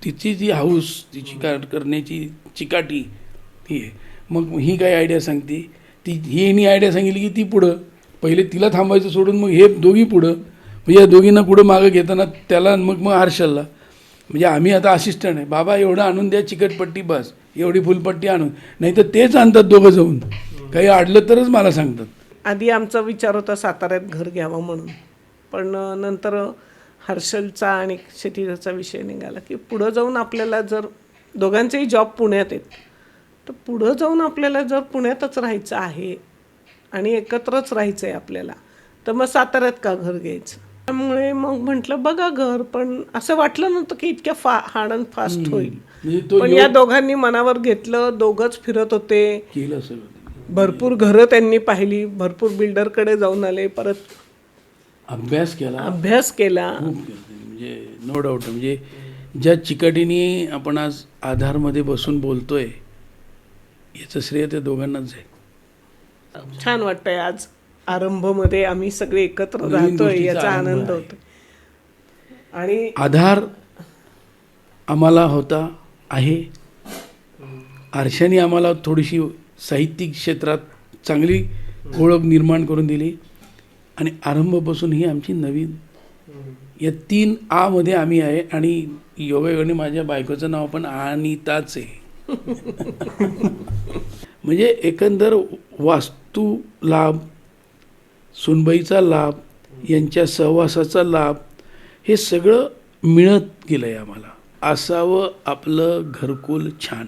तिची जी हाऊस, तिची करण्याची चिकाटी ही आहे. मग ही काय आयडिया सांगते, ही आयडिया सांगितली की ती पुढं, पहिले तिला थांबायचं सोडून मग हे दोघी पुढं, म्हणजे या दोघींना पुढं मागं घेताना त्याला मग हर्षलला, म्हणजे आम्ही आता असिस्टंट आहे, बाबा एवढं आणून द्या चिकटपट्टी, बस एवढी फुलपट्टी आणून, नाही तर तेच आणतात दोघं जाऊन. काही अडलं तरच मला सांगतात. आधी आमचा विचार होता साताऱ्यात घर घ्यावं म्हणून, पण नंतर हर्षलचा आणि क्षितिजाचा विषय निघाला की पुढं जाऊन आपल्याला जर दोघांचेही जॉब पुण्यात आहेत, तर पुढं जाऊन आपल्याला जर पुण्यातच राहायचं आहे आणि एकत्रच राहायचं आहे आपल्याला, तर मग साताऱ्यात का घर घ्यायचं. त्यामुळे मग म्हटलं बघा घर, पण असं वाटलं नव्हतं की इतक्या हार्ड अँड फास्ट होईल. म्हणजे तो पण या दोघांनी मनावर घेतलं, दोघंच फिरत होते, केलं सगळं, भरपूर घरं त्यांनी पाहिली, भरपूर बिल्डरकडे जाऊन आले, परत अभ्यास केला, अभ्यास केला. खूप केलं. म्हणजे नो डाऊट, म्हणजे ज्या चिकाटीने आपण आज आधारमध्ये बसून बोलतोय याचं श्रेय त्या दोघांनाच आहे. छान वाटतंय आज आरंभमध्ये आम्ही सगळे एकत्र नवीन राहतोय गोष्टीचा याचा आरंभ आनंद आहे. होतो. आणि आधार आम्हाला होता आहे. आरशाने आम्हाला थोडीशी साहित्यिक क्षेत्रात चांगली ओळख निर्माण करून दिली आणि आरंभपासून ही आमची नवीन या 3 आ मध्ये आम्ही आहे. आणि योगायोगाने माझ्या बायकोचं नाव पण अनिताच आहे. म्हणजे एकंदर वास्तू लाभ, सुनबाईचा लाभ, यांच्या सहवासाचा लाभ, हे सगळं मिळत गेलं आहे आम्हाला. असावं आपलं घरकुल छान,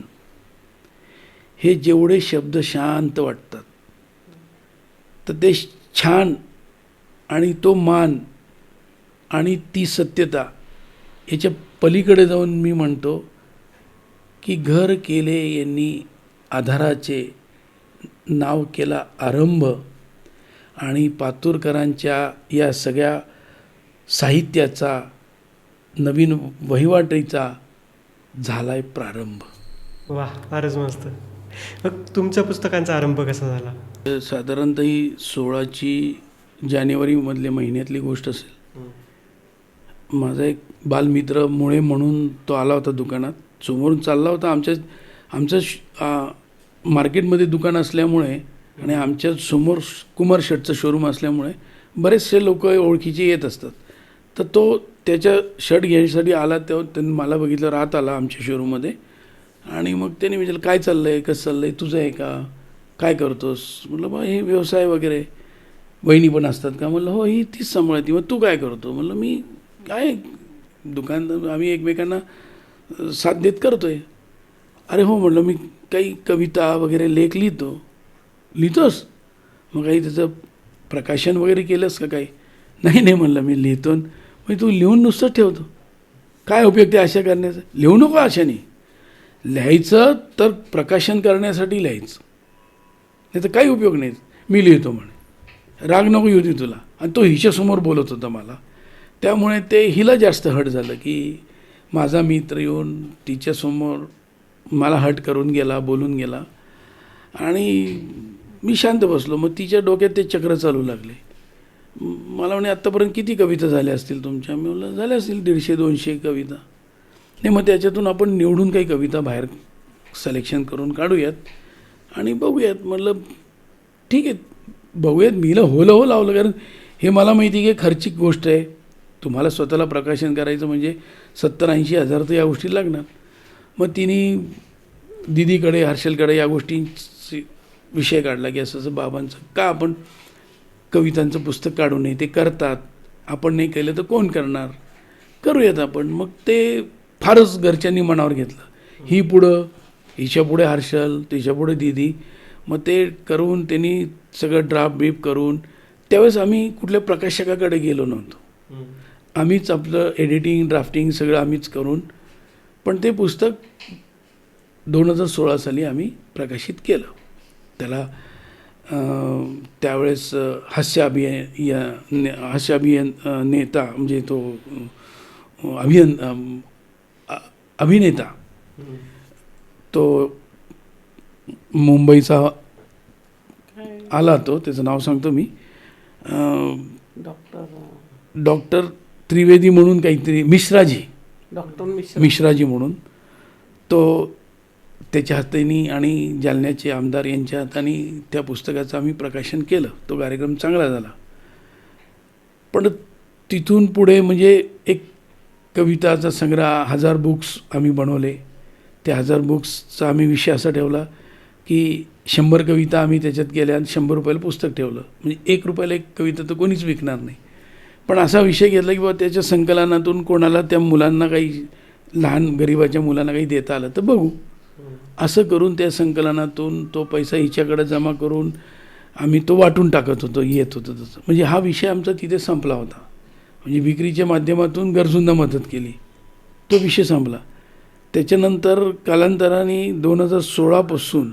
हे जेवढे शब्द शांत वाटतात, तर ते छान आणि तो मान आणि ती सत्यता याच्या पलीकडे जाऊन मी म्हणतो की घर केले यांनी आधाराचे, नाव केला आरंभ, आणि पातूरकरांच्या या सगळ्या साहित्याचा, नवीन वहिवाटीचा झालाय प्रारंभ. वा, फारच मस्त. मग तुमच्या पुस्तकांचा आरंभ कसा झाला? साधारणतः ही 16 जानेवारीमधले महिन्यातली गोष्ट असेल. माझा एक बालमित्र मुळे म्हणून तो आला होता दुकानात, समोरून चालला होता. आमचं मार्केटमध्ये दुकान असल्यामुळे आणि आमच्या समोर कुमार शर्टचं शोरूम असल्यामुळे बरेचसे लोक ओळखीचे येत असतात. तर तो त्याच्या शर्ट घ्यायसाठी आला, तेव्हा त्यांनी मला बघितलं, राहत आला आमच्या शोरूममध्ये. आणि मग त्याने विचारलं काय चाललं आहे, कसं चाललं आहे, तुझं आहे का, काय करतोस. म्हटलं बा हे व्यवसाय वगैरे. बहिणी पण असतात का, म्हटलं हो ही तीच सांभाळते. मग तू काय करतो, म्हटलं मी काय दुकान, आम्ही एकमेकांना साथ देत करतो आहे. अरे हो म्हटलं मी काही कविता वगैरे लेख लिहितोस, मग काही त्याचं प्रकाशन वगैरे केलंस का काही. नाही नाही म्हणलं मी लिहितो. मग तू लिहून नुसतं ठेवतो, काय उपयोग ते आशा करण्याचं. लिहू नको आशाने, लिहायचं तर प्रकाशन करण्यासाठी लिहायचं, नाही तर काही उपयोग नाही. मी लिहितो म्हणे, राग नको येऊ दे तुला. आणि तो हिच्यासमोर बोलत होता मला, त्यामुळे ते हिला जास्त हट झालं की माझा मित्र येऊन तिच्यासमोर मला हट करून गेला, बोलून गेला. आणि मी शांत बसलो. मग तिच्या डोक्यात ते चक्र चालू लागले. मला म्हणे आत्तापर्यंत किती कविता झाल्या असतील तुमच्या. मी म्हणलं झाल्या असतील 150-200 कविता. नाही मग त्याच्यातून आपण निवडून काही कविता बाहेर सिलेक्शन करून काढूयात आणि बघूयात. म्हटलं ठीक आहे बघूयात. मीला हो लावलं, कारण हे मला माहिती आहे की खर्चिक गोष्ट आहे. तुम्हाला स्वतःला प्रकाशन करायचं म्हणजे 70-80 हजार तर या गोष्टी लागणार. मग तिने दिदीकडे, हर्षलकडे या गोष्टींची विषय काढला की असं बाबांचं का आपण कवितांचं पुस्तक काढू नये, ते करतात, आपण नाही केलं तर कोण करणार, करूयात आपण. मग ते फारच घरच्यांनी मनावर घेतलं. ही पुढं, हिच्या पुढे हर्षल, तिच्या पुढे दिदी. मग ते करून त्यांनी सगळं ड्राफ्ट करून, त्यावेळेस आम्ही कुठल्या प्रकाशकाकडे गेलो नव्हतो. आम्हीच आपलं एडिटिंग, ड्राफ्टिंग सगळं आम्हीच करून, पण ते पुस्तक 2016 साली आम्ही प्रकाशित केलं. त्याला त्यावेळेस हास्याभिनेता म्हणजे तो अभिनेता तो मुंबईचा आला, तो त्याचं नाव सांगतो मी, डॉक्टर त्रिवेदी म्हणून काहीतरी, मिश्राजी म्हणून, तो त्याच्या हाताने आणि जालन्याचे आमदार यांच्या हाताने त्या पुस्तकाचं आम्ही प्रकाशन केलं. तो कार्यक्रम चांगला झाला. पण तिथून पुढे म्हणजे एक कविताचा संग्रह 1000 बुक्स आम्ही बनवले. त्या 1000 बुक्सचा आम्ही विषय असा ठेवला की 100 कविता आम्ही त्याच्यात केल्या आणि 100 रुपयाला पुस्तक ठेवलं. म्हणजे 1 रुपयाला एक कविता तर कोणीच विकणार नाही. पण असा विषय घेतला की बाबा त्याच्या संकलनातून कोणाला त्या मुलांना काही लहान गरिबाच्या मुलांना काही देता आलं तर बघू. असं करून त्या संकलनातून तो पैसा हिच्याकडे जमा करून आम्ही तो वाटून टाकत होतो, येत होतं तसं. म्हणजे हा विषय आमचा तिथे संपला होता. म्हणजे विक्रीच्या माध्यमातून गरजूंना मदत केली, तो विषय संपला. त्याच्यानंतर कालांतराने 2016पासून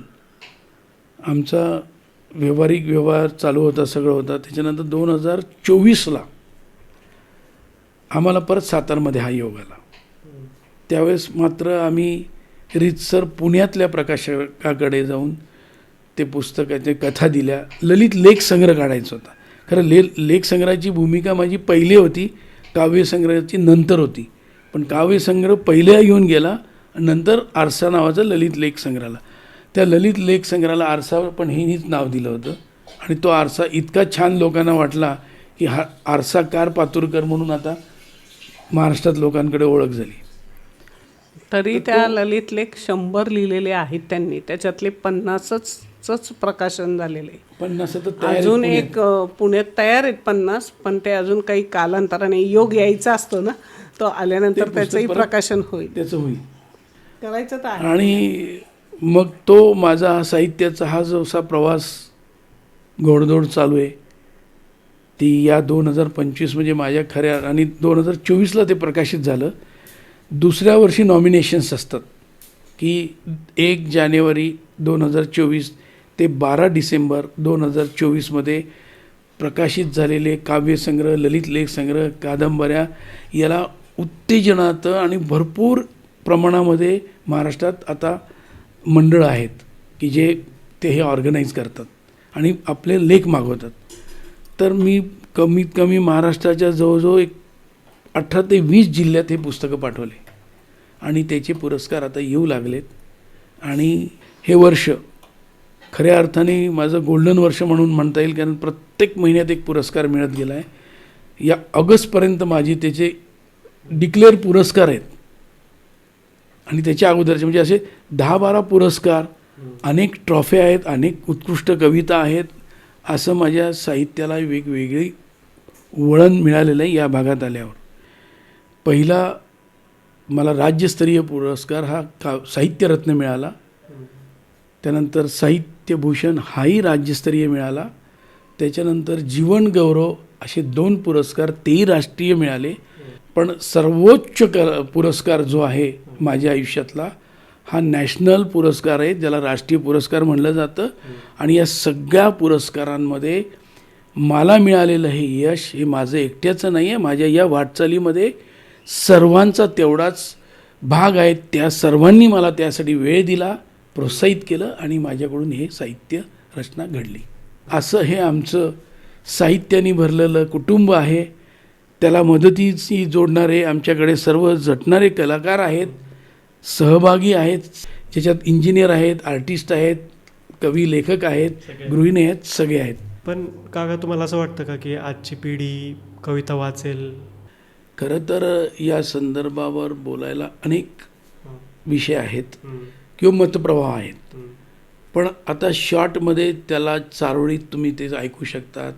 आमचा व्यावहारिक व्यवहार चालू होता, सगळं होता. त्याच्यानंतर 2024ला आम्हाला परत सातारमध्ये हा योग आला. त्यावेळेस मात्र आम्ही रीतसर पुण्यातल्या प्रकाशकाकडे जाऊन ते पुस्तकाच्या कथा दिल्या. ललित लेख संग्रह काढायचा होता. खरं लेख संग्रहाची भूमिका माझी पहिली होती, काव्यसंग्रहाची नंतर होती. पण काव्यसंग्रह पहिल्या येऊन गेला आणि नंतर आरसा नावाचा ललित लेख संग्रहाला. त्या ललित लेख संग्रहाला आरसा पण हेच नाव दिलं होतं. आणि तो आरसा इतका छान लोकांना वाटला की हा आरसाकार पातुरकर म्हणून आता महाराष्ट्रात लोकांकडे ओळख झाली. तरी त्या ललित लेख 100 लिहिलेले आहेत त्यांनी, त्याच्यातले 50च प्रकाशन झालेले. 50 तर तयार आहेत अजून पुण्यात. एक पुण्यात तयार आहेत 50, पण ते अजून काही कालांतराने योग यायचा असतो ना, तो आल्यानंतर पुस्तक त्याचंही परत प्रकाशन होईल. त्याचं होईल. करायचं तर आहे. आणि मग तो माझा हा साहित्याचा हा जसा प्रवास घोडदौड चालू आहे ती या 2025 म्हणजे माझ्या खऱ्या, आणि 2024ला ते प्रकाशित झालं. दुसऱ्या वर्षी नॉमिनेशन्स असतात की 1 जानेवारी 2024 ते 12 डिसेंबर 2024मध्ये प्रकाशित झालेले काव्यसंग्रह, ललित लेख संग्रह, कादंबऱ्या याला उत्तेजनात आणि भरपूर प्रमाणामध्ये महाराष्ट्रात आता मंडळं आहेत की जे ते हे ऑर्गनाईज करतात आणि आपले लेख मागवतात. तर मी कमीत कमी महाराष्ट्राच्या जवळजवळ 18 ते 20 जिल्ह्यात हे पुस्तकं पाठवले आणि त्याचे पुरस्कार आता येऊ लागलेत. आणि हे वर्ष खऱ्या अर्थाने माझं गोल्डन वर्ष म्हणून म्हणता येईल, कारण प्रत्येक महिन्यात एक पुरस्कार मिळत गेला आहे. या ऑगस्टपर्यंत माझी त्याचे डिक्लेअर पुरस्कार आहेत आणि त्याच्या अगोदरचे म्हणजे असे 10-12 पुरस्कार, अनेक ट्रॉफ्या आहेत, अनेक उत्कृष्ट कविता आहेत. असं माझ्या साहित्याला वेगवेगळी वळण मिळालेलं आहे या भागात आल्यावर. पहिला मला राज्यस्तरीय पुरस्कार हा साहित्यरत्न मिळाला. त्यानंतर साहित्यभूषण हाही राज्यस्तरीय मिळाला. त्याच्यानंतर जीवन गौरव असे 2 पुरस्कार तेही राष्ट्रीय मिळाले. पण सर्वोच्च पुरस्कार जो आहे माझ्या आयुष्यातला हा नॅशनल पुरस्कार आहे, ज्याला राष्ट्रीय पुरस्कार म्हणलं जातं. आणि या सगळ्या पुरस्कारांमध्ये मला मिळालेलं हे यश हे माझं एकट्याचं नाही आहे, माझ्या या वाटचालीमध्ये सर्वांचा तेवढाच भाग आहे. त्या सर्वांनी मला त्यासाठी वेळ दिला, प्रोत्साहित केलं आणि माझ्याकडून हे साहित्य रचना घडली. असं हे आमचं साहित्याने भरलेलं कुटुंब आहे. त्याला मदतीची जोडणारे आमच्याकडे सर्व झटणारे कलाकार आहेत, सहभागी आहेत, ज्याच्यात इंजिनियर आहेत, आर्टिस्ट आहेत, कवी लेखक आहेत, गृहिणी आहेत, सगळे आहेत. पण काका तुम्हाला असं वाटतं का की आजची पिढी कविता वाचेल? खरं तर या संदर्भावर बोलायला अनेक विषय आहेत किंवा मतप्रवाह आहेत. पण आता शॉर्टमध्ये त्याला 4 ओळीत तुम्ही ते ऐकू शकतात,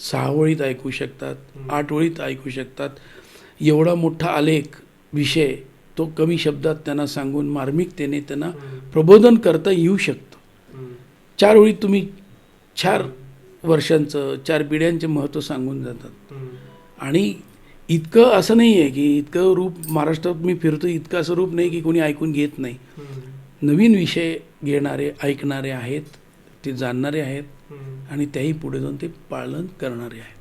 6 ओळीत ऐकू शकतात, 8 ओळीत ऐकू शकतात. एवढा मोठा आलेख विषय तो कमी शब्दात त्यांना सांगून मार्मिकतेने त्यांना प्रबोधन करता येऊ शकतं. 4 ओळीत तुम्ही 4 वर्षांचं, 4 पिढ्यांचे महत्त्व सांगून जातात. आणि इतकं असं नाही आहे की इतकं रूप महाराष्ट्रात मी फिरतो, इतकं असं रूप नाही की कोणी ऐकून घेत नाही. नवीन विषय घेणारे, ऐकणारे आहेत, ते जाणणारे आहेत आणि त्याही पुढे जाऊन ते पालन करणारे आहेत.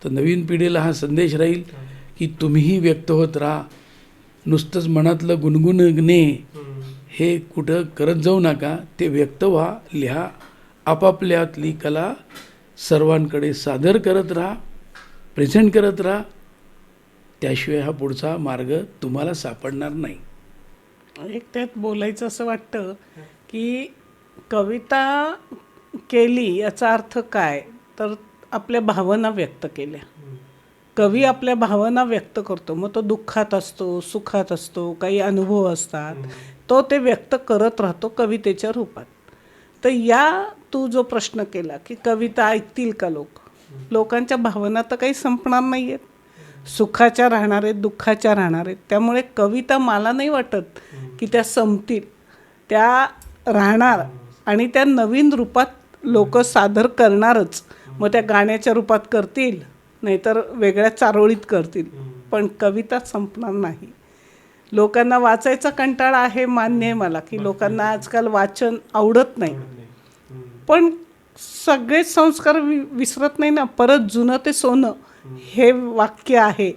तर नवीन पिढीला हा संदेश राहील की तुम्हीही व्यक्त होत राहा. नुसतंच मनातलं गुणगुणणे हे कुठं करत जाऊ नका. ते व्यक्त व्हा, लिहा, आपापल्यातली कला सर्वांकडे सादर करत राहा, प्रेझेंट करत राहा. त्याशिवाय हा पुढचा मार्ग तुम्हाला सापडणार नाही. एक त्यात बोलायचं असं वाटतं की कविता केली याचा अर्थ काय, तर आपल्या भावना व्यक्त केल्या. कवी आपल्या भावना व्यक्त करतो, मग तो दुःखात असतो, सुखात असतो, काही अनुभव असतात, तो ते व्यक्त करत राहतो कवितेच्या रूपात. तर तू जो प्रश्न केला की कविता ऐकतील का लोकांच्या भावना तर काही संपणार नाही आहेत, सुखाच्या राहणार आहेत, दुःखाच्या राहणार आहेत. त्यामुळे कविता मला नाही वाटत की त्या संपतील, त्या राहणार आणि त्या नवीन रूपात लोक सादर करणारच. मग त्या गाण्याच्या रूपात करतील, नाहीतर वेगळ्या चारोळीत करतील, पण कविता संपणार नाही. लोकांना वाचायचा कंटाळा आहे, मान्य आहे मला की लोकांना आजकाल वाचन आवडत नाही, पण सगळेच संस्कार विसरत नाही ना. परत जुनं ते सोनं हे वाक्य आहे,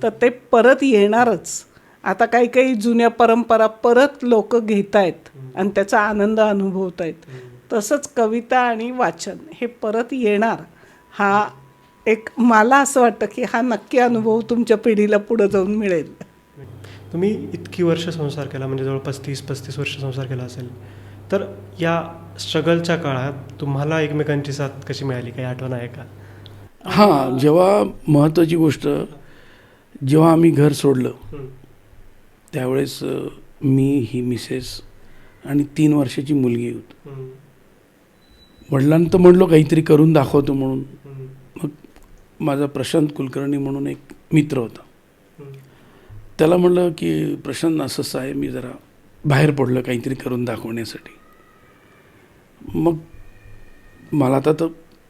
तर ते परत येणारच. आता काही काही जुन्या परंपरा परत लोक घेत आहेत आणि त्याचा आनंद अनुभवत आहेत. तसंच कविता आणि वाचन हे परत येणार. हा एक मला असं वाटतं की हा नक्की अनुभव तुमच्या पिढीला पुढं जाऊन मिळेल. तुम्ही इतकी वर्ष संसार केला, म्हणजे जवळपास 30-35 वर्ष संसार केला असेल, तर या स्ट्रगलच्या काळात तुम्हाला एकमेकांची साथ कशी मिळाली, काही आठवण आहे का? हां, जेव्हा महत्त्वाची गोष्ट, जेव्हा आम्ही घर सोडलं त्यावेळेस मी, ही मिसेस आणि 3 वर्षाची मुलगी होती. वडिलांना तर म्हणलो काहीतरी करून दाखवतो म्हणून. मग माझा प्रशांत कुलकर्णी म्हणून एक मित्र होता, त्याला म्हणलं की प्रशांत असं आहे, मी जरा बाहेर पडलं काहीतरी करून दाखवण्यासाठी. मग मला आता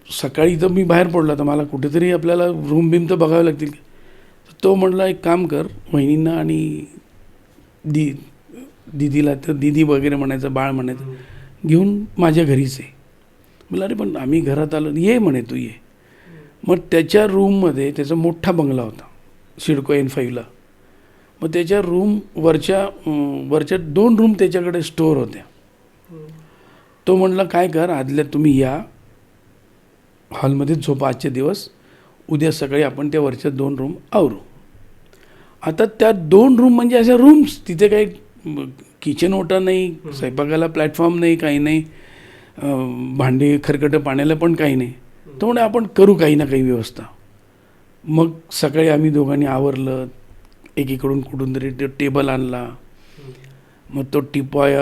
सकाळी तर मी बाहेर पडला, तर मला कुठेतरी आपल्याला रूम बीम तर बघावे लागतील. तो म्हणला एक काम कर, वहिनींना आणि दीदीला, तर दीदी वगैरे म्हणायचं, बाळ म्हणायचं, घेऊन माझ्या घरीच आहे. म्हणलं अरे पण आम्ही घरात आलो, ये म्हणे तू ये. मग त्याच्या रूममध्ये, त्याचा मोठा बंगला होता सिडको N5ला. मग त्याच्या रूम वरच्या 2 रूम त्याच्याकडे स्टोअर होत्या. तो म्हणला काय कर, आदल्या तुम्ही या हॉलमध्येच झोपा आजचे दिवस, उद्या सकाळी आपण त्या वरच्या 2 रूम आवरू. आता त्या 2 रूम म्हणजे अशा रूम्स, तिथे काही किचन ओटा नाही, स्वयंपाकाला प्लॅटफॉर्म नाही, काही नाही, भांडे खरकटं पाण्याला पण काही नाही. तर म्हणजे आपण करू काही ना काही व्यवस्था. मग सकाळी आम्ही दोघांनी आवरलं, एकीकडून कुठून तरी टेबल आणला, मग तो टिपॉय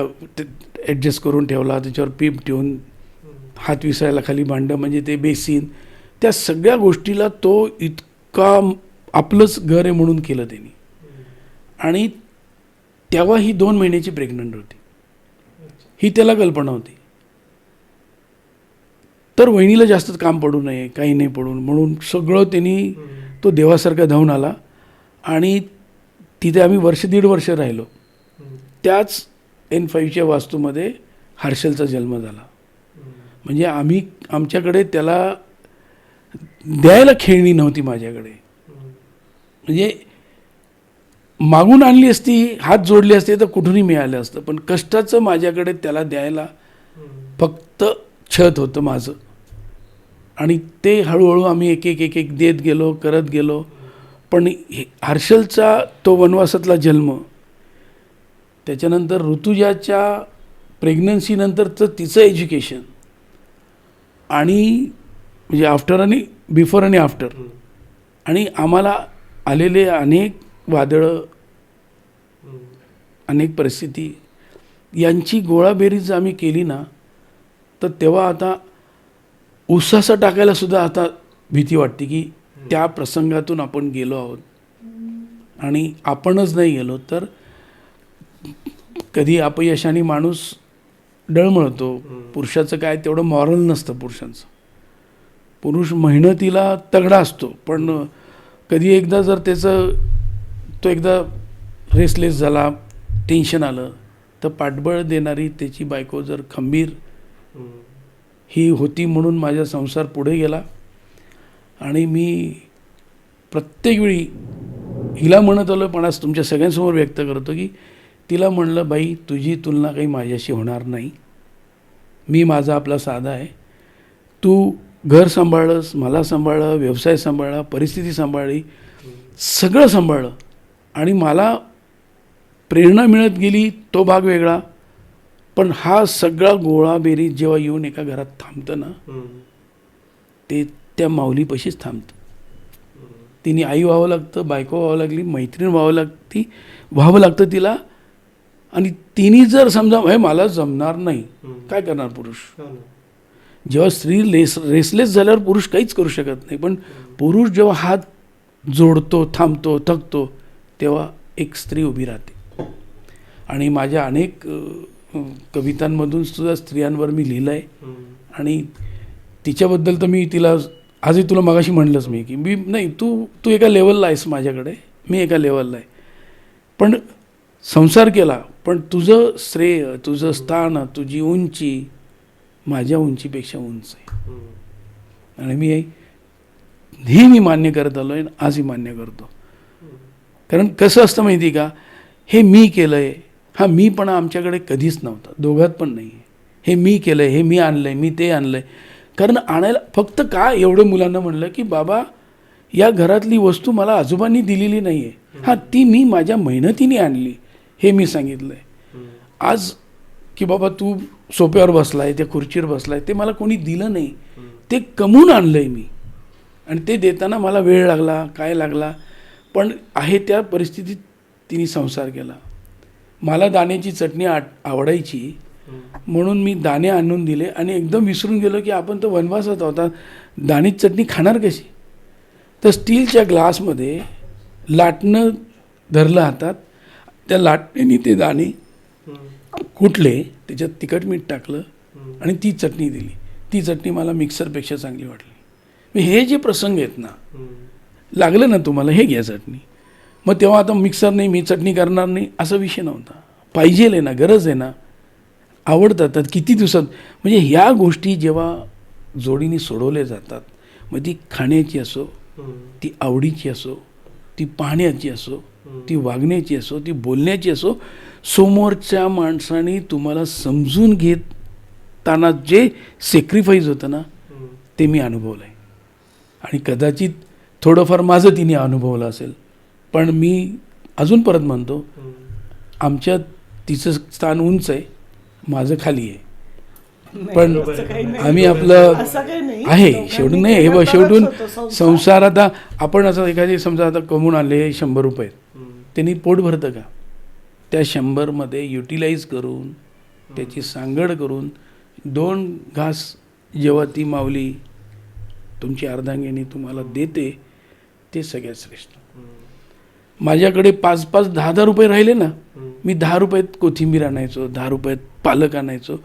ॲडजस्ट करून ठेवला, त्याच्यावर पीप ठेवून हात विसरायला खाली भांडं म्हणजे ते बेसिन, त्या सगळ्या गोष्टीला तो इतका आपलंच घर आहे म्हणून केलं त्यांनी. आणि तेव्हा ही 2 महिन्याची प्रेग्नंट होती, ही त्याला कल्पना होती. तर वहिनीला जास्त काम पडू नये, काही नाही पडून म्हणून सगळं त्यांनी तो देवासारखा धावून आला. आणि तिथे आम्ही 1.5 वर्ष राहिलो. त्याच N5च्या वास्तूमध्ये हर्षलचा जन्म झाला. म्हणजे आमच्याकडे त्याला द्यायला खेळणी नव्हती माझ्याकडे. म्हणजे मागून आणली असती, हात जोडले असते तर कुठूनही मिळालं असतं, पण कष्टाचं माझ्याकडे त्याला द्यायला फक्त छत होतं माझं. आणि ते हळूहळू आम्ही एक एक देत गेलो, करत गेलो. पण हर्षलचा तो वनवासातला जन्म, त्याच्यानंतर ऋतुजाच्या प्रेग्नन्सीनंतरचं तिचं एज्युकेशन, आणि म्हणजे आफ्टर आणि बिफोर आणि आफ्टर, आणि आम्हाला आलेले अनेक वादळं, अनेक परिस्थिती, यांची गोळाबेरीज आम्ही केली ना, तर तेव्हा आता उसासा टाकायला सुद्धा आता भीती वाटते की त्या प्रसंगातून आपण गेलो आहोत. आणि आपणच नाही गेलो तर कधी अपयशाने माणूस डळमळतो. पुरुषाचं काय तेवढं मॉरल नसतं पुरुषांचं. पुरुष मेहनतीला तगडा असतो, पण कधी एकदा जर तो एकदा रेसलेस झाला, टेन्शन आलं, तर पाठबळ देणारी त्याची बायको जर खंबीर ही होती, म्हणून माझा संसार पुढे गेला. आणि मी प्रत्येक वेळी हिला म्हणत आलो, पण आज तुमच्या सगळ्यांसमोर व्यक्त करतो की तिला म्हणलं, बाई तुझी तुलना काही माझ्याशी होणार नाही, मी माझा आपला साधा आहे, तू घर सांभाळलंस, मला सांभाळलं, व्यवसाय सांभाळला, परिस्थिती सांभाळली, सगळं सांभाळलं, आणि मला प्रेरणा मिळत गेली, तो भाग वेगळा. पण हा सगळा गोळाबेरीज जेव्हा येऊन एका घरात थांबतं ना, ते त्या माऊलीपाशीच थांबतं. तिने आई व्हावं लागतं, बायको व्हावं लागली, मैत्रीण व्हावं लागतं तिला, आणि तिने जर समजा हे मला जमणार नाही, काय करणार पुरुष? जेव्हा स्त्री रेसलेस झाल्यावर पुरुष काहीच करू शकत नाही, पण पुरुष जेव्हा हात जोडतो, थांबतो, थकतो, तेव्हा एक स्त्री उभी राहते. आणि माझ्या अनेक कवितांमधून सुद्धा स्त्रियांवर मी लिहिलं आहे. आणि तिच्याबद्दल तर मी तिला आजही तुला मगाशी म्हणलंच मी की मी नाही, तू एका लेवलला आहेस माझ्याकडे, मी एका लेवलला आहे, पण संसार केला, पण तुझं श्रेय, तुझं स्थान, तुझी उंची माझ्या उंचीपेक्षा उंच आहे. आणि मी नेहमी मान्य करत आलो आहे, आजही मान्य करतो. कारण कसं असतं माहिती आहे का, हे मी केलं आहे, हा मीपणा आमच्याकडे कधीच नव्हता, दोघात पण नाही आहे. हे मी केलं आहे, हे मी आणलं आहे, मी ते आणलं आहे. कारण आणायला फक्त का एवढं मुलांना म्हणलं की बाबा या घरातली वस्तू मला आजोबांनी दिलेली नाही आहे, हां ती मी माझ्या मेहनतीने आणली, हे मी सांगितलं आहे. आज की बाबा तू सोप्यावर बसला आहे, त्या खुर्चीवर बसला आहे, ते मला कोणी दिलं नाही, ते कमवून आणलं आहे मी. आणि ते देताना मला वेळ लागला, काय लागला, पण आहे त्या परिस्थितीत तिने संसार केला. मला दाण्याची चटणी आवडायची म्हणून मी दाणे आणून दिले आणि एकदम विसरून गेलो की आपण तर वनवासात होता, दाण्याची चटणी खाणार कशी. तर स्टीलच्या ग्लासमध्ये लाटणं धरलं हातात, त्या लाटणीने ते दाणे कुटले, त्याच्यात तिखट मीठ टाकलं आणि ती चटणी दिली. ती चटणी मला मिक्सरपेक्षा चांगली वाटली. हे जे प्रसंग आहेत ना, लागलं ना तुम्हाला हे घ्या चटणी, मग तेव्हा आता मिक्सर नाही, मी चटणी करणार नाही, असा विषय नव्हता. पाहिजे आहे ना, गरज आहे ना, आवडतात किती दिवसात. म्हणजे ह्या गोष्टी जेव्हा जोडीने सोडवल्या जातात, मग ती खाण्याची असो, ती आवडीची असो, ती पाहण्याची असो, ती वागण्याची असो, ती बोलण्याची असो, समोरच्या माणसाने तुम्हाला समजून घेताना जे सॅक्रिफाईस होतं ना, ते मी अनुभवलं आहे. आणि कदाचित थोडंफार माझं तिने अनुभवलं असेल, पण मी अजून परत म्हणतो, आमच्यात तिचं स्थान उंच आहे, माझं खाली आहे. पण आम्ही आपलं आहे शेवटून नाही, हे शेवटून संसार. आता आपण असं एखादी समजा आता कमवून आले 100 रुपये, त्यांनी पोट भरतं का? त्या 100मध्ये युटिलाइज करून, त्याची सांगड करून 2 घास जेव्हा ती माऊली तुमची अर्धांगिनी तुम्हाला देते, ते सगळ्यात श्रेष्ठ. माझ्याकडे 5-5, 10-10 रुपये राहिले ना, मी 10 रुपयात कोथिंबीर आणायचो, 10 रुपयात पालक आणायचो.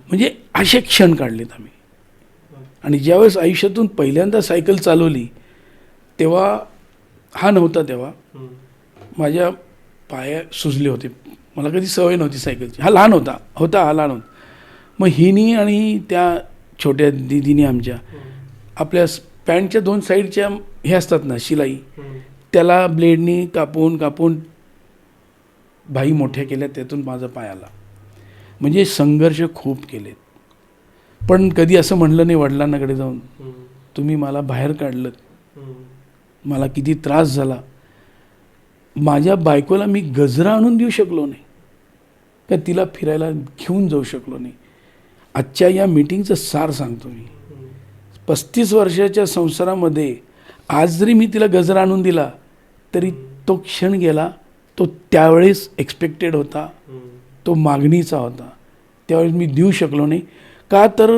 म्हणजे असे क्षण काढलेत आम्ही. आणि ज्यावेळेस आयुष्यातून पहिल्यांदा सायकल चालवली, तेव्हा हा नव्हता, तेव्हा माझ्या पाया सुजले होते, मला कधी सवय नव्हती सायकलची. हा लहान होता हा लहान होता. मग हिनी आणि त्या छोट्या दिदीने आमच्या आपल्या पॅन्टच्या 2 साईडच्या हे असतात ना शिलाई, त्याला ब्लेडनी कापून बाई मोठ्या केल्या, त्यातून माझा पाय आला. म्हणजे संघर्ष खूप केलेत. पण कधी असं म्हणलं नाही वडिलांकडे जाऊन, तुम्ही मला बाहेर काढलं, मला किती त्रास झाला. माझ्या बायकोला मी गजरा आणून देऊ शकलो नाही, का तिला फिरायला घेऊन जाऊ शकलो नाही. आजच्या या मीटिंगचं सार सांगतो मी. 35 वर्षाच्या संसारामध्ये आज जरी मी तिला गजरा आणून दिला, तरी तो क्षण गेला. तो त्यावेळेस एक्सपेक्टेड होता, तो मागणीचा होता, त्यावेळेस मी देऊ शकलो नाही. का तर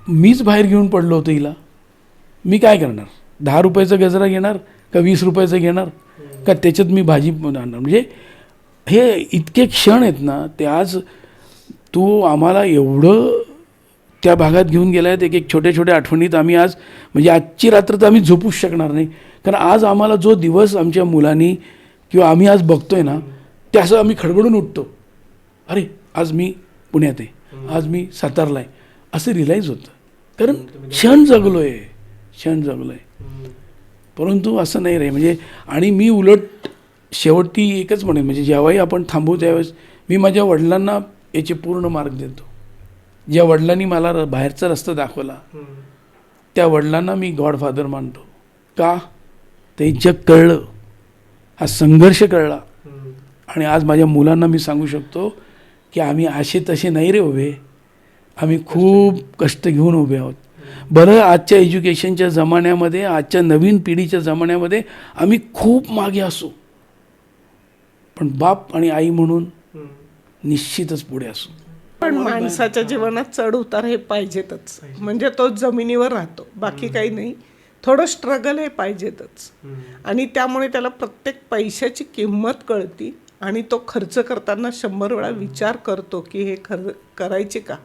मीच बाहेर घेऊन पडलो होतो हिला. मी काय करणार? 10 रुपयाचा गजरा घेणार का 20 रुपयाचा घेणार, का त्याच्यात मी भाजी आणणार? म्हणजे हे इतके क्षण आहेत ना, ते आज तू आम्हाला एवढं त्या भागात घेऊन गेला आहेत. एक छोट्या छोट्या आठवणीत आम्ही आज, म्हणजे आजची रात्र तर आम्ही झोपूच शकणार नाही. कारण आज आम्हाला जो दिवस आमच्या मुलांनी किंवा आम्ही आज बघतोय ना, ते असं आम्ही खडबडून उठतो, अरे आज मी पुण्यात आहे, आज मी सातारला आहे, असं रिलाईज होतं. कारण क्षण जगलो आहे. परंतु असं नाही रे. म्हणजे आणि मी उलट शेवटी एकच म्हणेन, म्हणजे जेव्हाही आपण थांबू त्यावेळेस मी माझ्या वडिलांना याचे पूर्ण मार्ग देतो. ज्या वडिलांनी मला बाहेरचा रस्ता दाखवला, त्या वडिलांना मी गॉडफादर मानतो. का? ते जग कळलं, हा संघर्ष कळला. आणि आज माझ्या मुलांना मी सांगू शकतो की आम्ही असे तसे नाही रे उभे, आम्ही खूप कष्ट घेऊन उभे आहोत. बरं, आजच्या एज्युकेशनच्या जमान्यामध्ये, आजच्या नवीन पिढीच्या जमान्यामध्ये आम्ही खूप मागे असू, पण बाप आणि आई म्हणून निश्चितच पुढे असू. पण माणसाच्या जीवनात चढ उतार हे पाहिजेतच, म्हणजे तो जमिनीवर राहतो, बाकी काही नाही. थोडं स्ट्रगल हे पाहिजेतच, आणि त्यामुळे त्याला प्रत्येक पैशाची किंमत कळती आणि तो खर्च करताना 100 वेळा विचार करतो की हे करायचे का,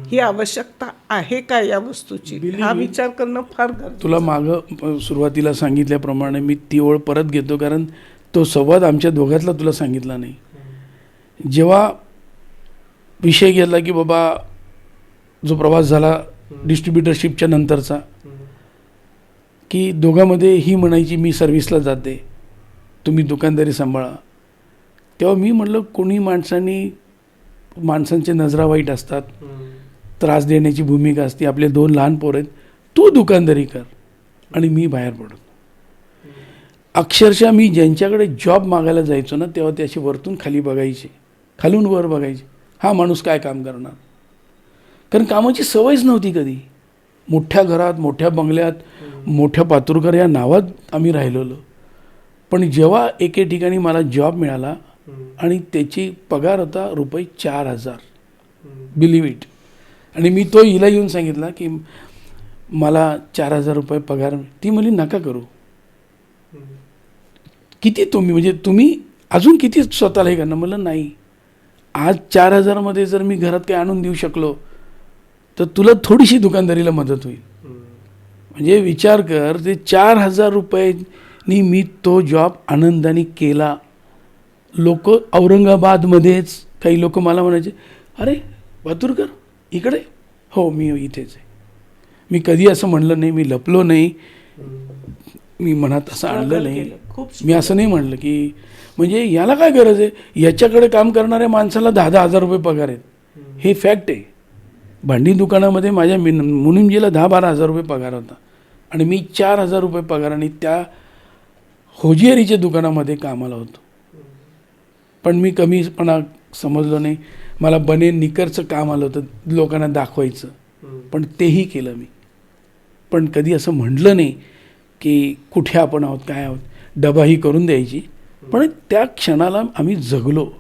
ही आवश्यकता आहे का या वस्तूची, हा विचार करणं फार गरजेचं. तुला मागं सुरुवातीला सांगितल्याप्रमाणे मी ती ओळ परत घेतो, कारण तो संवाद आमच्या दोघातला तुला सांगितला नाही. जेव्हा विषय घेतला की बाबा जो प्रवास झाला डिस्ट्रीब्युटरशिपच्या नंतरचा, की दोघांमध्ये ही म्हणायची मी सर्व्हिसला जाते, तुम्ही दुकानदारी सांभाळा, तेव्हा मी म्हटलं कोणी माणसांच्या नजरा वाईट असतात, त्रास देण्याची भूमिका असते, आपले 2 लहान पोरं आहेत, तू दुकानदारी कर आणि मी बाहेर पडतो. अक्षरशः मी ज्यांच्याकडे जॉब मागायला जायचो ना, तेव्हा त्याशी वरतून खाली बघायचे, खालून वर बघायचे, हा माणूस काय काम करणार, कारण कामाची सवयच नव्हती कधी. मोठ्या घरात, मोठ्या बंगल्यात, मोठ्या पातुरकर या नावात आम्ही राहिलेलो. पण जेव्हा एके ठिकाणी मला जॉब मिळाला आणि त्याची पगार होता ₹4,000, बिलीव्ह इट, आणि मी तो हिला येऊन सांगितला की मला ₹4,000 पगार. ती म्हणली नका करू, किती तुम्ही अजून किती स्वतःला हे करणार. म्हणलं नाही, आज 4,000 जर मी घरात काही आणून देऊ शकलो तर तुला थोडीशी दुकानदारीला मदत होईल. म्हणजे विचार कर, ते ₹4,000 मी तो जॉब आनंदाने केला. लोक औरंगाबादमध्येच काही लोक मला म्हणायचे, अरे पातुरकर इकडे, हो मी इथेच आहे. मी कधी असं म्हणलं नाही, मी लपलो नाही, मी मनात असं आणलं नाही. मी असं नाही म्हणलं की म्हणजे याला काय गरज आहे, याच्याकडे काम करणाऱ्या माणसाला 10,000 पगार आहेत. हे फॅक्ट आहे. भांडी दुकानामध्ये माझ्या मुनिमजीला 10-12 पगार होता आणि मी ₹4,000 पगाराने त्या होजियरीच्या दुकानामध्ये कामाला होतो. पण मी कमीपणा समजलो नाही. मला बनेन निकरचं काम आलं होतं लोकांना दाखवायचं, पण तेही केलं मी. पण कधी असं म्हटलं नाही की कुठे आपण आहोत, काय आहोत. डबाही करून द्यायची, पण त्या क्षणाला आम्ही जगलो.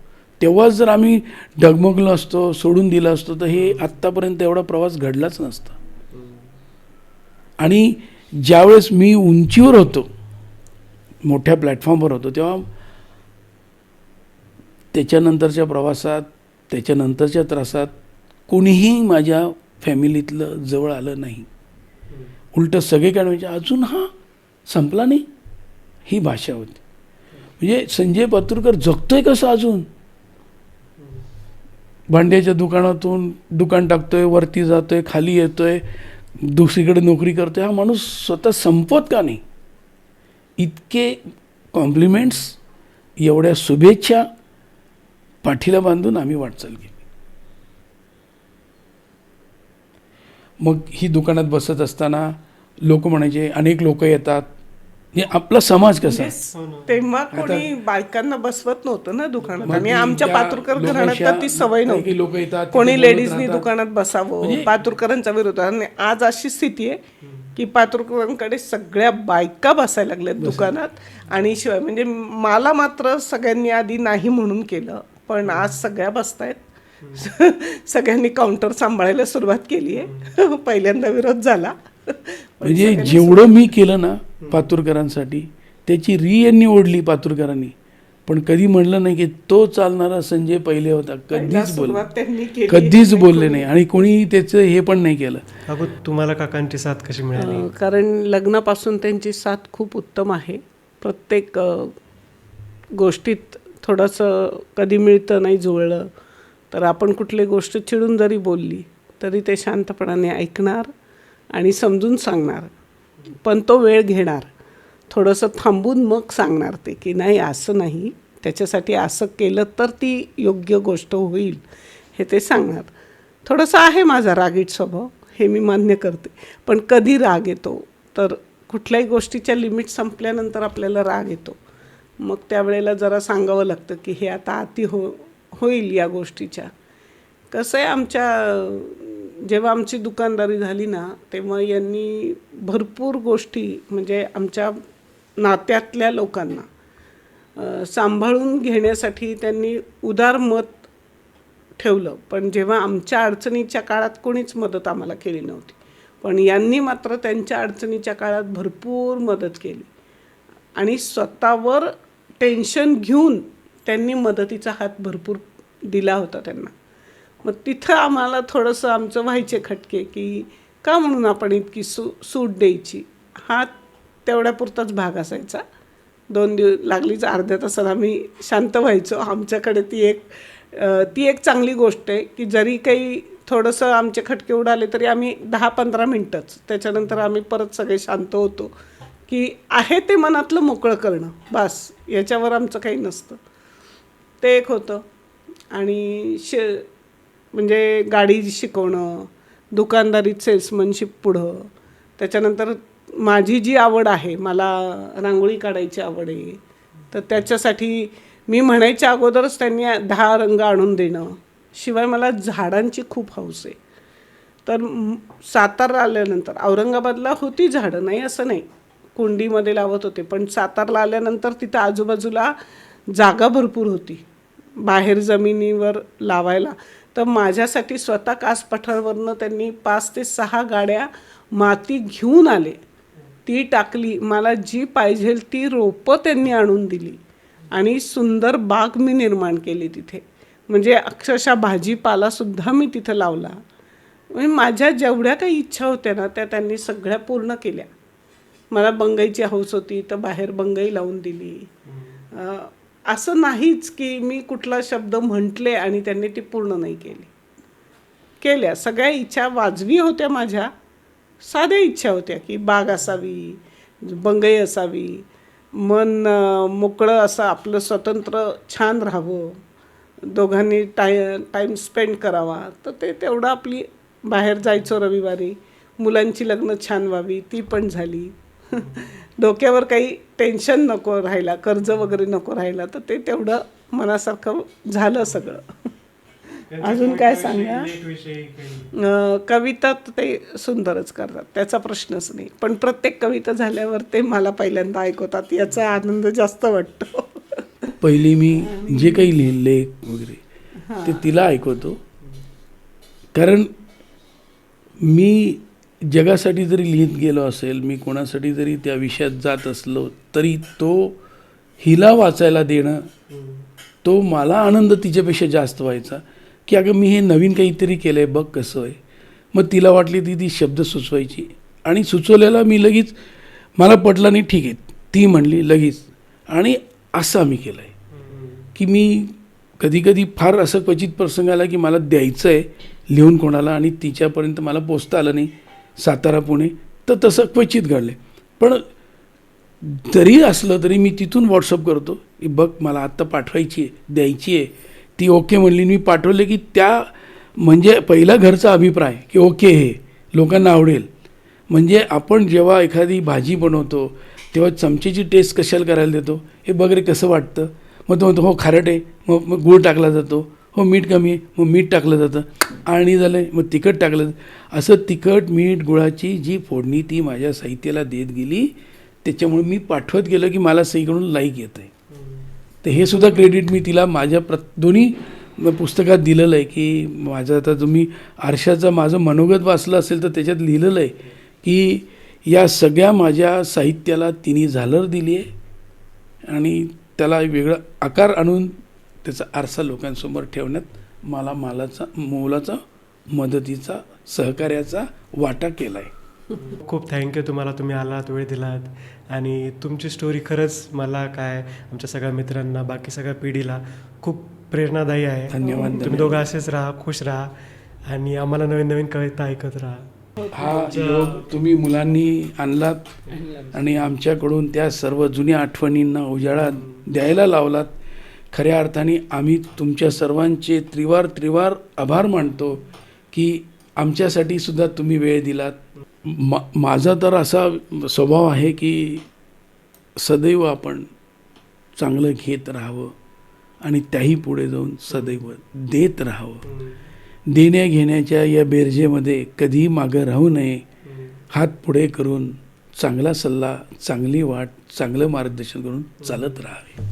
तेव्हाच जर आम्ही डगमगलो असतो, सोडून दिलं असतो, तर हे आत्तापर्यंत एवढा प्रवास घडलाच नसता. आणि ज्यावेळेस मी उंचीवर होतो, मोठ्या प्लॅटफॉर्मवर होतो, तेव्हा त्याच्यानंतरच्या प्रवासात, त्याच्यानंतरच्या त्रासात कोणीही माझ्या फॅमिलीतलं जवळ आलं नाही. उलटं सगळे काय म्हणजे अजून हा संपला नाही, ही भाषा होती. म्हणजे संजय पातुरकर जगतोय कसं अजून, भांड्याच्या दुकानातून दुकान टाकतोय, वरती जातोय, खाली येतोय, दुसरीकडे नोकरी करतोय, हा माणूस स्वतः संपवत का नाही. इतके कॉम्प्लिमेंट्स, एवढ्या शुभेच्छा पाठीला बांधून आम्ही वाटचाल केली. मग ही दुकानात बसत असताना लोक म्हणायचे, अनेक लोक येतात. आपला समाज कसा, तेव्हा कोणी बायकांना बसवत नव्हतं ना दुकानात, आणि आमच्या पातुरकर घराण्यात तर ती सवय नव्हती. लोक येतात, कोणी लेडीजनी दुकानात बसावं पातुरकरांच्या विरोधात. आणि आज अशी स्थिती आहे की पातुरकरांकडे सगळ्या बायका बसायला लागल्यात दुकानात. आणि शिवाय म्हणजे मला मात्र सगळ्यांनी आधी नाही म्हणून केलं, पण आज सगळ्या बसतायत. सगळ्यांनी काउंटर सांभाळायला सुरुवात केली आहे. पहिल्यांदा विरोध झाला. म्हणजे जेवढं मी केलं ना पातुरकरांसाठी, त्याची यांनी ओढली पातुरकरांनी. पण कधी म्हणलं नाही की तो चालणारा संजय पहिले होता, कधीच बोलले नाही. आणि कोणी त्याचं हे पण नाही केलं. अगो तुम्हाला काकांची साथ कशी मिळाली? कारण लग्नापासून त्यांची साथ खूप उत्तम आहे. प्रत्येक गोष्टीत थोडंसं कधी मिळतं नाही जुळलं तर आपण कुठली गोष्ट चिडून जरी बोलली तरी ते शांतपणाने ऐकणार आणि समजून सांगणार. पण तो वेळ घेणार, थोडंसं थांबून मग सांगणार ते की नाही असं नाही, त्याच्यासाठी असं केलं तर ती योग्य गोष्ट होईल, हे ते सांगणार. थोडंसं आहे माझा रागीट स्वभाव, हे मी मान्य करते. पण कधी राग येतो तर कुठल्याही गोष्टीच्या लिमिट संपल्यानंतर आपल्याला राग येतो. मग त्यावेळेला जरा सांगावं लागतं की हे आता अति होईल या गोष्टीच्या. कसं आहे, जेव्हा आमची दुकानदारी झाली ना तेव्हा यांनी भरपूर गोष्टी म्हणजे आमच्या नात्यातल्या लोकांना सांभाळून घेण्यासाठी त्यांनी उदार मत ठेवलं. पण जेव्हा आमच्या अडचणीच्या काळात कोणीच मदत आम्हाला केली नव्हती. पण यांनी मात्र त्यांच्या अडचणीच्या काळात भरपूर मदत केली आणि स्वतःवर टेन्शन घेऊन त्यांनी मदतीचा हात भरपूर दिला होता त्यांना. मग तिथं आम्हाला थोडंसं आमचं व्हायचे खटके की का म्हणून आपण इतकी सूट द्यायची. हा तेवढ्यापुरताच भाग असायचा. 2 दिवस लागलीच, अर्ध्या तासाला आम्ही शांत व्हायचो. आमच्याकडे ती एक चांगली गोष्ट आहे की जरी काही थोडंसं आमचे खटके उडाले तरी आम्ही 10-15 मिनटंच, त्याच्यानंतर आम्ही परत सगळे शांत होतो की आहे ते मनातलं मोकळं करणं, बस याच्यावर आमचं काही नसतं. ते एक होतं. आणि म्हणजे गाडी शिकवणं, दुकानदारीत सेल्समनशिप पुढं. त्याच्यानंतर माझी जी आवड आहे, मला रांगोळी काढायची आवड आहे, तर त्याच्यासाठी मी म्हणायच्या अगोदरच त्यांनी 10 रंग आणून देणं. शिवाय मला झाडांची खूप हौस आहे. तर सातारा आल्यानंतर, औरंगाबादला होती झाडं, नाही असं नाही, कुंडीमध्ये लावत होते, पण सातारला आल्यानंतर तिथं आजूबाजूला जागा भरपूर होती बाहेर जमिनीवर लावायला. तर माझ्यासाठी स्वतः कास पठारावरनं त्यांनी 5 ते 6 गाड्या माती घेऊन आले, ती टाकली, मला जी पाहिजे ती रोपं त्यांनी आणून दिली आणि सुंदर बाग मी निर्माण केली तिथे. म्हणजे अक्षरशः भाजीपालासुद्धा मी तिथं लावला. म्हणजे माझ्या जेवढ्या काही इच्छा होत्या ना त्या त्यांनी सगळ्या पूर्ण केल्या. मला बंगईची हौस होती तर बाहेर बंगई लावून दिली. असं नाहीच की मी कुठला शब्द म्हटले आणि त्यांनी ती पूर्ण नाही केल्या. सगळ्या इच्छा वाजवी होत्या माझ्या, साध्या इच्छा होत्या की बाग असावी, बंगई असावी, मन मोकळं असं आपलं स्वतंत्र छान राहावं, दोघांनी टाईम स्पेंड करावा. तर ते तेवढं आपली बाहेर जायचो रविवारी, मुलांची लग्न छान व्हावी, ती पण झाली. डोक्यावर काही टेन्शन नको राहायला, कर्ज वगैरे नको राहायला, तर ते तेवढं मनासारखं झालं सगळं. अजून काय सांगा. कविता ते सुंदरच करतात, त्याचा प्रश्नच नाही. पण प्रत्येक कविता झाल्यावर ते मला पहिल्यांदा ऐकवतात, याचा आनंद जास्त वाटतो. पहिली मी जे काही लिहिले वगैरे ते तिला ऐकवतो. कारण मी जगासाठी जरी लिहित गेलो असेल, मी कोणासाठी जरी त्या विषयात जात असलो तरी तो हिला वाचायला देणं, तो मला आनंद तिच्यापेक्षा जास्त व्हायचा की अगं मी हे नवीन काहीतरी केलं आहे, बघ कसं आहे. मग तिला वाटली ती शब्द सुचवायची आणि सुचवलेला मी लगेच, मला पटलं नाही, ठीक आहे, ती म्हणली लगेच. आणि असं आम्ही केलं आहे की मी कधी फार असं क्वचित प्रसंग आला की मला द्यायचं आहे लिहून कोणाला आणि तिच्यापर्यंत मला पोचता आलं नाही, सातारा पुणे, तर तसं क्वचित घडलं. पण जरी असलं तरी मी तिथून व्हॉट्सअप करतो की बघ मला आत्ता पाठवायची आहे, द्यायची आहे. ती ओके म्हणली, मी पाठवले की त्या म्हणजे पहिला घरचा अभिप्राय की ओके हे लोकांना आवडेल. म्हणजे आपण जेव्हा एखादी भाजी बनवतो तेव्हा चमचेची टेस्ट कशाला करायला देतो, हे बघ रे कसं वाटतं. मग तो म्हणतो हो खारट आहे, मग गूळ टाकला जातो, हो मीठ कमी आहे, मग मीठ टाकलं जातं, आणि झालं आहे मग तिखट टाकलं जातं. असं तिखट मीठ गुळाची जी फोडणी ती माझ्या साहित्याला देत गेली, त्याच्यामुळे मी पाठवत गेलो की मला सईकडून लाईक येतं आहे. तर हे सुद्धा क्रेडिट मी तिला माझ्या दोन्ही पुस्तकात दिलेलं आहे की माझं आता तुम्ही आरशाचं माझं मनोगत वाचलं असेल तर त्याच्यात लिहिलेलं आहे की या सगळ्या माझ्या साहित्याला तिने झालर दिली आहे आणि त्याला वेगळा आकार आणून त्याचा आरसा लोकांसमोर ठेवण्यात मला मोलाचा मदतीचा सहकार्याचा वाटा केला आहे. खूप थँक्यू तुम्हाला, तुम्ही आलात, वेळ दिलात आणि तुमची स्टोरी खरंच मला काय आमच्या सगळ्या मित्रांना, बाकी सगळ्या पिढीला खूप प्रेरणादायी आहे. धन्यवाद. तुम्ही दोघं असेच राहा, खुश राहा आणि आम्हाला नवीन नवीन कविता ऐकत राहा. हा योग तुम्ही मुलांनी आणलात आणि आमच्याकडून त्या सर्व जुन्या आठवणींना उजाळा द्यायला लावलात. खऱ्या अर्थाने आम्ही तुमच्या सर्वांचे त्रिवार आभार मानतो की आमच्यासाठी सुद्धा तुम्ही वेळ दिलात. माझा तर असा स्वभाव आहे की सदैव आपण चांगलं घेत राहावं आणि त्याही पुढे जाऊन सदैव देत राहावं. देण्या घेण्याच्या या बेरजेमध्ये कधीही मागं राहू नये. हात पुढे करून चांगला सल्ला, चांगली वाट, चांगलं मार्गदर्शन करून चालत राहावे.